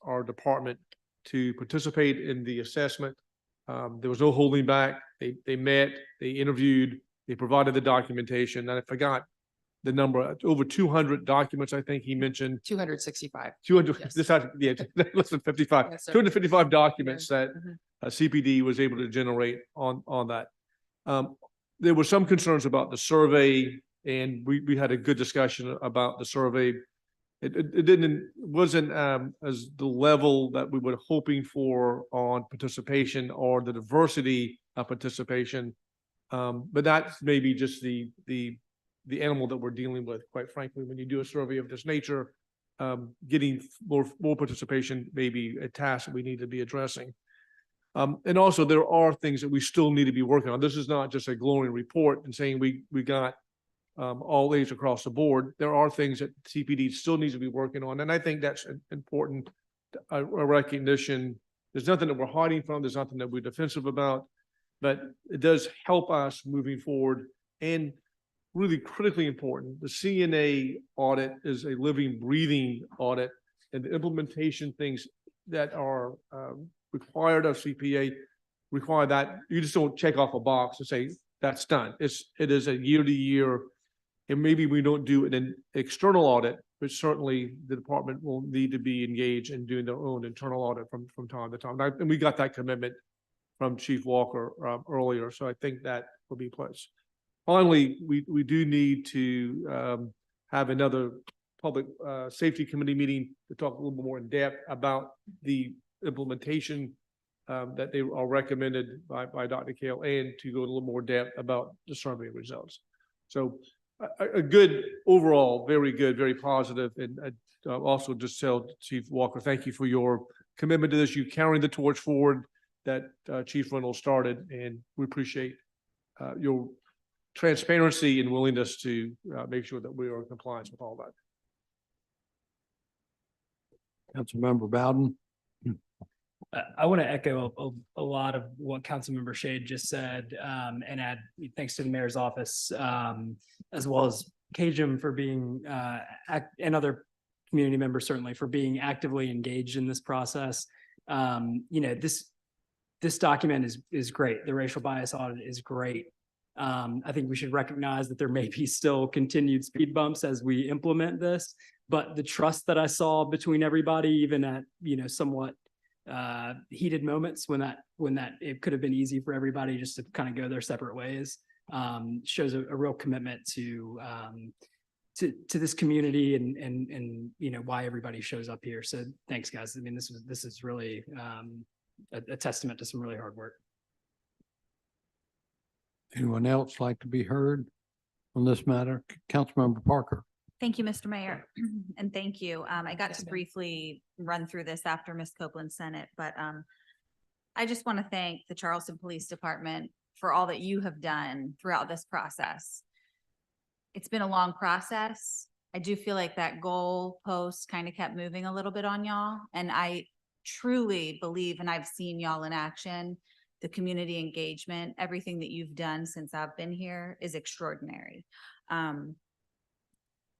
our department to participate in the assessment. There was no holding back. They met, they interviewed, they provided the documentation. And I forgot the number, over 200 documents, I think he mentioned. 265. 200, Yes. this had, yeah, less than 55. Yes, sir. 255 documents Yeah. that CPD was able to generate on that. There were some concerns about the survey, and we had a good discussion about the survey. It wasn't as the level that we were hoping for on participation or the diversity of participation. But that's maybe just the the animal that we're dealing with, quite frankly. When you do a survey of this nature, getting more participation may be a task that we need to be addressing. And also there are things that we still need to be working on. This is not just a glowing report and saying we got all A's across the board. There are things that CPD still needs to be working on. And I think that's an important a recognition. There's nothing that we're hiding from. There's nothing that we're defensive about, but it does help us moving forward. And really critically important, the CNA audit is a living, breathing audit, and the implementation things that are required of CPA require that you just don't check off a box and say that's done. It is a year to year, and maybe we don't do an external audit, but certainly the department will need to be engaged in doing their own internal audit from time to time. And we got that commitment from Chief Walker earlier, so I think that will be placed. Finally, we do need to have another public safety committee meeting to talk a little bit more in depth about the implementation that they are recommended by Dr. Kale, and to go a little more depth about the survey results. So a good overall, very good, very positive. And also just tell Chief Walker, thank you for your commitment to this. You carrying the torch forward that Chief Reynolds started, and we appreciate your transparency and willingness to make sure that we are in compliance with all that. Councilmember Bowden. I want to echo a lot of what Councilmember Shade just said, and add thanks to the mayor's office, as well as KJM for being, and other community members certainly for being actively engaged in this process. This document is great. The racial bias audit is great. I think we should recognize that there may be still continued speed bumps as we implement this, but the trust that I saw between everybody, even at, somewhat heated moments when that it could have been easy for everybody just to kind of go their separate ways, shows a real commitment to this community and why everybody shows up here. So thanks, guys. I mean, this is really a testament to some really hard work. Anyone else like to be heard on this matter? Councilmember Parker. Thank you, Mr. Mayor, and thank you. I got to briefly run through this after Ms. Copeland sent it, but I just want to thank the Charleston Police Department for all that you have done throughout this process. It's been a long process. I do feel like that goal post kind of kept moving a little bit on y'all, and I truly believe, and I've seen y'all in action, the community engagement, everything that you've done since I've been here is extraordinary.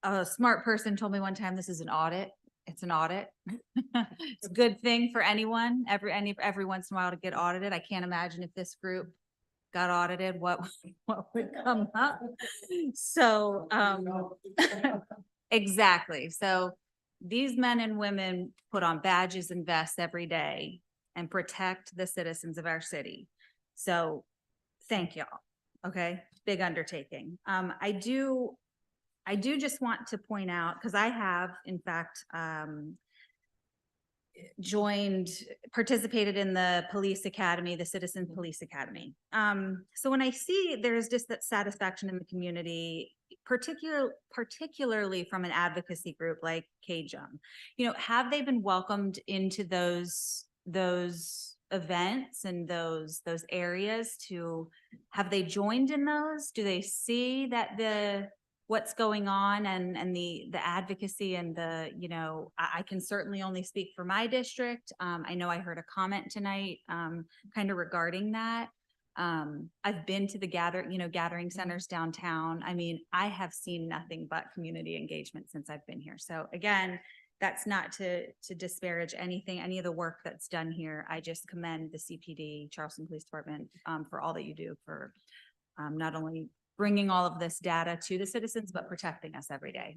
A smart person told me one time, this is an audit. It's an audit. It's a good thing for anyone, every once in a while to get audited. I can't imagine if this group got audited, what would come up. So, exactly. So these men and women put on badges and vests every day and protect the citizens of our city. So thank y'all. Okay. Big undertaking. I do just want to point out, because I have, in fact, participated in the police academy, the Citizen Police Academy. So when I see there's just that satisfaction in the community, particularly from an advocacy group like KJM, have they been welcomed into those events and those areas? Have they joined in those? Do they see that what's going on and the advocacy and I can certainly only speak for my district. I know I heard a comment tonight kind of regarding that. I've been to the gathering centers downtown. I mean, I have seen nothing but community engagement since I've been here. So again, that's not to disparage any of the work that's done here. I just commend the CPD, Charleston Police Department, for all that you do for not only bringing all of this data to the citizens, but protecting us every day.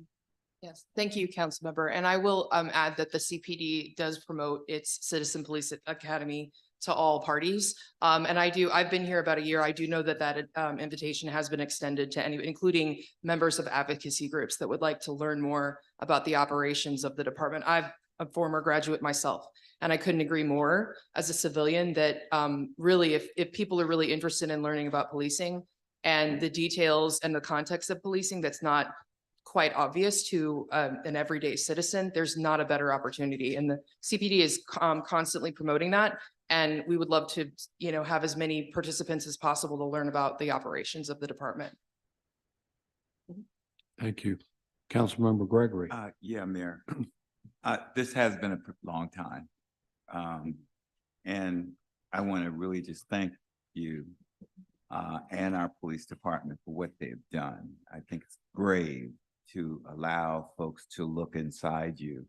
Yes, thank you, Councilmember. And I will add that the CPD does promote its Citizen Police Academy to all parties. And I've been here about a year. I do know that invitation has been extended to anyone, including members of advocacy groups that would like to learn more about the operations of the department. I'm a former graduate myself, and I couldn't agree more as a civilian that really, if people are really interested in learning about policing, and the details and the context of policing that's not quite obvious to an everyday citizen, there's not a better opportunity. And the CPD is constantly promoting that. And we would love to, you know, have as many participants as possible to learn about the operations of the department. Thank you. Councilmember Gregory. Yeah, Mayor. This has been a long time. And I want to really just thank you and our police department for what they've done. I think it's brave to allow folks to look inside you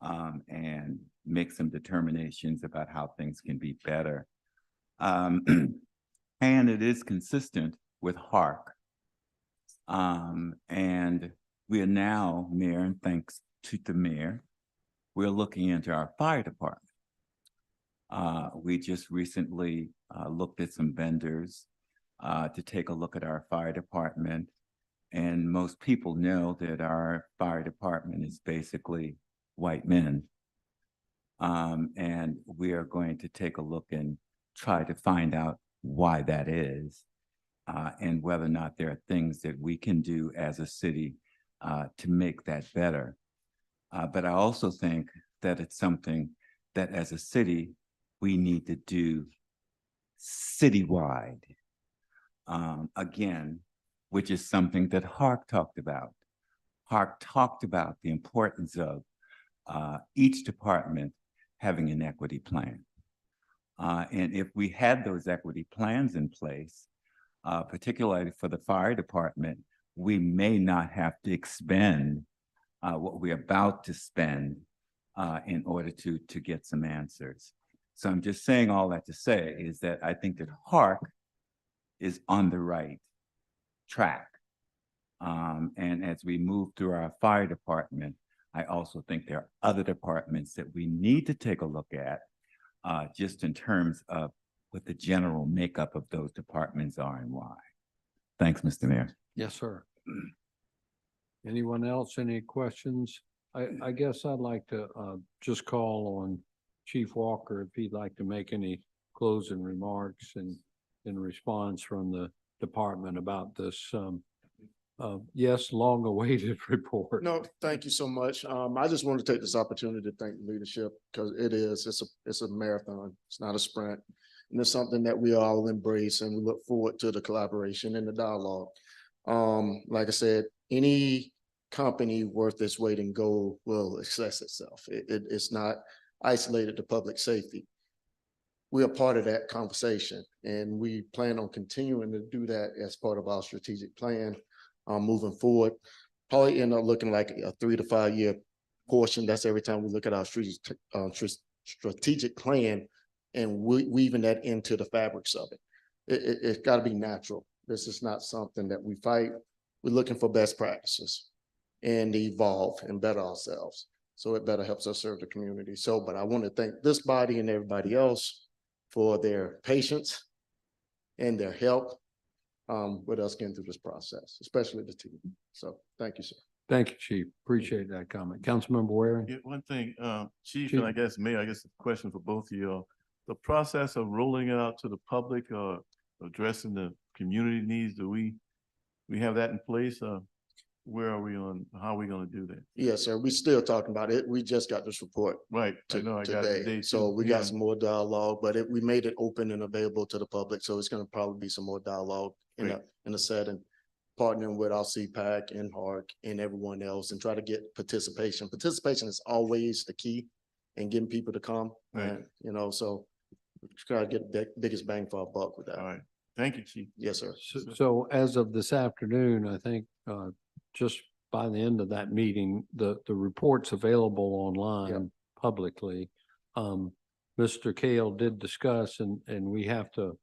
and make some determinations about how things can be better. And it is consistent with HARC. And we are now, Mayor, and thanks to the mayor, we're looking into our fire department. We just recently looked at some vendors to take a look at our fire department. And most people know that our fire department is basically white men. And we are going to take a look and try to find out why that is and whether or not there are things that we can do as a city to make that better. But I also think that it's something that as a city, we need to do citywide. Again, which is something that HARC talked about. HARC talked about the importance of each department having an equity plan. And if we had those equity plans in place, particularly for the fire department, we may not have to expend what we're about to spend in order to get some answers. So I'm just saying all that to say is that I think that HARC is on the right track. And as we move through our fire department, I also think there are other departments that we need to take a look at just in terms of what the general makeup of those departments are and why. Thanks, Mr. Mayor. Yes, sir. Anyone else? Any questions? I guess I'd like to just call on Chief Walker if he'd like to make any closing remarks and in response from the department about this yes, long awaited report. No, thank you so much. I just want to take this opportunity to thank the leadership because it's a marathon. It's not a sprint. And it's something that we all embrace and we look forward to the collaboration and the dialogue. Like I said, any company worth its weight in gold will assess itself. It's not isolated to public safety. We are part of that conversation and we plan on continuing to do that as part of our strategic plan moving forward. Probably end up looking like a 3 to 5 year portion. That's every time we look at our strategic plan and weaving that into the fabrics of it. It's got to be natural. This is not something that we fight. We're looking for best practices and evolve and better ourselves. So it better helps us serve the community. So, but I want to thank this body and everybody else for their patience and their help with us getting through this process, especially the team. So thank you, sir. Thank you, Chief. Appreciate that comment. Councilmember Waring. Yeah, one thing, Chief, and I guess Mayor, I guess a question for both of you. The process of rolling it out to the public or addressing the community needs, do we have that in place? Where are we on, how are we going to do that? Yes, sir. We still talking about it. We just got this report. Right. I know I got it today. today So too. we Yeah. got some more dialogue, but we made it open and available to the public. So it's going to probably be some more dialogue in a setting, partnering with our CPAC and HARC and everyone else and try to get participation. Participation is always the key in getting people to come. Right. And, so try to get the biggest bang for our buck with that. All right. Thank you, Chief. Yes, sir. So as of this afternoon, I think just by the end of that meeting, the report's available online publicly. Mr. Kale did discuss and we have to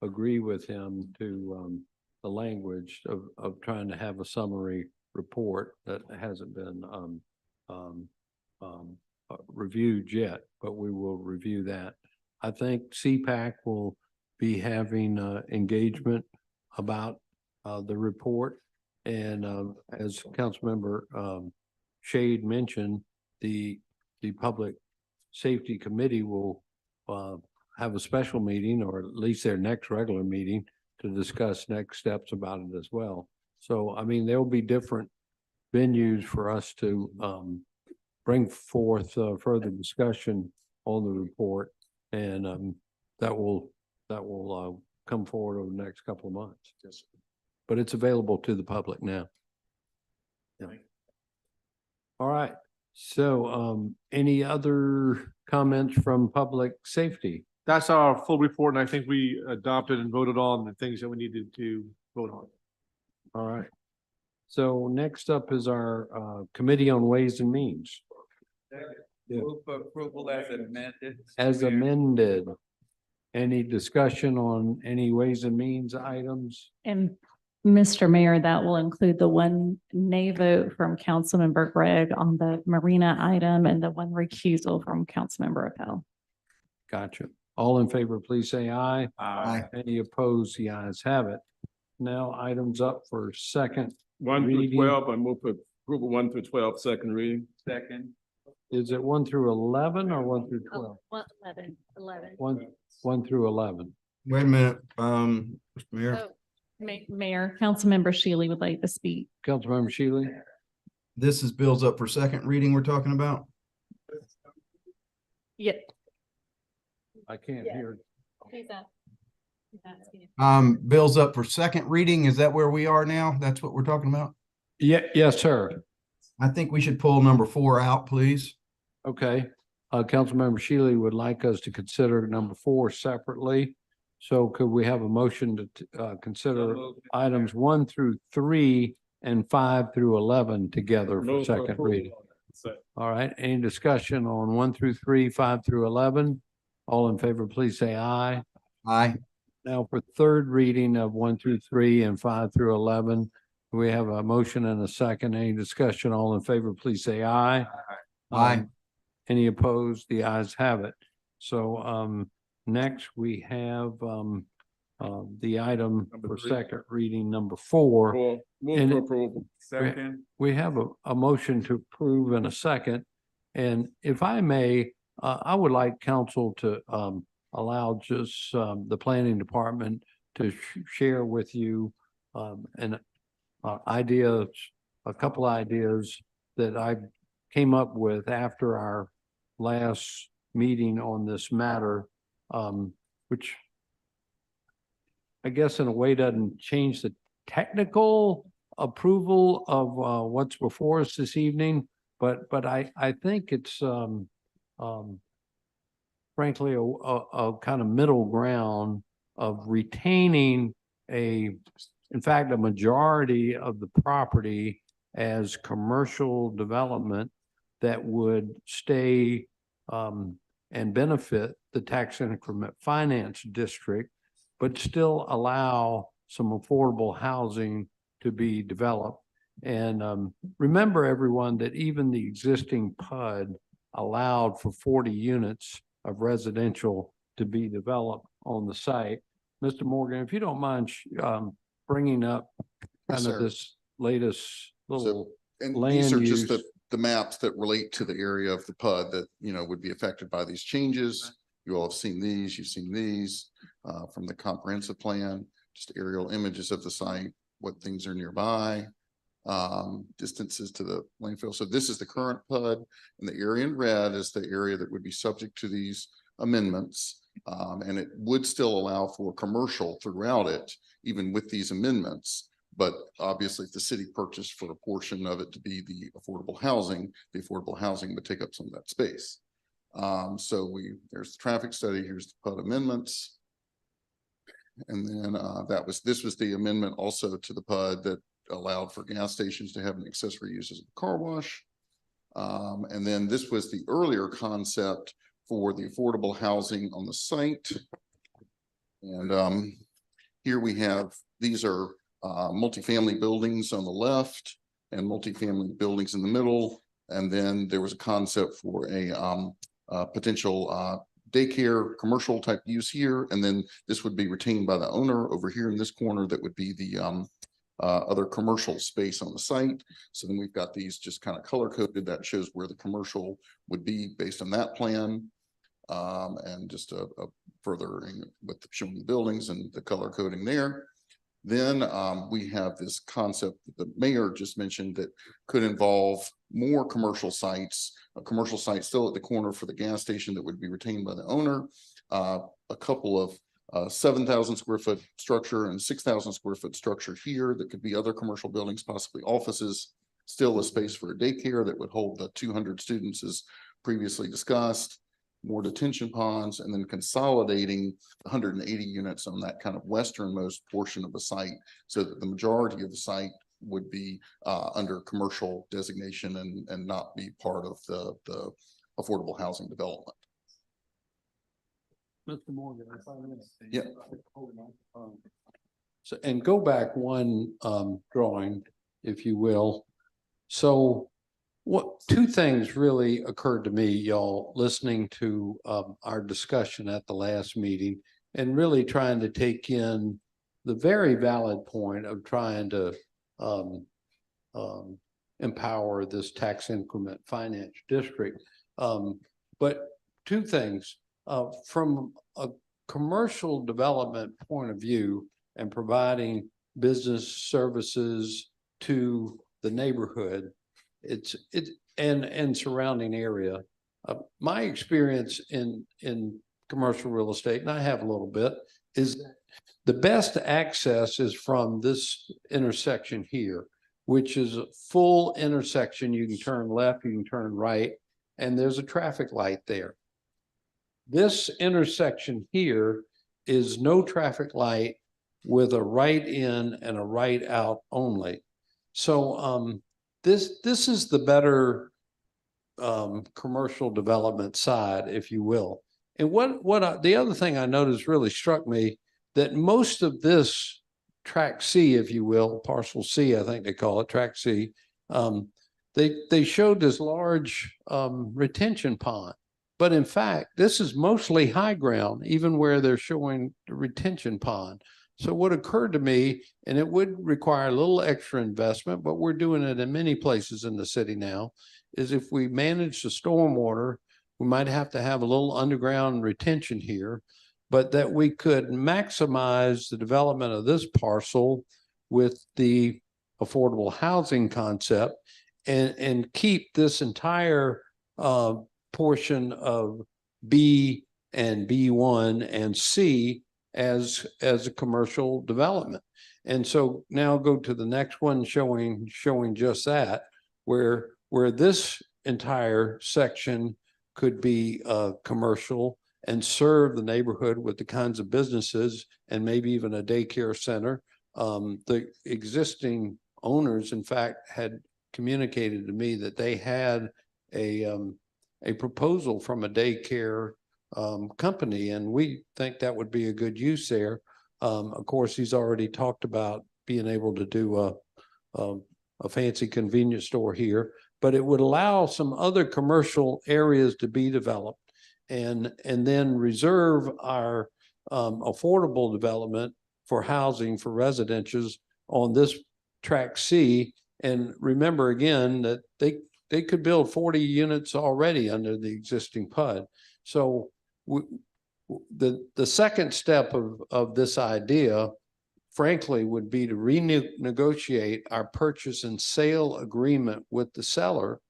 agree with him to the language of trying to have a summary report that hasn't been reviewed yet, but we will review that. I think CPAC will be having engagement about the report. And as Councilmember Shade mentioned, the Public Safety Committee will have a special meeting, or at least their next regular meeting, to discuss next steps about it as well. So, I mean, there'll be different venues for us to bring forth further discussion on the report, and that will come forward over the next couple of months. Yes. But it's available to the public now. Yeah. All right. So any other comments from public safety? That's our full report, and I think we adopted and voted on the things that we needed to vote on. All right. So next up is our Committee on Ways and Means. Yeah. Move for approval as amended. As amended. Any discussion on any Ways and Means items? And Mr. Mayor, that will include the one nay vote from Councilmember Gregg on the marina item and the one recusal from Councilmember Appel. Gotcha. All in favor, please say aye. Aye. Any opposed? The ayes have it. Now items up for second 1 through reading. 12, I move for approval 1 through 12, second reading. Second. Is it 1 through 11 or 1 through 12? 11. 1 through 11. Wait a minute, Mr. Mayor. Oh, Mayor, Councilmember Shealy would like to speak. Councilmember Shealy? This is bills up for second reading we're talking about? Yeah. I can't hear. Bills up for second reading. Is that where we are now? That's what we're talking about? Yeah, yes, sir. I think we should pull number 4 out, please. Okay. Councilmember Shealy would like us to consider number 4 separately. So could we have a motion to consider items 1 through 3 and 5 through 11 together for Move for second approval. reading? All right. Any discussion on 1 through 3, 5 through 11? All in favor, please say aye. Aye. Now for third reading of 1 through 3 and 5 through 11, we have a motion and a second. Any discussion? All in favor, please say aye. Aye. Any opposed? The ayes have it. So next we have the item Number for 3. second reading, number 4. Move And for it- approval. Second. We have a motion to approve in a second. And if I may, I would like council to allow just the planning department to share with you an ideas, a couple ideas that I came up with after our last meeting on this matter, which I guess in a way doesn't change the technical approval of what's before us this evening, but I think it's frankly a kind of middle ground of retaining in fact, a majority of the property as commercial development that would stay and benefit the tax increment finance district, but still allow some affordable housing to be developed. And remember, everyone, that even the existing PUD allowed for 40 units of residential to be developed on the site. Mr. Morgan, if you don't mind bringing up Yes, kind of sir. this latest little And land these are just use. the maps that relate to the area of the PUD that, would be affected by these changes. You all have seen these, you've seen these from the comprehensive plan, just aerial images of the site, what things are nearby, distances to the landfill. So this is the current PUD, and the area in red is the area that would be subject to these amendments. And it would still allow for commercial throughout it, even with these amendments. But obviously, if the city purchased for a portion of it to be the affordable housing would take up some of that space. So there's the traffic study, here's the PUD amendments. And then this was the amendment also to the PUD that allowed for gas stations to have an accessory use as a car wash. And then this was the earlier concept for the affordable housing on the site. And here we have, these are multifamily buildings on the left and multifamily buildings in the middle. And then there was a concept for a potential daycare commercial type use here. And then this would be retained by the owner over here in this corner. That would be the other commercial space on the site. So then we've got these just kind of color coded that shows where the commercial would be based on that plan. And just a furthering with showing the buildings and the color coding there. Then we have this concept that the mayor just mentioned that could involve more commercial sites, a commercial site still at the corner for the gas station that would be retained by the owner, a couple of 7,000 square foot structure and 6,000 square foot structure here that could be other commercial buildings, possibly offices, still a space for a daycare that would hold the 200 students as previously discussed, more detention ponds, and then consolidating 180 units on that kind of westernmost portion of the site so that the majority of the site would be under commercial designation and not be part of the affordable housing development. Mr. Morgan, if I may. Yeah. So, and go back one drawing, if you will. So what two things really occurred to me, y'all, listening to our discussion at the last meeting and really trying to take in the very valid point of trying to empower this tax increment finance district. But two things, from a commercial development point of view and providing business services to the neighborhood, and surrounding area. My experience in commercial real estate, and I have a little bit, is the best access is from this intersection here, which is a full intersection. You can turn left, you can turn right, and there's a traffic light there. This intersection here is no traffic light with a right in and a right out only. So this is the better commercial development side, if you will. And the other thing I noticed really struck me, that most of this tract C, if you will, parcel C, I think they call it tract C, they showed this large retention pond. But in fact, this is mostly high ground, even where they're showing the retention pond. So what occurred to me, and it would require a little extra investment, but we're doing it in many places in the city now, is if we manage the stormwater, we might have to have a little underground retention here, but that we could maximize the development of this parcel with the affordable housing concept and keep this entire portion of B and B1 and C as a commercial development. And so now go to the next one showing just that, where this entire section could be commercial and serve the neighborhood with the kinds of businesses and maybe even a daycare center. The existing owners, in fact, had communicated to me that they had a proposal from a daycare company, and we think that would be a good use there. Of course, he's already talked about being able to do a fancy convenience store here, but it would allow some other commercial areas to be developed and then reserve our affordable development for housing for residentials on this tract C. And remember again that they could build 40 units already under the existing PUD. So the second step of this idea, frankly, would be to renegotiate our purchase and sale agreement with the seller,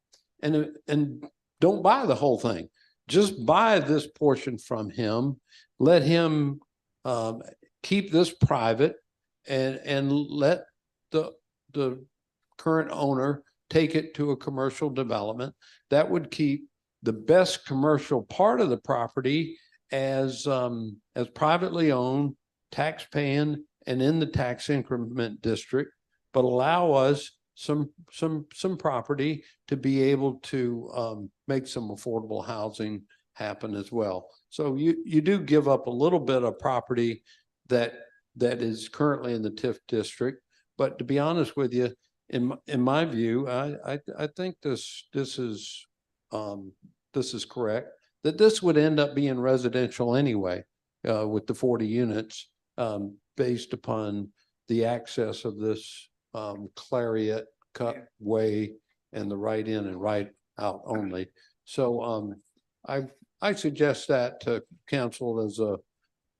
and don't buy the whole thing. Just buy this portion from him. Let him keep this private, and let the current owner take it to a commercial development. That would keep the best commercial part of the property as privately owned, tax paying, and in the tax increment district, but allow us some property to be able to make some affordable housing happen as well. So you do give up a little bit of property that is currently in the TIF district, but to be honest with you, in my view, I think this is correct, that this would end up being residential anyway, with the 40 units, based upon the access of this Clariot cut way and the right in and right out only. So I suggest that to council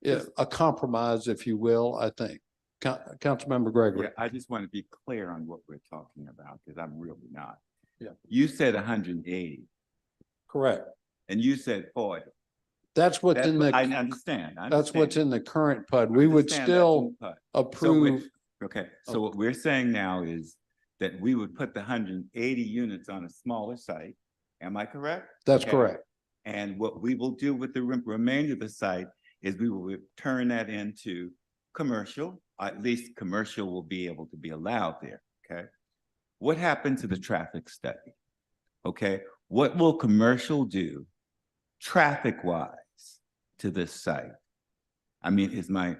a compromise, if you will, I think. Councilmember Gregory. Yeah, I just want to be clear on what we're talking about, because I'm really not. Yeah. You said 180 Correct. and you said 40. That's what's in the. I understand. That's what's in the current PUD. We would still approve. Okay, so what we're saying now is that we would put the 180 units on a smaller site. Am I correct? That's Okay. correct. And what we will do with the remainder of the site is we will turn that into commercial. At least commercial will be able to be allowed there, okay? What happened to the traffic study? Okay, what will commercial do traffic-wise to this site? I mean, is my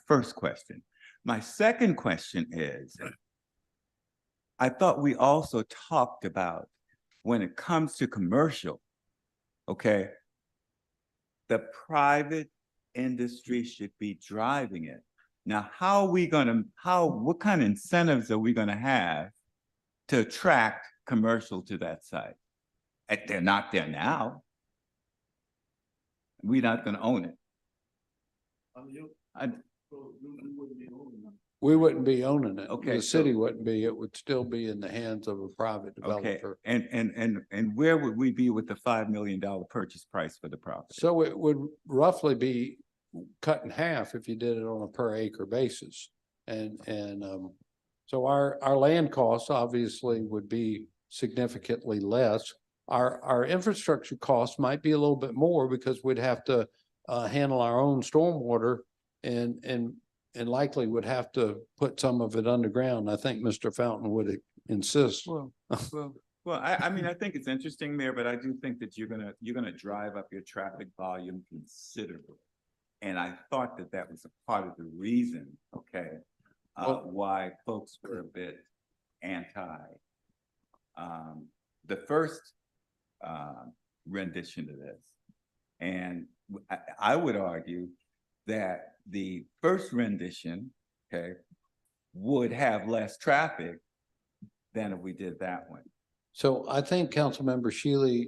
first question. My second question is, I thought we also talked about when it comes to commercial, okay, the private industry should be driving it. Now, how are we gonna, what kind of incentives are we gonna have to attract commercial to that site? They're not there now. We're not gonna own it. We wouldn't be owning it. Okay, The city wouldn't be. It would still be in the hands of a private Okay, developer. and where would we be with the $5 million purchase price for the property? So it would roughly be cut in half if you did it on a per acre basis. So our land costs obviously would be significantly less. Our infrastructure costs might be a little bit more because we'd have to handle our own stormwater and likely would have to put some of it underground. I think Mr. Fountain would insist. Well, I mean, I think it's interesting, Mayor, but I do think that you're gonna drive up your traffic volume considerably. And I thought that was a part of the reason, okay, why folks were a bit anti the first rendition of this. And I would argue that the first rendition, okay, would have less traffic than if we did that one. So I think Councilmember Shealy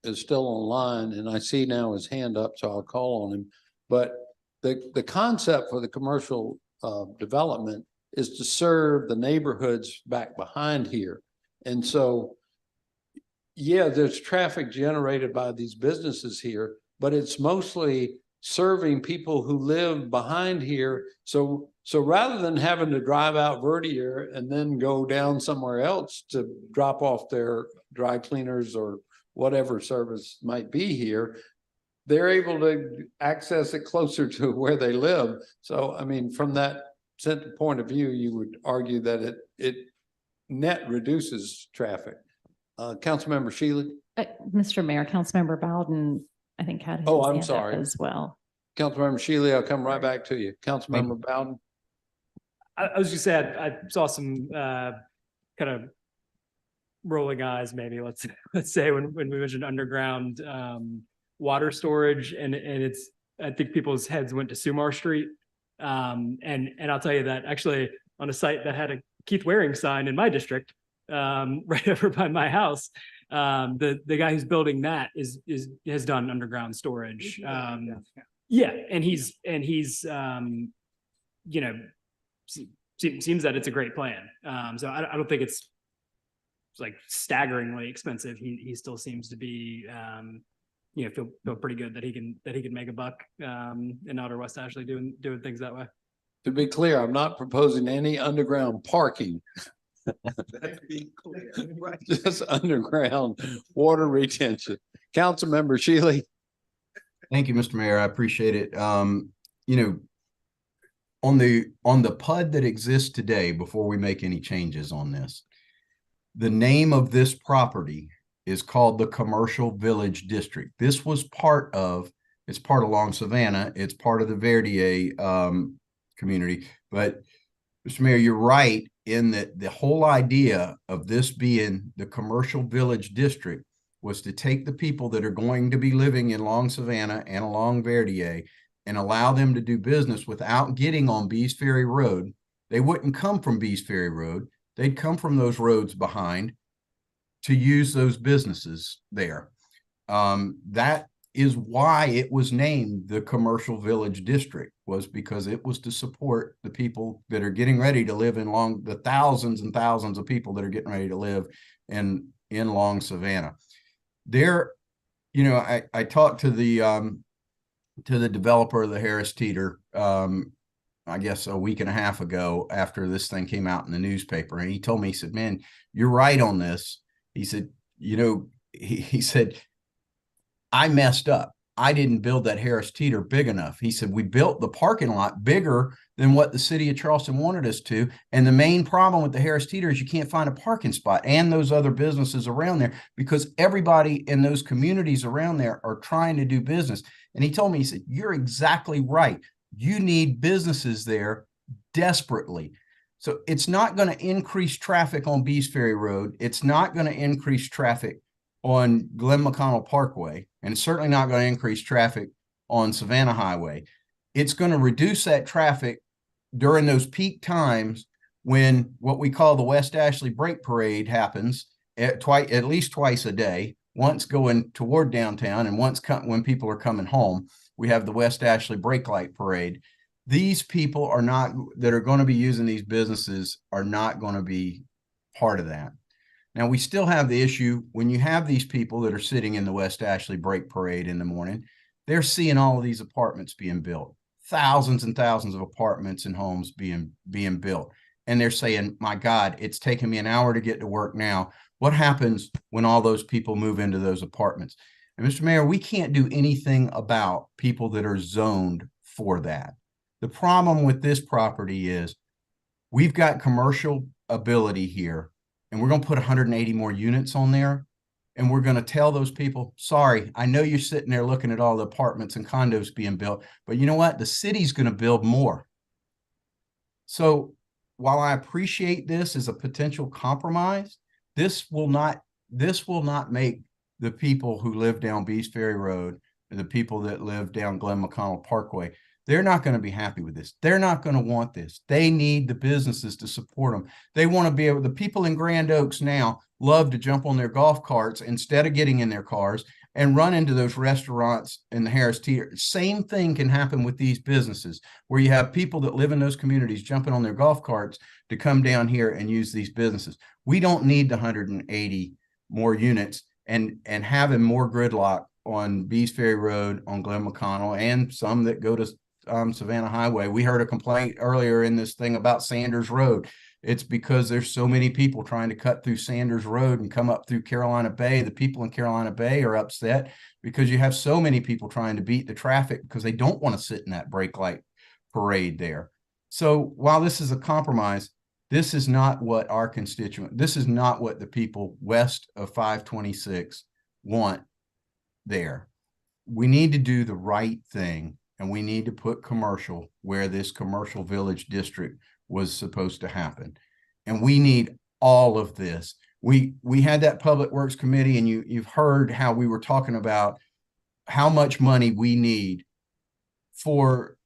is still online and I see now his hand up, so I'll call on him. But the concept for the commercial development is to serve the neighborhoods back behind here. And so, yeah, there's traffic generated by these businesses here, but it's mostly serving people who live behind here. So rather than having to drive out Verdier and then go down somewhere else to drop off their dry cleaners or whatever service might be here, they're able to access it closer to where they live. So, I mean, from that point of view, you would argue that it net reduces traffic. Councilmember Shealy? Mr. Mayor, Councilmember Bowden, I think had his Oh, I'm hand up sorry. as well. Councilmember Shealy, I'll come right back to you. Councilmember Bowden? I was just saying, I saw some kind of rolling eyes, maybe let's say when we mentioned underground water storage, and it's, I think people's heads went to Sumar Street. And I'll tell you that actually on a site that had a Keith Waring sign in my district, right over by my house, the guy who's building that has done underground storage. Yeah, and he's you know, seems that it's a great plan. So I don't think it's like staggeringly expensive. He still seems to be you know, feel pretty good that he can make a buck in Outer West Ashley doing things that way. To be clear, I'm not proposing any underground parking. Let's be clear, right? Just underground water retention. Councilmember Shealy. Thank you, Mr. Mayor. I appreciate it. You know, on the PUD that exists today, before we make any changes on this, the name of this property is called the Commercial Village District. This was it's part along Savannah. It's part of the Verdier community. But Mr. Mayor, you're right in that the whole idea of this being the Commercial Village District was to take the people that are going to be living in Long Savannah and along Verdier and allow them to do business without getting on Bees Ferry Road. They wouldn't come from Bees Ferry Road. They'd come from those roads behind to use those businesses there. That is why it was named the Commercial Village District, was because it was to support the people that are getting ready to live in the thousands and thousands of people that are getting ready to live in Long Savannah. There, you know, I talked to the developer of the Harris Teeter, I guess a week and a half ago after this thing came out in the newspaper. And he told me, he said, man, you're right on this. He said, you know, he said, I messed up. I didn't build that Harris Teeter big enough. He said, we built the parking lot bigger than what the city of Charleston wanted us to. And the main problem with the Harris Teeter is you can't find a parking spot and those other businesses around there, because everybody in those communities around there are trying to do business. And he told me, he said, you're exactly right. You need businesses there desperately. So it's not going to increase traffic on Bees Ferry Road. It's not going to increase traffic on Glen McConnell Parkway, and it's certainly not going to increase traffic on Savannah Highway. It's going to reduce that traffic during those peak times when what we call the West Ashley Brake Parade happens at least twice a day, once going toward downtown and once when people are coming home. We have the West Ashley Brake Light Parade. These people that are going to be using these businesses are not going to be part of that. Now, we still have the issue when you have these people that are sitting in the West Ashley Brake Parade in the morning, they're seeing all of these apartments being built, thousands and thousands of apartments and homes being built. And they're saying, my God, it's taking me an hour to get to work now. What happens when all those people move into those apartments? And Mr. Mayor, we can't do anything about people that are zoned for that. The problem with this property is we've got commercial ability here, and we're going to put 180 more units on there. And we're going to tell those people, sorry, I know you're sitting there looking at all the apartments and condos being built, but you know what? The city's going to build more. So while I appreciate this as a potential compromise, this will not make the people who live down Bees Ferry Road and the people that live down Glen McConnell Parkway, they're not going to be happy with this. They're not going to want this. They need the businesses to support them. They want to be able, the people in Grand Oaks now love to jump on their golf carts instead of getting in their cars and run into those restaurants in the Harris Teeter. Same thing can happen with these businesses where you have people that live in those communities jumping on their golf carts to come down here and use these businesses. We don't need the 180 more units and having more gridlock on Bees Ferry Road, on Glen McConnell, and some that go to Savannah Highway. We heard a complaint earlier in this thing about Sanders Road. It's because there's so many people trying to cut through Sanders Road and come up through Carolina Bay. The people in Carolina Bay are upset because you have so many people trying to beat the traffic because they don't want to sit in that brake light parade there. So while this is a compromise, this is not what this is not what the people west of 526 want there. We need to do the right thing, and we need to put commercial where this commercial village district was supposed to happen. And we need all of this. We had that Public Works Committee, and you've heard how we were talking about how much money we need for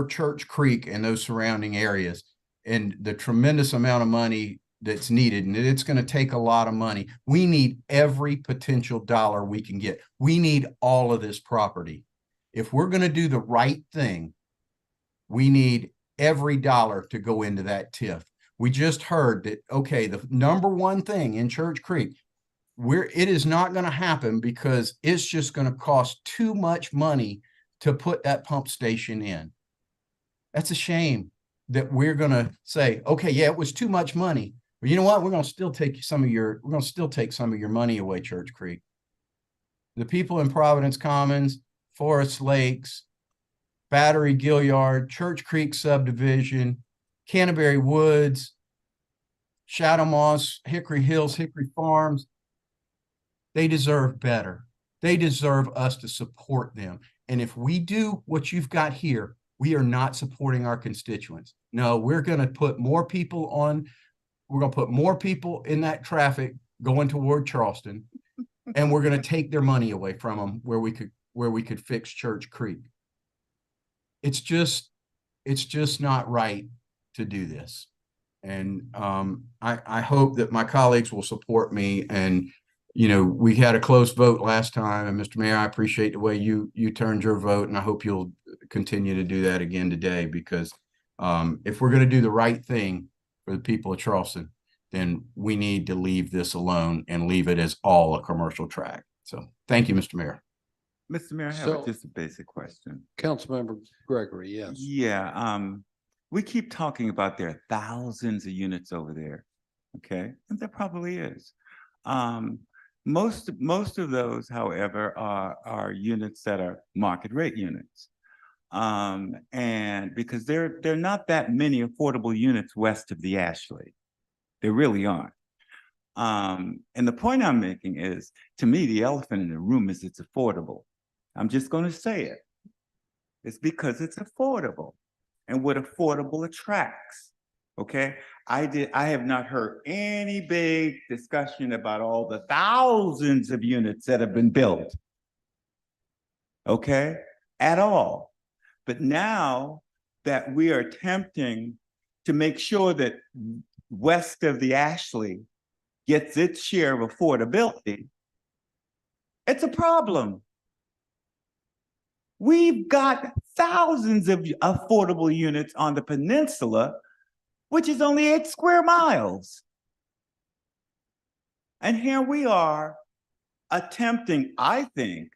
Church Creek and those surrounding areas, and the tremendous amount of money that's needed. And it's going to take a lot of money. We need every potential dollar we can get. We need all of this property. If we're going to do the right thing, we need every dollar to go into that TIF. We just heard that, okay, the number one thing in Church Creek, it is not going to happen because it's just going to cost too much money to put that pump station in. That's a shame that we're going to say, okay, yeah, it was too much money, but you know what? We're going to still take some of your money away, Church Creek. The people in Providence Commons, Forest Lakes, Battery Gilliard, Church Creek subdivision, Canterbury Woods, Shadow Moss, Hickory Hills, Hickory Farms, they deserve better. They deserve us to support them. And if we do what you've got here, we are not supporting our constituents. No, we're going to put more people in that traffic going toward Charleston, and we're going to take their money away from them where we could fix Church Creek. It's just not right to do this. And I hope that my colleagues will support me and, we had a close vote last time, and Mr. Mayor, I appreciate the way you turned your vote, and I hope you'll continue to do that again today, because if we're going to do the right thing for the people of Charleston, then we need to leave this alone and leave it as all a commercial track. So thank you, Mr. Mayor. Mr. Mayor, I have just a basic question. Councilmember Gregory, yes. Yeah, we keep talking about there are thousands of units over there, okay? And there probably is. Most of those, however, are units that are market rate units. And because there are not that many affordable units west of the Ashley. There really aren't. And the point I'm making is, to me, the elephant in the room is it's affordable. I'm just going to say it. It's because it's affordable, and what affordable attracts. Okay, I have not heard any big discussion about all the thousands of units that have been built. Okay, at all. But now that we are attempting to make sure that west of the Ashley gets its share of affordability, it's a problem. We've got thousands of affordable units on the peninsula, which is only 8 square miles. And here we are attempting, I think,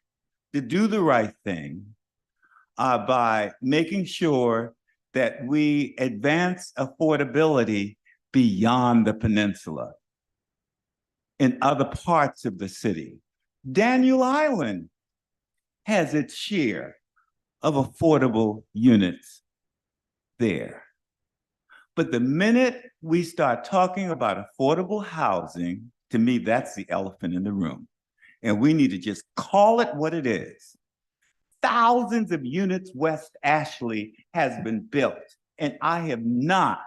to do the right thing by making sure that we advance affordability beyond the peninsula in other parts of the city. Daniel Island has its share of affordable units there. But the minute we start talking about affordable housing, to me, that's the elephant in the room. And we need to just call it what it is. Thousands of units West Ashley has been built. And I have not,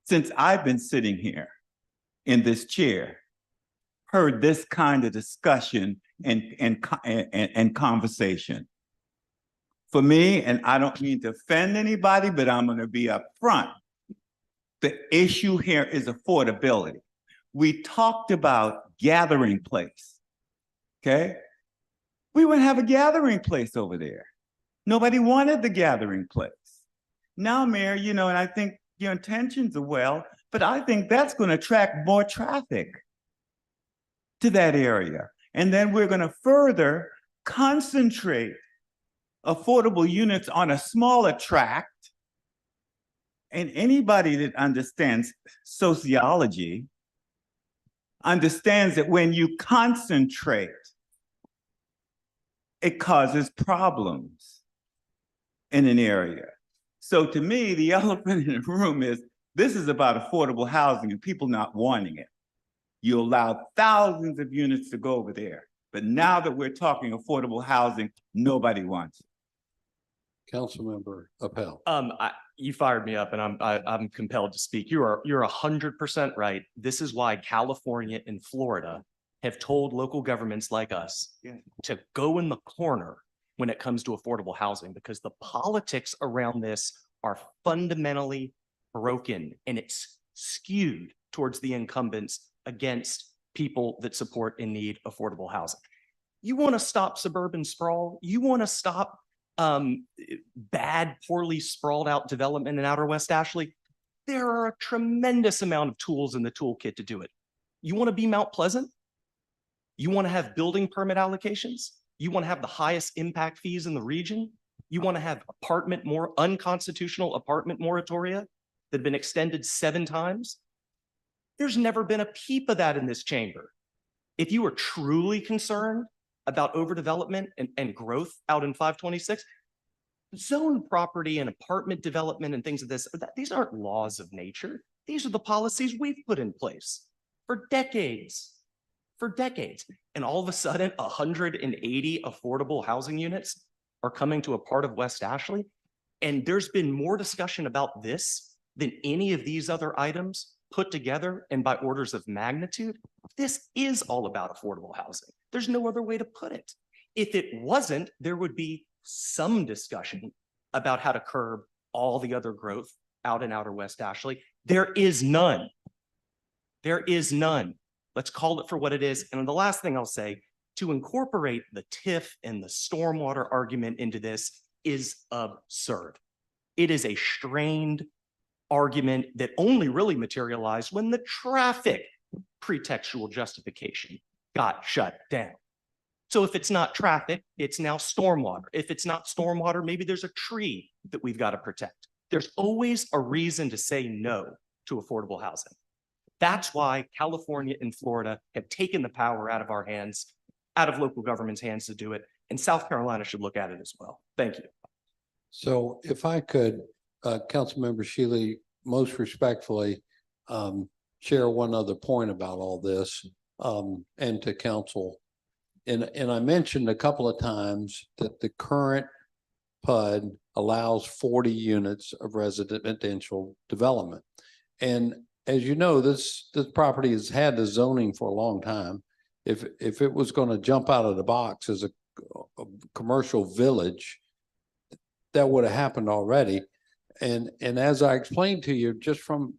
since I've been sitting here in this chair, heard this kind of discussion and conversation. For me, and I don't mean to offend anybody, but I'm going to be upfront. The issue here is affordability. We talked about gathering place, okay? We would have a gathering place over there. Nobody wanted the gathering place. Now, Mayor, and I think your intentions are well, but I think that's going to attract more traffic to that area. And then we're going to further concentrate affordable units on a smaller tract. And anybody that understands sociology understands that when you concentrate, it causes problems in an area. So to me, the elephant in the room is, this is about affordable housing and people not wanting it. You allow thousands of units to go over there. But now that we're talking affordable housing, nobody wants it. Councilmember Appel. You fired me up, and I'm compelled to speak. You're 100% right. This is why California and Florida have told local governments like us to go in the corner when it comes to affordable housing, because the politics around this are fundamentally broken, and it's skewed towards the incumbents against people that support and need affordable housing. You want to stop suburban sprawl? You want to stop bad, poorly sprawled out development in Outer West Ashley? There are a tremendous amount of tools in the toolkit to do it. You want to be Mount Pleasant? You want to have building permit allocations? You want to have the highest impact fees in the region? You want to have unconstitutional apartment moratoria that have been extended 7 times? There's never been a peep of that in this chamber. If you are truly concerned about overdevelopment and growth out in 526, zone property and apartment development and things of this, these aren't laws of nature. These are the policies we've put in place for decades. And all of a sudden, 180 affordable housing units are coming to a part of West Ashley. And there's been more discussion about this than any of these other items put together and by orders of magnitude. This is all about affordable housing. There's no other way to put it. If it wasn't, there would be some discussion about how to curb all the other growth out in Outer West Ashley. There is none. There is none. Let's call it for what it is. And then the last thing I'll say, to incorporate the TIF and the stormwater argument into this is absurd. It is a strained argument that only really materialized when the traffic pretextual justification got shut down. So if it's not traffic, it's now stormwater. If it's not stormwater, maybe there's a tree that we've got to protect. There's always a reason to say no to affordable housing. That's why California and Florida have taken the power out of our hands, out of local government's hands to do it. And South Carolina should look at it as well. Thank you. So if I could, Councilmember Shealy, most respectfully, share one other point about all this, and to council. And I mentioned a couple of times that the current PUD allows 40 units of residential development. And as you know, this property has had the zoning for a long time. If it was going to jump out of the box as a commercial village, that would have happened already. And as I explained to you, just from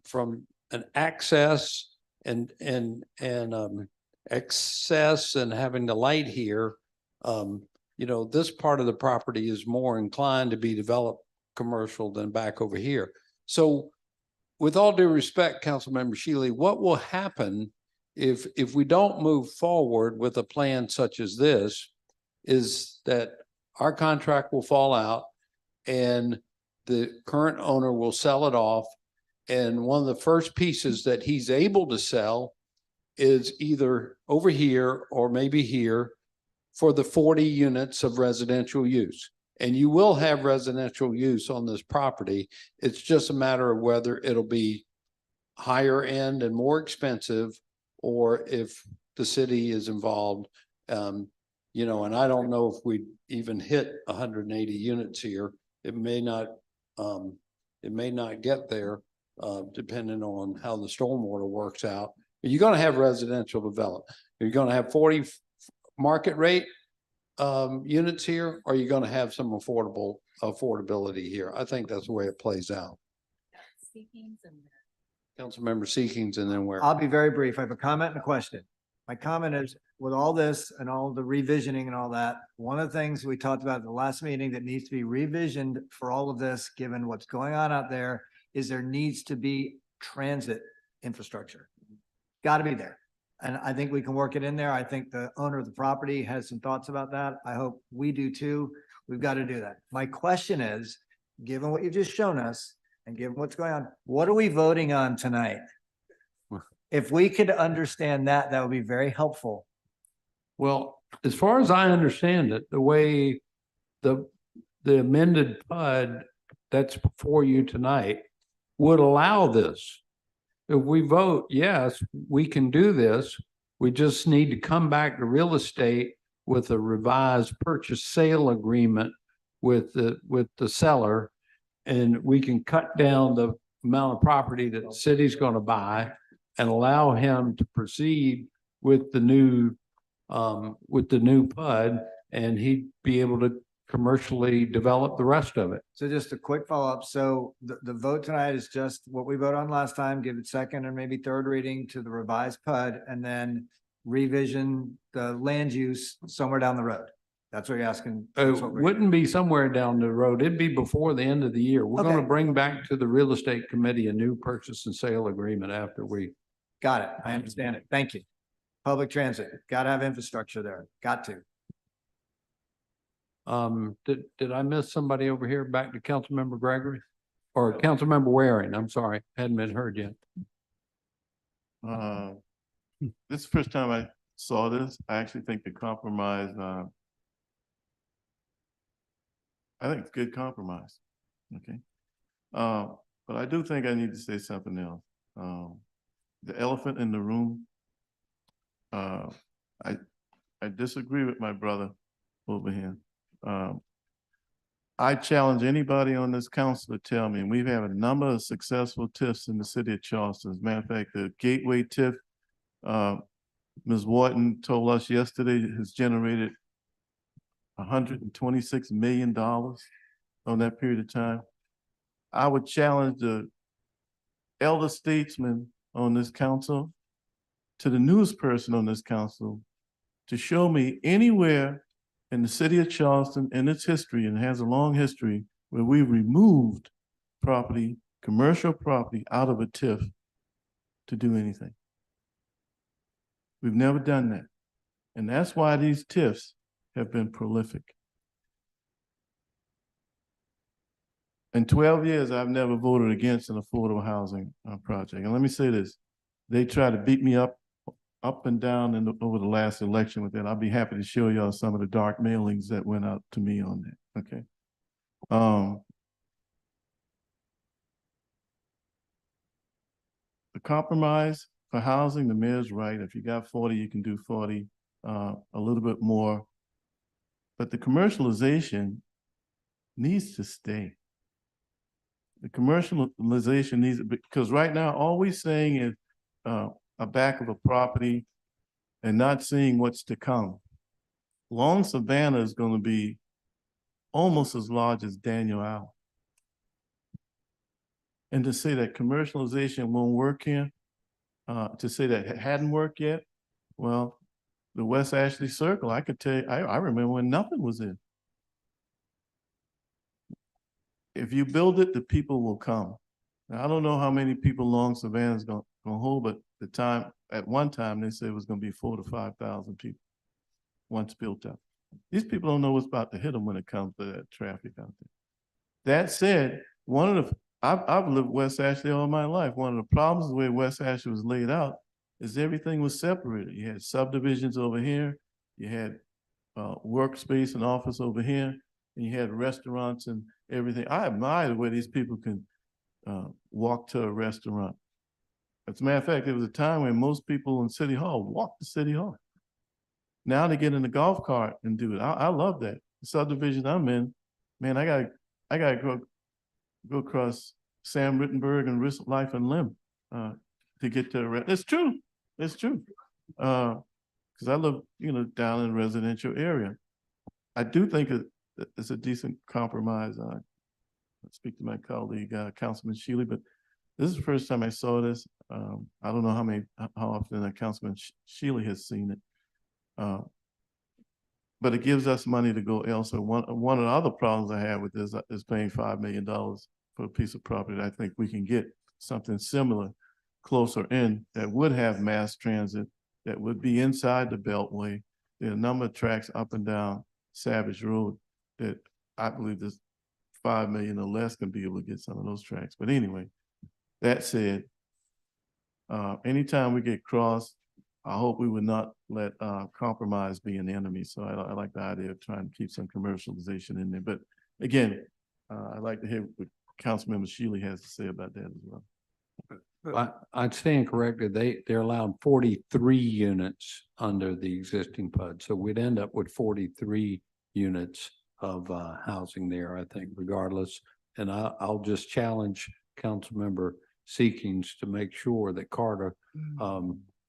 an access and access and having the light here, you know, this part of the property is more inclined to be developed commercial than back over here. So with all due respect, Councilmember Shealy, what will happen if we don't move forward with a plan such as this is that our contract will fall out and the current owner will sell it off. And one of the first pieces that he's able to sell is either over here or maybe here for the 40 units of residential use. And you will have residential use on this property. It's just a matter of whether it'll be higher end and more expensive, or if the city is involved. You know, and I don't know if we even hit 180 units here. It may not get there, depending on how the stormwater works out. But you're going to have residential development. You're going to have 40 market rate units here, or you're going to have some affordability here. I think that's the way it plays out. Councilmember Seekings, and then where? I'll be very brief. I have a comment and a question. My comment is, with all this and all the revisioning and all that, one of the things we talked about at the last meeting that needs to be revisioned for all of this, given what's going on out there, is there needs to be transit infrastructure. Got to be there. And I think we can work it in there. I think the owner of the property has some thoughts about that. I hope we do too. We've got to do that. My question is, given what you've just shown us and given what's going on, what are we voting on tonight? If we could understand that, that would be very helpful. Well, as far as I understand it, the way the amended PUD that's before you tonight would allow this. If we vote, yes, we can do this. We just need to come back to real estate with a revised purchase sale agreement with the seller, and we can cut down the amount of property that the city's going to buy and allow him to proceed with the new PUD, and he'd be able to commercially develop the rest of it. So just a quick follow-up. So the vote tonight is just what we voted on last time, give it second and maybe third reading to the revised PUD, and then revision the land use somewhere down the road. That's what you're asking. It wouldn't be somewhere down the road. It'd be before the end of the year. We're going to bring back to the real estate committee a new purchase and sale agreement after we. Got it. I understand it. Thank you. Public transit, got to have infrastructure there. Got to. Did I miss somebody over here? Back to Councilmember Gregory or Councilmember Waring? I'm sorry, hadn't been heard yet. This is the first time I saw this. I actually think the compromise, I think it's good compromise. Okay. But I do think I need to say something else. The elephant in the room. I disagree with my brother over here. I challenge anybody on this council to tell me, and we've had a number of successful TIFs in the city of Charleston. As a matter of fact, the Gateway TIF, Ms. Wharton told us yesterday, has generated $126 million on that period of time. I would challenge the elder statesmen on this council to the newest person on this council to show me anywhere in the city of Charleston and its history, and it has a long history, where we removed property, commercial property out of a TIF to do anything. We've never done that. And that's why these TIFs have been prolific. In 12 years, I've never voted against an affordable housing project. And let me say this, they try to beat me up and down over the last election with that. I'll be happy to show y'all some of the dark mailings that went out to me on that, okay? The compromise for housing, the mayor's right. If you got 40, you can do 40, a little bit more. But the commercialization needs to stay. The commercialization needs, because right now, all we're saying is a back of a property and not seeing what's to come. Long Savannah is going to be almost as large as Daniel Island. And to say that commercialization won't work here, to say that it hadn't worked yet, well, the West Ashley Circle, I could tell you, I remember when nothing was in. If you build it, the people will come. Now, I don't know how many people Long Savannah is going to hold, but at one time, they said it was going to be 4,000 to 5,000 people once built up. These people don't know what's about to hit them when it comes to that traffic out there. That said, I've lived West Ashley all my life. One of the problems the way West Ashley was laid out is everything was separated. You had subdivisions over here, you had workspace and office over here, and you had restaurants and everything. I admire the way these people can walk to a restaurant. As a matter of fact, there was a time when most people in City Hall walked to City Hall. Now they get in the golf cart and do it. I love that. The subdivision I'm in, man, I gotta go across Sam Rittenberg and Risk Life and Limb to get to the rest. It's true. It's true. Because I live, down in a residential area. I do think it's a decent compromise. I speak to my colleague, Councilman Shealy, but this is the first time I saw this. I don't know how often Councilman Shealy has seen it. But it gives us money to go elsewhere. One of the other problems I have with this is paying $5 million for a piece of property. I think we can get something similar closer in that would have mass transit, that would be inside the Beltway. There are a number of tracks up and down Savage Road that I believe this 5 million or less can be able to get some of those tracks. But anyway, that said, anytime we get crossed, I hope we would not let compromise be an enemy. So I like the idea of trying to keep some commercialization in there. But again, I'd like to hear what Councilmember Shealy has to say about that as well. I'd stand corrected. They're allowed 43 units under the existing PUD. So we'd end up with 43 units of housing there, I think, regardless. And I'll just challenge Councilmember Seekings to make sure that Carter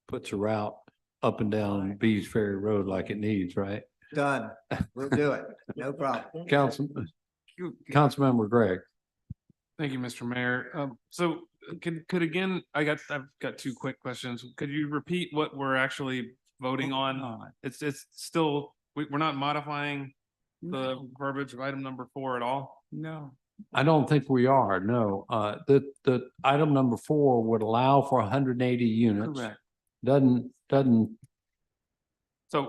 puts a route up and down Bees Ferry Road like it needs, right? Done. We'll do it. No problem. Councilmember Gregg. Thank you, Mr. Mayor. So could again, I've got two quick questions. Could you repeat what we're actually voting on? It's still, we're not modifying the verbiage of item number 4 at all? No. I don't think we are, no. The item number 4 would allow for 180 units. Correct.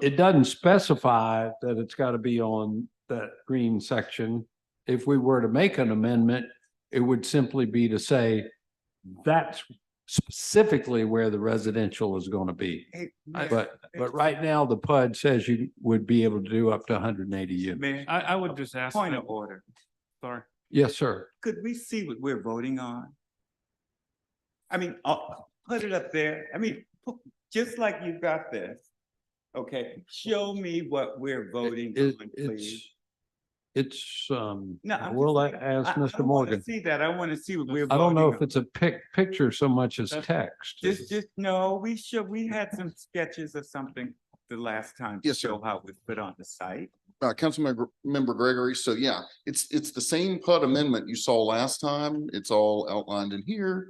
It doesn't specify that it's got to be on that green section. If we were to make an amendment, it would simply be to say that's specifically where the residential is going to be. But right now the PUD says you would be able to do up to 180 units. I would just ask. Point of order. Sorry. Yes, sir. Could we see what we're voting on? I mean, put it up there. I mean, just like you got this. Okay, show me what we're voting on, please. We'll ask Mr. Morgan. See that? I want to see what we're voting I don't know on. if it's a picture so much as text. No, we had some sketches or something the last time to show how it was put on the site. Councilmember Gregory. So yeah, it's the same PUD amendment you saw last time. It's all outlined in here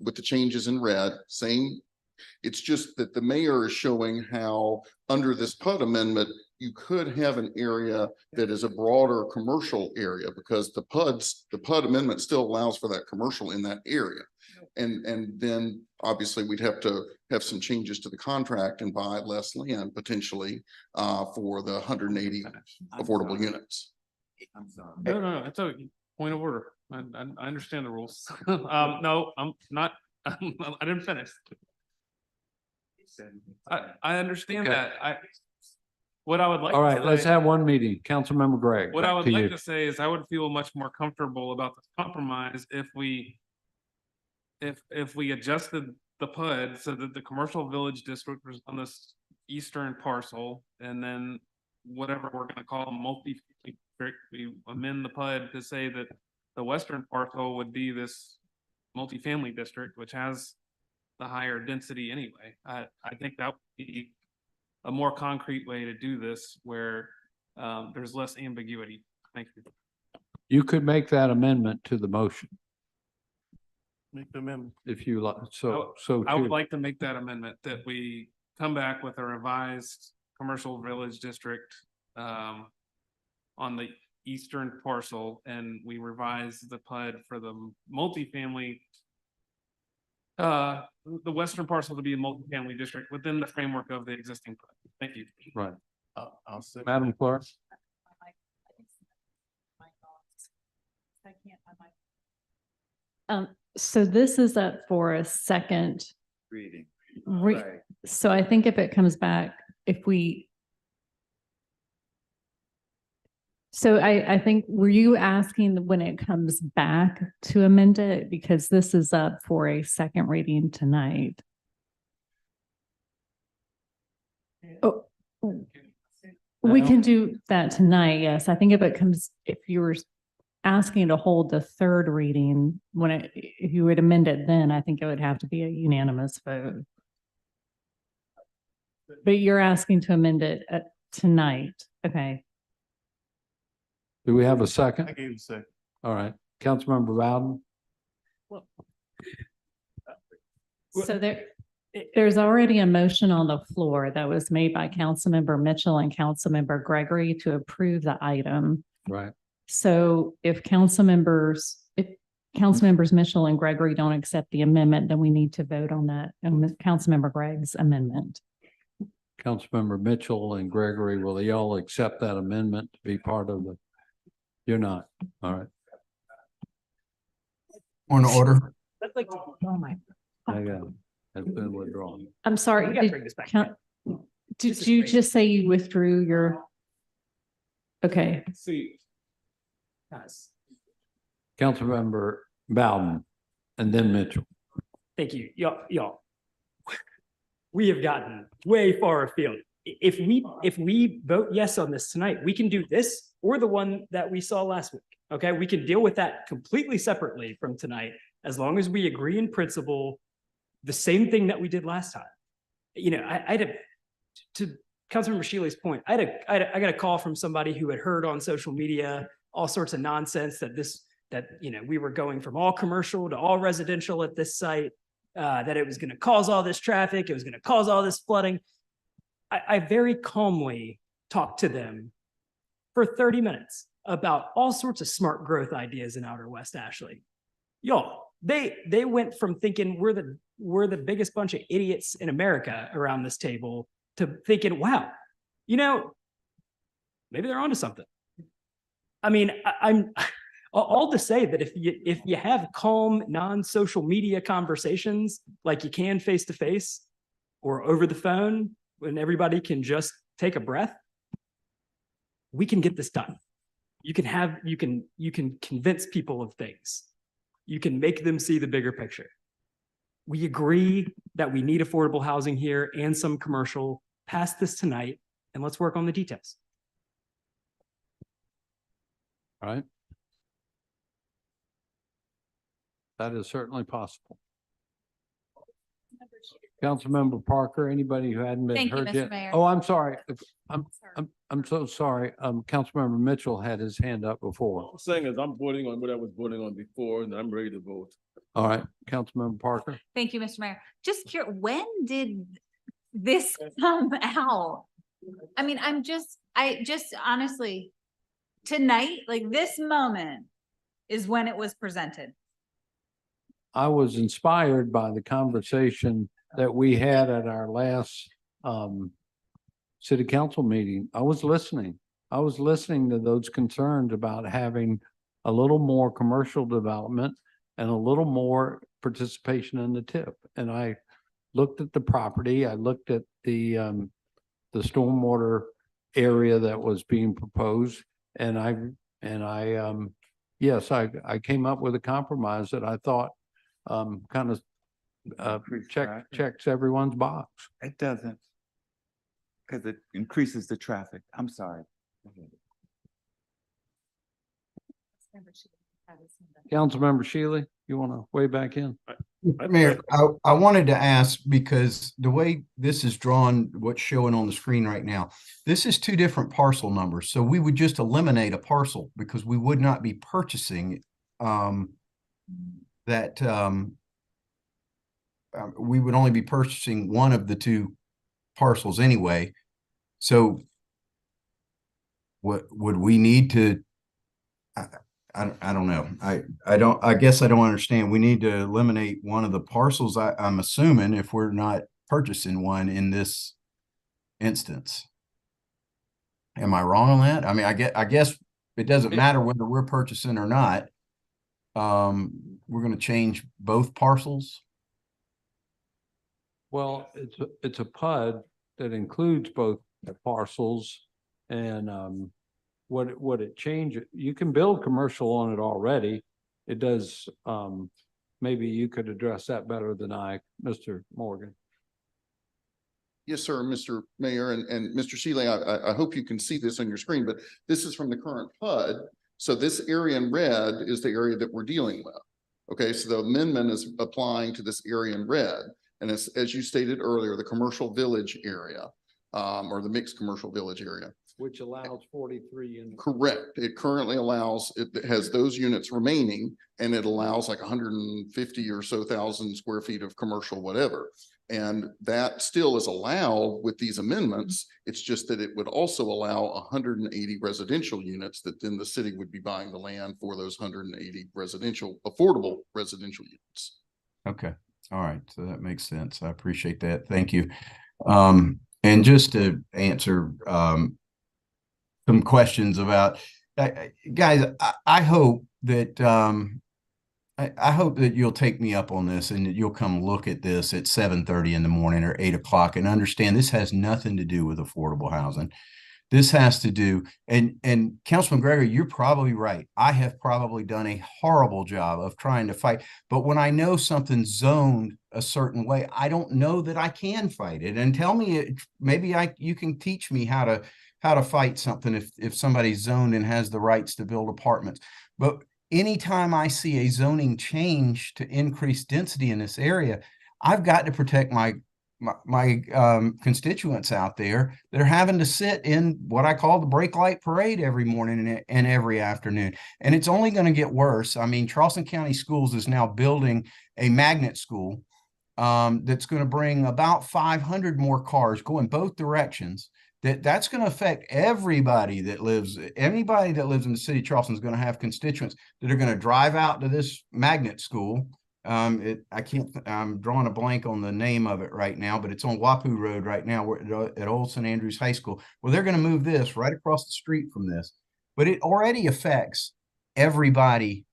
with the changes in red, same It's just that the mayor is showing how under this PUD amendment, you could have an area that is a broader commercial area because the PUD amendment still allows for that commercial in that area. And then obviously we'd have to have some changes to the contract and buy less land potentially for the 180 affordable units. I'm sorry. No, that's a point of order. I understand the rules. No, I'm not, I didn't finish. I understand Okay. that. What I would like. All to right, let's say- have one meeting. Councilmember Gregg. What I back would to like you. to say is I would feel much more comfortable about this compromise if we adjusted the PUD so that the commercial village district was on this eastern parcel, and then whatever we're gonna call multi-family district, we amend the PUD to say that the western parcel would be this multifamily district, which has the higher density anyway. I think that would be a more concrete way to do this where there's less ambiguity. Thank you. You could make that amendment to the motion Make the amendment. if you like. So I would too. like to make that amendment that we come back with a revised commercial village district on the eastern parcel, and we revise the PUD for the multifamily the western parcel to be a multifamily district within the framework of the existing PUD. Thank you. Right. I'll say. Madam Clerk. So this is up for a second Reading. re- so I think if it comes back, so I think, were you asking when it comes back to amend it? Because this is up for a second reading tonight. Oh, we can do that tonight, yes. I think if you were asking to hold the third reading, if you would amend it then, I think it would have to be a unanimous vote. But you're asking to amend it tonight, okay? Do we have a second? I gave you a second. All right. Councilmember Bowden. So there's already a motion on the floor that was made by Councilmember Mitchell and Councilmember Gregory to approve the item. Right. So if Councilmembers Mitchell and Gregory don't accept the amendment, then we need to vote on that, and Councilmember Gregg's amendment. Councilmember Mitchell and Gregory, will y'all accept that amendment to be part of the? You're not. All right. On order. That's like, oh my. I got it. Has been withdrawn. I'm sorry. We gotta bring this back. Did you just say you withdrew your? Okay. See. Guys, Councilmember Bowden and then Mitchell. thank you. Y'all. We have gotten way far afield. If we vote yes on this tonight, we can do this or the one that we saw last week. Okay, we can deal with that completely separately from tonight, as long as we agree in principle, the same thing that we did last time. You know, I had to Councilmember Shealy's point, I got a call from somebody who had heard on social media all sorts of nonsense that we were going from all commercial to all residential at this site, that it was going to cause all this traffic, it was going to cause all this flooding. I very calmly talked to them for 30 minutes about all sorts of smart growth ideas in Outer West Ashley. Y'all, they went from thinking we're the biggest bunch of idiots in America around this table to thinking, wow, maybe they're onto something. I mean, I'm all to say that if you have calm, non-social media conversations like you can face to face or over the phone, when everybody can just take a breath, we can get this done. You can convince people of things. You can make them see the bigger picture. We agree that we need affordable housing here and some commercial. Pass this tonight and let's work on the details. All right. That is certainly possible. Councilmember Parker, anybody who hadn't been Thank you, heard Mr. yet? Mayor. Oh, I'm sorry. I'm so sorry. Councilmember Mitchell had his hand up before. Saying is I'm voting on what I was voting on before and I'm ready to vote. All right, Councilmember Parker. Thank you, Mr. Mayor. Just curious, when did this come out? I mean, I just honestly, tonight, like this moment is when it was presented. I was inspired by the conversation that we had at our last city council meeting. I was listening to those concerns about having a little more commercial development and a little more participation in the TIP. And I looked at the property, I looked at the stormwater area that was being proposed, and yes, I came up with a compromise that I thought kind of checks everyone's box. It doesn't. Because it increases the traffic. I'm sorry. Councilmember Shealy, you want to weigh back in? Mayor, I wanted to ask, because the way this is drawn, what's showing on the screen right now, this is two different parcel numbers. So we would just eliminate a parcel because we would not be purchasing we would only be purchasing one of the two parcels anyway. So what would we need to, I don't know. I guess I don't understand. We need to eliminate one of the parcels, I'm assuming, if we're not purchasing one in this instance. Am I wrong on that? I mean, I guess it doesn't matter whether we're purchasing or not. We're going to change both parcels. Well, it's a PUD that includes both parcels, and what it changes, you can build commercial on it already. It does, maybe you could address that better than I, Mr. Morgan. Yes, sir, Mr. Mayor, and Mr. Shealy, I hope you can see this on your screen, but this is from the current PUD. So this area in red is the area that we're dealing with. Okay, so the amendment is applying to this area in red. And as you stated earlier, the commercial village area, or the mixed commercial village area. Which allows 43 units. Correct. It currently allows, it has those units remaining, and it allows like 150 or so thousand square feet of commercial whatever. And that still is allowed with these amendments. It's just that it would also allow 180 residential units, that then the city would be buying the land for those 180 affordable residential units. Okay. All right. So that makes sense. I appreciate that. Thank you. And just to answer some questions about guys, I hope that I hope that you'll take me up on this and that you'll come look at this at 7:30 in the morning or 8 o'clock and understand this has nothing to do with affordable housing. This has to do, and Councilman Gregory, you're probably right. I have probably done a horrible job of trying to fight, but when I know something's zoned a certain way, I don't know that I can fight it. And tell me, maybe you can teach me how to fight something if somebody's zoned and has the rights to build apartments. But anytime I see a zoning change to increase density in this area, I've got to protect my constituents out there that are having to sit in what I call the brake light parade every morning and every afternoon. And it's only going to get worse. I mean, Charleston County Schools is now building a magnet school that's going to bring about 500 more cars going both directions. That's going to affect anybody that lives in the city of Charleston is going to have constituents that are going to drive out to this magnet school. I'm drawing a blank on the name of it right now, but it's on Wapu Road right now at Old St. Andrews High School. Well, they're going to move this right across the street from this, but it already affects everybody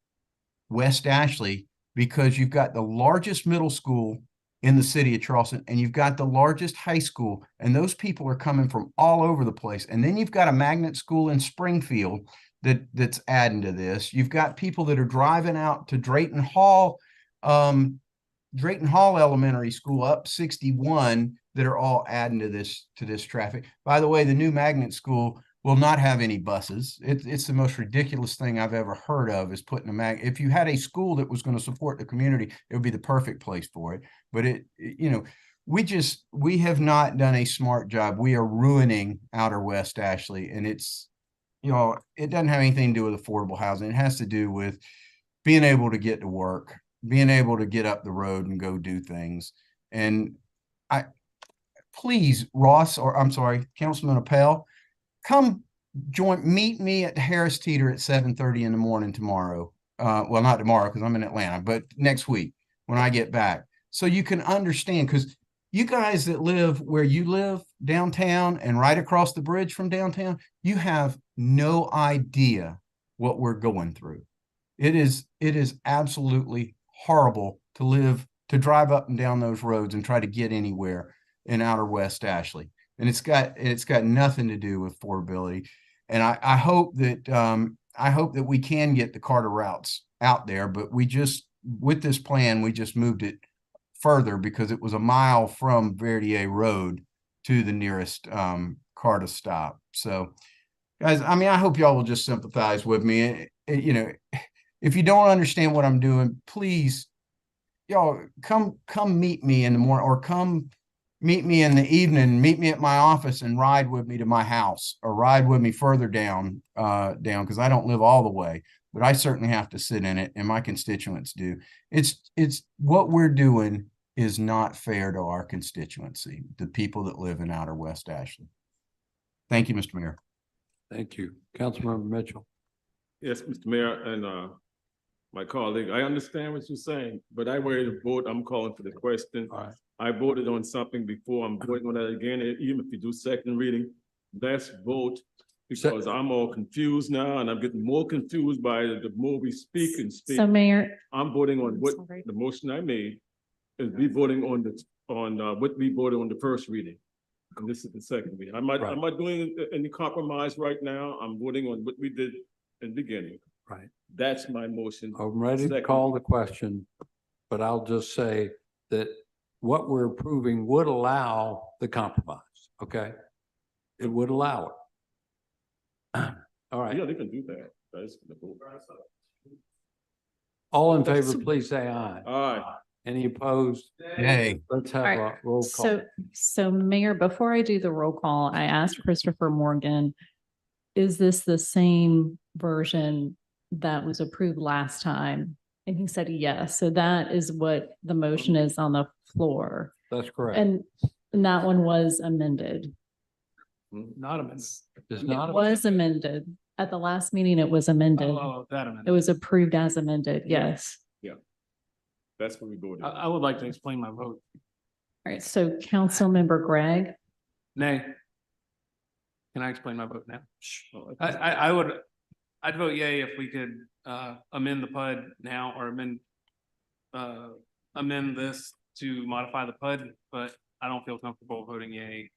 West Ashley because you've got the largest middle school in the city of Charleston, and you've got the largest high school, and those people are coming from all over the place. And then you've got a magnet school in Springfield that's adding to this. You've got people that are driving out to Drayton Hall Elementary School up 61 that are all adding to this traffic. By the way, the new magnet school will not have any buses. It's the most ridiculous thing I've ever heard of, is putting if you had a school that was going to support the community, it would be the perfect place for it. But we have not done a smart job. We are ruining outer West Ashley, and it doesn't have anything to do with affordable housing. It has to do with being able to get to work being able to get up the road and go do things. And please, Ross, or I'm sorry, Councilman Appel, come meet me at Harris Teeter at 7:30 in the morning tomorrow. Well, not tomorrow because I'm in Atlanta, but next week when I get back. So you can understand, because you guys that live where you live downtown and right across the bridge from downtown, you have no idea what we're going through. It is absolutely horrible to drive up and down those roads and try to get anywhere in outer West Ashley. And it's got nothing to do with affordability. And I hope that we can get the Carter routes out there, but with this plan, we just moved it further because it was a mile from Verdier Road to the nearest Carter stop. So guys, I mean, I hope y'all will just sympathize with me. You know, if you don't understand what I'm doing, please, y'all come meet me in the morning, or come meet me in the evening, meet me at my office and ride with me to my house, or ride with me further down, because I don't live all the way, but I certainly have to sit in it, and my constituents do. It's what we're doing is not fair to our constituency, the people that live in outer West Ashley. Thank you, Mr. Mayor. Thank you. Councilmember Mitchell. Yes, Mr. Mayor and my colleague, I understand what you're saying, but I ready to vote. I'm calling for the question. All right. I voted on something before. I'm voting on that again, even if you do second reading. Let's vote, because I'm all confused now, and I'm getting more confused by the more we speak and speak. So Mayor. I'm voting on what the motion I made is we voting on what we voted on the first reading. And this is the second reading. I'm not doing any compromise right now. I'm voting on what we did in the beginning. Right. That's my motion. I'm ready to call the question, but I'll just say that what we're approving would allow the compromise, okay? It would allow it. All right. Yeah, they can do that. That's the vote. All in favor, please say aye. Aye. Any opposed? Yay. Let's have All right. a roll call. So Mayor, before I do the roll call, I asked Christopher Morgan, is this the same version that was approved last time? And he said yes. So that is what the motion is on the floor. That's correct. And that one was amended. Not amended. It's It not was amended. At the last meeting, it was amended. That It amended. was approved as amended, yes. Yeah. That's what we voted. I would like to explain my vote. All right, so Councilmember Gregg, Nay. Can I explain my vote now? I'd vote yay if we could amend the PUD now, or amend this to modify the PUD, but I don't feel comfortable voting yay.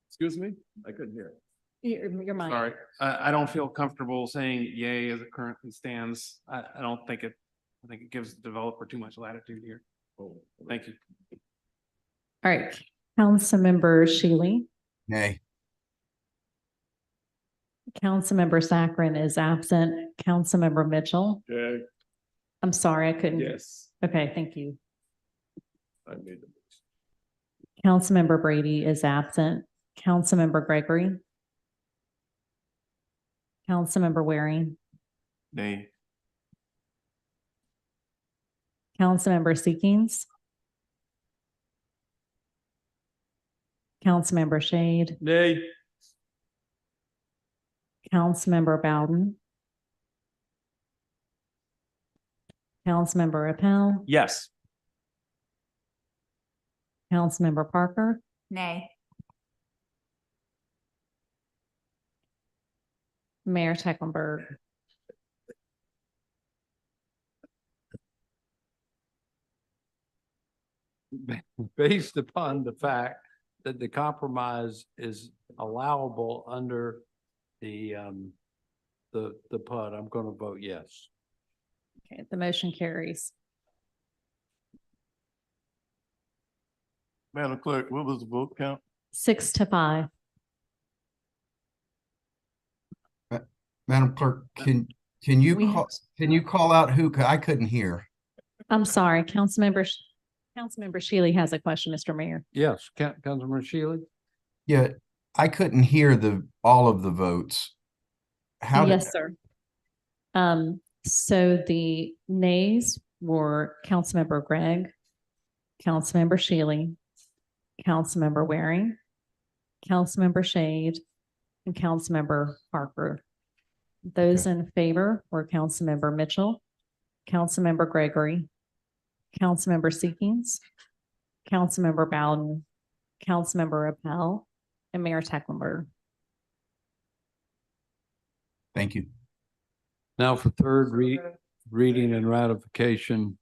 Excuse me? I couldn't hear it. your mic. Sorry, I don't feel comfortable saying yay as it currently stands. I think it gives the developer too much latitude here. Oh, Thank you. All right, Councilmember Shealy. Nay. Councilmember Saccharin is absent. Councilmember Mitchell. Okay. I'm sorry, I couldn't. Yes. Okay, thank you. I made the motion. Councilmember Brady is absent. Councilmember Gregory. Councilmember Waring. Nay. Councilmember Seekings. Councilmember Shade. Nay. Councilmember Bowden. Councilmember Appel. Yes. Councilmember Parker. Nay. Mayor Tecklenburg. Based upon the fact that the compromise is allowable under the PUD, I'm going to vote yes. Okay, the motion carries. Madam Clerk, what was the vote count? 6-5. Madam Clerk, can you call out who? I couldn't hear. I'm sorry, Councilmember Shealy has a question, Mr. Mayor. Yes, Councilmember Shealy. Yeah, I couldn't hear all of the votes. Yes, sir. So the nays were Councilmember Gregg, Councilmember Shealy, Councilmember Waring, Councilmember Shade, and Councilmember Parker. Those in favor were Councilmember Mitchell, Councilmember Gregory, Councilmember Seekings, Councilmember Bowden, Councilmember Appel, and Mayor Tecklenburg. Thank you. Now for third reading and ratification.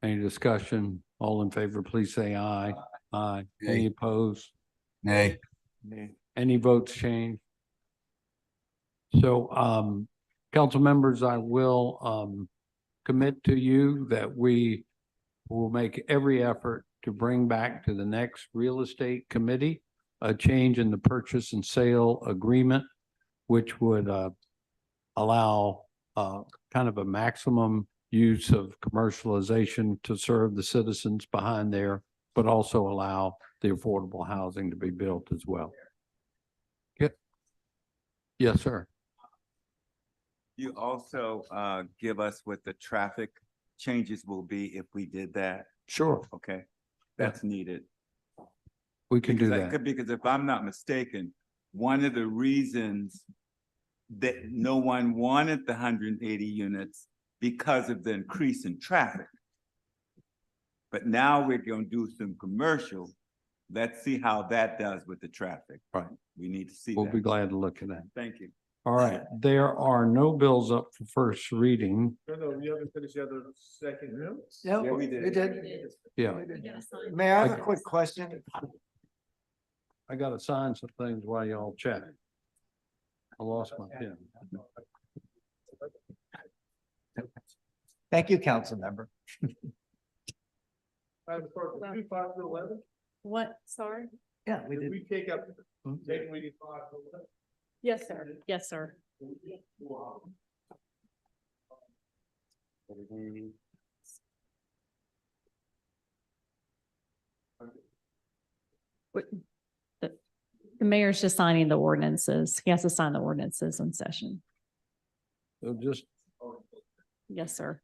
Any discussion? All in favor, please say aye. Aye. Any opposed? Nay. Any votes changed? So, council members, I will, commit to you that we will make every effort to bring back to the next real estate committee a change in the purchase and sale agreement, which would, allow, kind of a maximum use of commercialization to serve the citizens behind there, but also allow the affordable housing to be built as well. Yes, sir. You also give us what the traffic changes will be if we did that. Sure. Okay, that's needed. We can do that. Because if I'm not mistaken, one of the reasons that no one wanted the 180 units because of the increase in traffic. But now we're going to do some commercial. Let's see how that does with the traffic. Right. We need to see We'll that. be glad to look at that. Thank you. All right, there are no bills up for first reading. No, you haven't finished the other second. Yeah, Yeah, we we did. Yeah, May I have a quick question? I gotta sign some things while y'all chat. I lost my pen. Thank you, council member. Madam Clerk, would you do 5 to 11? What, sorry? Yeah, we Did did. we take up, take reading 5 to 11? Yes, sir. Yes, sir. The mayor's just signing the ordinances. He has to sign the ordinances in session. So just, Yes, sir.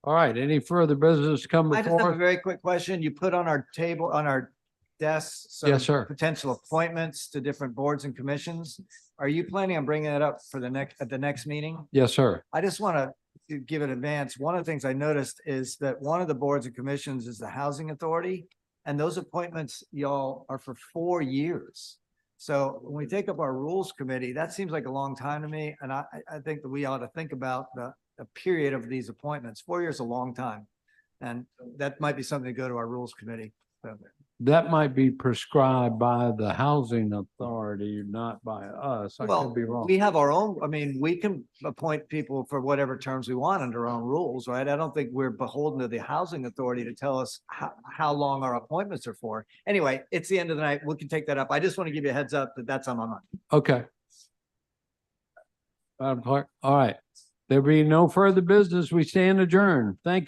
all right, any further business come I just have before? a very quick question. You put on our table, on our desks, some Yes, sir. potential appointments to different boards and commissions. Are you planning on bringing it up for at the next meeting? Yes, sir. I just want to give an advance. One of the things I noticed is that one of the boards and commissions is the Housing Authority. And those appointments, y'all, are for 4 years. So when we take up our rules committee, that seems like a long time to me. And I think that we ought to think about the period of these appointments. 4 years is a long time. And that might be something to go to our rules committee. So, That might be prescribed by the housing authority, not by us. I well, could be wrong. we have our own, I mean, we can appoint people for whatever terms we want under our own rules, right? I don't think we're beholden to the housing authority to tell us how long our appointments are for. Anyway, it's the end of the night. We can take that up. I just want to give you a heads up that that's on my mind. Okay. Madam Clerk, all right. There be no further business. We stand adjourned. Thank you.